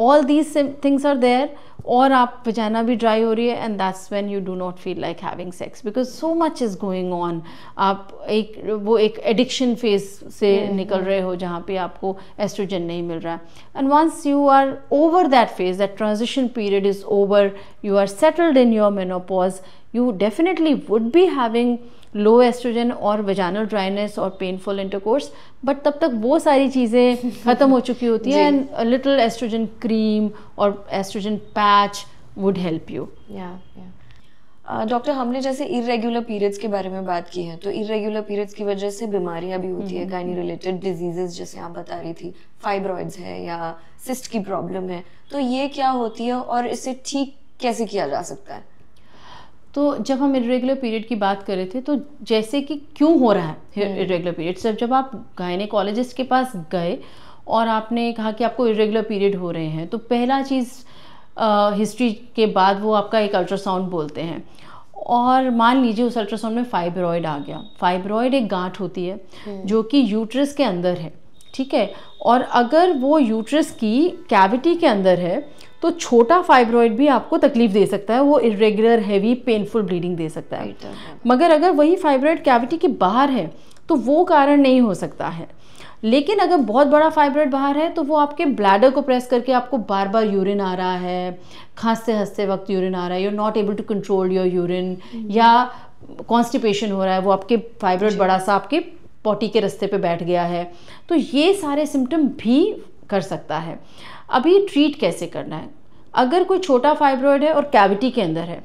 all these things are there, और आप वजाना भी ड्राई हो रही है, and that's when you do not feel like having sex because so much is going on. आप एक addiction phase से निकल रहे हो जहाँ पे आपको एस्ट्रोजन नहीं मिल रहा है. And once you are over that phase, that transition period is over, you are settled in your menopause, you definitely would be having low estrogen और वजानल ड्राइनेस और पेनफुल इंटरकोर्स, बट तब तक वो सारी चीज़ें ख़त्म हो चुकी होती हैं, and a little estrogen cream और estrogen patch would help you. Doctor, हमने जैसे इरेगुलर पीरियड्स के बारे में बात की है, तो इरेगुलर पीरियड्स की वजह से बीमारियां भी होती है, गायनी रिलेटेड डिजीजेस जैसे आप बता रही थी, फाइब्रॉइड्स है या सिस्ट की प्रॉब्लम है, तो ये क्या होती है और इसे ठीक कैसे किया जा सकता है? तो जब हम इरेगुलर पीरियड की बात कर रहे थे, तो जैसे कि क्यों हो रहा है इरेगुलर पीरियड, जब आप गायनेकोलॉजिस्ट के पास गए और आपने कहा कि आपको इरेगुलर पीरियड हो रहे हैं, तो पहला चीज़ हिस्ट्री के बाद वो आपका एक अल्ट्रासाउंड बोलते हैं, और मान लीजिए उस अल्ट्रासाउंड में फाइब्रॉइड आ गया. फाइब्रॉइड एक गांठ होती है जो कि यूट्रस के अंदर है, ठीक है, और अगर वो यूट्रस की कैविटी के अंदर है तो छोटा फाइब्रॉइड भी आपको तकलीफ दे सकता है, वो इरेगुलर हैवी पेनफुल ब्लीडिंग दे सकता है. मगर अगर वही फाइब्रॉइड कैविटी के बाहर है तो वो कारण नहीं हो सकता है. लेकिन अगर बहुत बड़ा फाइब्रॉइड बाहर है तो वो आपके ब्लैडर को प्रेस करके आपको बार बार यूरिन आ रहा है, खांसते हंसते वक्त यूरिन आ रहा है, you are not able to control your urine, या कॉन्स्टिपेशन हो रहा है, वो आपके फाइब्रॉइड बड़ा सा आपके पॉटी के रास्ते पे बैठ गया है, तो ये सारे सिम्टम भी कर सकता है. अभी ट्रीट कैसे करना है? अगर कोई छोटा फाइब्रॉइड है और कैविटी के अंदर है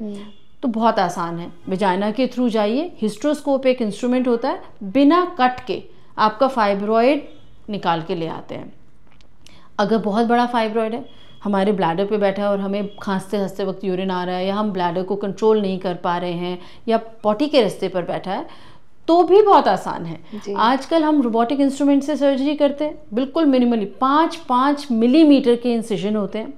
तो बहुत आसान है, वजाइना के थ्रू जाइए. हिस्ट्रोस्कोप एक इंस्ट्रूमेंट होता है, बिना कट के आपका फाइब्रॉइड निकाल के ले आते हैं। अगर बहुत बड़ा फाइब्रॉइड है, हमारे ब्लैडर पे बैठा है और हमें खांसते हंसते वक्त यूरिन आ रहा है, या हम ब्लैडर को कंट्रोल नहीं कर पा रहे हैं, या पॉटी के रास्ते पर बैठा है, तो भी बहुत आसान है। आजकल हम रोबोटिक इंस्ट्रूमेंट से सर्जरी करते हैं, बिल्कुल मिनिमली 5 मिलीमीटर के इंसिजन होते हैं।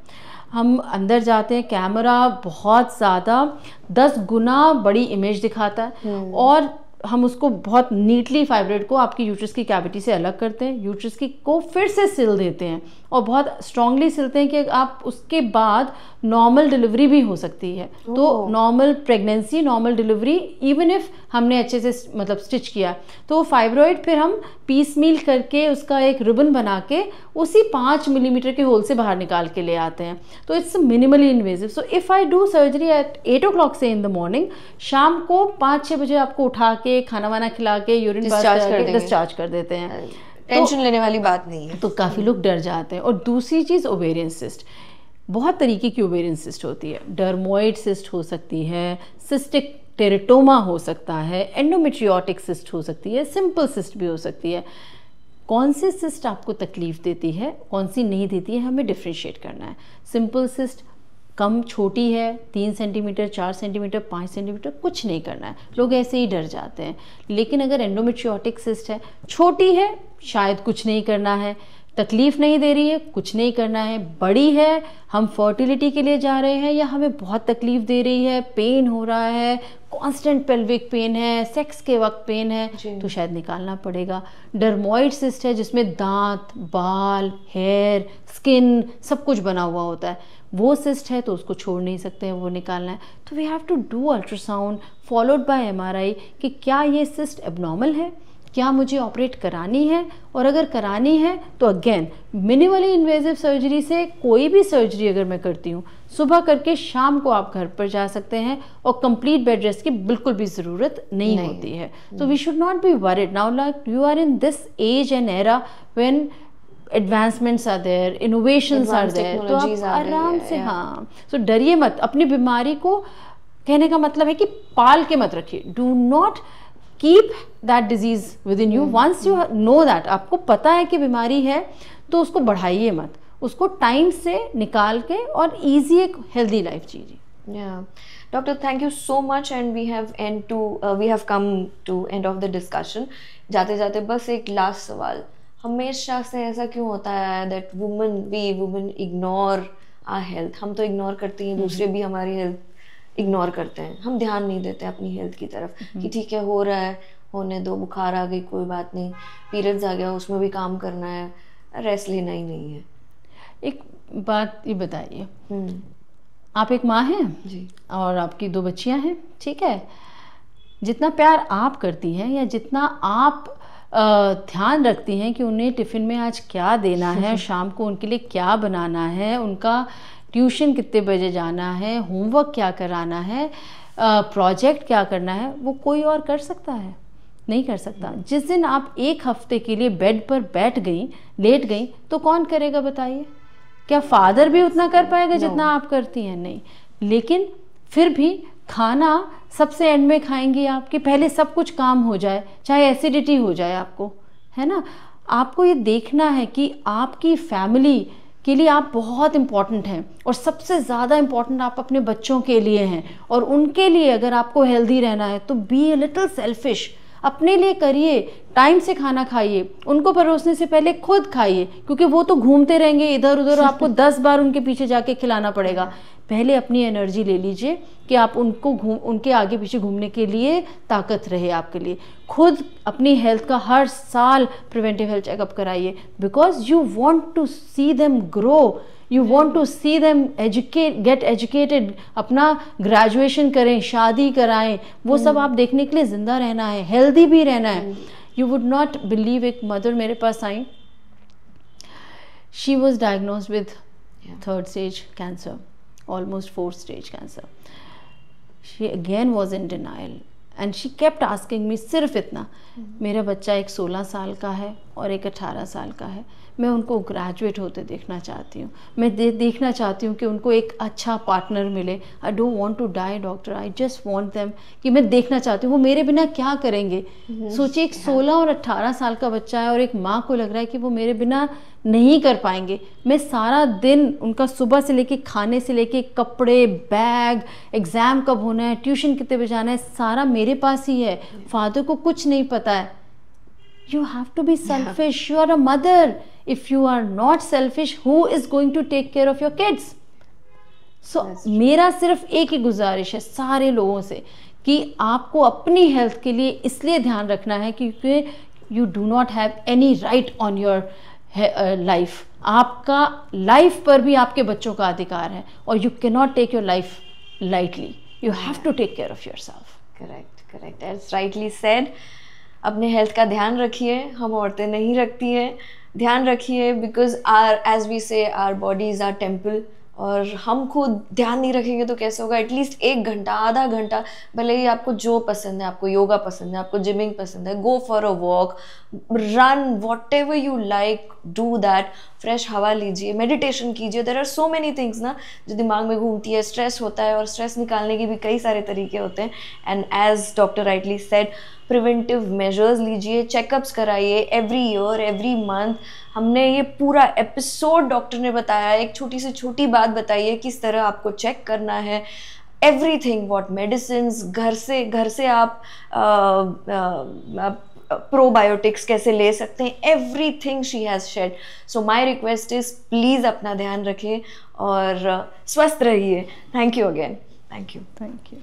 हम अंदर जाते हैं, कैमरा बहुत ज़्यादा 10 गुना बड़ी इमेज दिखाता है, और हम उसको बहुत नीटली फाइब्रॉइड को आपकी यूट्रस की कैविटी से अलग करते हैं, यूट्रस की को फिर से सिल देते हैं, और बहुत स्ट्रांगली सिलते हैं कि आप उसके बाद नॉर्मल डिलीवरी भी हो सकती है। तो normal pregnancy, normal delivery, even if हमने अच्छे से मतलब स्टिच किया, तो फाइब्रॉइड फिर हम पीस मील करके उसका एक रिबन बना के उसी 5 मिलीमीटर के होल से बाहर निकाल के ले आते हैं। तो it's minimally invasive. So if I do surgery eight 8 o'clock से इन द मॉर्निंग, शाम को 5-6 बजे आपको उठा के खाना वाना खिला के यूरिन पास करके डिस्चार्ज कर देते हैं। टेंशन लेने वाली बात नहीं है। तो काफ़ी लोग डर जाते हैं। और दूसरी चीज़, ओवेरियन सिस्ट। बहुत तरीके की ओवेरियन सिस्ट होती है। डर्मोइड सिस्ट हो सकती है, सिस्टिक टेरेटोमा हो सकता है, एंडोमेट्रियोटिक सिस्ट हो सकती है, सिंपल सिस्ट भी हो सकती है। कौन सी सिस्ट आपको तकलीफ देती है, कौन सी नहीं देती है, हमें डिफ्रेंशिएट करना है। सिंपल सिस्ट कम छोटी है, 3 सेंटीमीटर, 4 सेंटीमीटर, 5 सेंटीमीटर, कुछ नहीं करना है, लोग ऐसे ही डर जाते हैं। लेकिन अगर एंडोमेट्रियोटिक सिस्ट है, छोटी है, शायद कुछ नहीं करना है, तकलीफ नहीं दे रही है, कुछ नहीं करना है। बड़ी है, हम फर्टिलिटी के लिए जा रहे हैं, या हमें बहुत तकलीफ दे रही है, पेन हो रहा है, कांस्टेंट पेल्विक पेन है, सेक्स के वक्त पेन है, तो शायद निकालना पड़ेगा। डर्मोइड सिस्ट है जिसमें दांत, बाल, हेयर, स्किन सब कुछ बना हुआ होता है, वो सिस्ट है तो उसको छोड़ नहीं सकते हैं, वो निकालना है। तो we have to do ultrasound followed by MRI कि क्या ये सिस्ट एबनॉर्मल है, क्या मुझे ऑपरेट करानी है, और अगर करानी है तो अगेन मिनिमली इन्वेजिव सर्जरी से कोई भी सर्जरी अगर मैं करती हूँ, सुबह करके शाम को आप घर पर जा सकते हैं, और कंप्लीट बेड रेस्ट की बिल्कुल भी ज़रूरत नहीं होती है। तो we should not be worried now, like you are in this age and era when advancements are there, innovations are there, तो आप आराम से, हाँ, तो डरिए मत। अपनी बीमारी को, कहने का मतलब है कि पाल के मत रखिए। Do not keep that disease within you. Once you know that, आपको पता है कि बीमारी है, तो उसको बढ़ाइए मत, उसको टाइम से निकाल के और ईजी एक हेल्दी लाइफ जीजिए। Doctor, thank you so much, and we have come to end of the discussion. जाते जाते बस एक लास्ट सवाल, हमेशा से ऐसा क्यों होता है that women ignore our health? हम तो इग्नोर करती हैं, दूसरे भी हमारी हेल्थ इग्नोर करते हैं, हम ध्यान नहीं देते अपनी हेल्थ की तरफ कि ठीक है, हो रहा है, होने दो, बुखार आ गई कोई बात नहीं, पीरियड्स आ गया उसमें भी काम करना है, रेस्ट लेना ही नहीं है। एक बात ये बताइए, आप एक माँ हैं जी, और आपकी 2 बच्चियां हैं, ठीक है, जितना प्यार आप करती हैं, या जितना आप ध्यान रखती हैं कि उन्हें टिफ़िन में आज क्या देना है, शाम को उनके लिए क्या बनाना है, उनका ट्यूशन कितने बजे जाना है, होमवर्क क्या कराना है, प्रोजेक्ट क्या करना है, वो कोई और कर सकता है? नहीं कर सकता। जिस दिन आप 1 हफ्ते के लिए बेड पर बैठ गई, लेट गई, तो कौन करेगा बताइए? क्या फादर भी उतना कर पाएगा जितना आप करती हैं? नहीं। लेकिन फिर भी खाना सबसे एंड में खाएंगी आप, कि पहले सब कुछ काम हो जाए, चाहे एसिडिटी हो जाए आपको, है ना। आपको ये देखना है कि आपकी फैमिली के लिए आप बहुत इम्पॉर्टेंट हैं, और सबसे ज़्यादा इम्पॉर्टेंट आप अपने बच्चों के लिए हैं, और उनके लिए अगर आपको हेल्दी रहना है तो बी अ लिटिल सेल्फिश, अपने लिए करिए, टाइम से खाना खाइए, उनको परोसने से पहले खुद खाइए, क्योंकि वो तो घूमते रहेंगे इधर उधर, आपको 10 बार उनके पीछे जाके खिलाना पड़ेगा। पहले अपनी एनर्जी ले लीजिए कि आप उनके आगे पीछे घूमने के लिए ताकत रहे आपके लिए। खुद अपनी हेल्थ का हर साल प्रिवेंटिव हेल्थ चेकअप कराइए, because you want to see them grow, you want to see them get educated, अपना ग्रेजुएशन करें, शादी कराएं, वो सब आप देखने के लिए ज़िंदा रहना है, हेल्दी भी रहना है। यू वुड नॉट बिलीव, एक मदर मेरे पास आई, she was diagnosed with 3rd stage cancer, almost 4th stage cancer. She again was in denial and she kept asking me, सिर्फ इतना, मेरा बच्चा एक 16 साल का है और एक 18 साल का है। मैं उनको ग्रेजुएट होते देखना चाहती हूँ। मैं देखना चाहती हूँ कि उनको एक अच्छा पार्टनर मिले। I don't want to die doctor, I just want them, कि मैं देखना चाहती हूँ वो मेरे बिना क्या करेंगे। सोचिए एक 16 और 18 साल का बच्चा है और एक माँ को लग रहा है कि वो मेरे बिना नहीं कर पाएंगे। मैं सारा दिन उनका सुबह से लेके खाने से लेके कपड़े, बैग, एग्ज़ाम कब होना है, ट्यूशन कितने बजे जाना है, सारा मेरे पास ही है। फादर को कुछ नहीं पता है। You have to be selfish. You are a mother. If you are not selfish, who is going to take care of your kids? So मेरा सिर्फ एक ही गुजारिश है सारे लोगों से कि आपको अपनी हेल्थ के लिए इसलिए ध्यान रखना है क्योंकि you do not have any right on your life. आपका लाइफ पर भी आपके बच्चों का अधिकार है और you cannot take your life lightly. You have to take care of yourself. Correct. As rightly said. अपने हेल्थ का ध्यान रखिए, हम औरतें नहीं रखती हैं, ध्यान रखिए बिकॉज एज वी से आर बॉडीज आर टेम्पल, और हम खुद ध्यान नहीं रखेंगे तो कैसे होगा। एटलीस्ट 1 घंटा, आधा घंटा, भले ही आपको जो पसंद है, आपको योगा पसंद है, आपको जिमिंग पसंद है, go for a walk, run, whatever you like, do that. Fresh हवा लीजिए, मेडिटेशन कीजिए। There are so many things ना जो दिमाग में घूमती है। स्ट्रेस होता है और स्ट्रेस निकालने के भी कई सारे तरीके होते हैं। And as doctor rightly said, preventive measures लीजिए, चेकअप्स कराइए एवरी ईयर, एवरी मंथ। हमने ये पूरा एपिसोड डॉक्टर ने बताया, एक छोटी से छोटी बात बताई है किस तरह आपको चेक करना है। एवरीथिंग, व्हाट मेडिसिन्स, घर से आप प्रोबायोटिक्स कैसे ले सकते हैं, everything she has shed. So my request is please अपना ध्यान रखें और स्वस्थ रहिए। Thank you again. Thank you.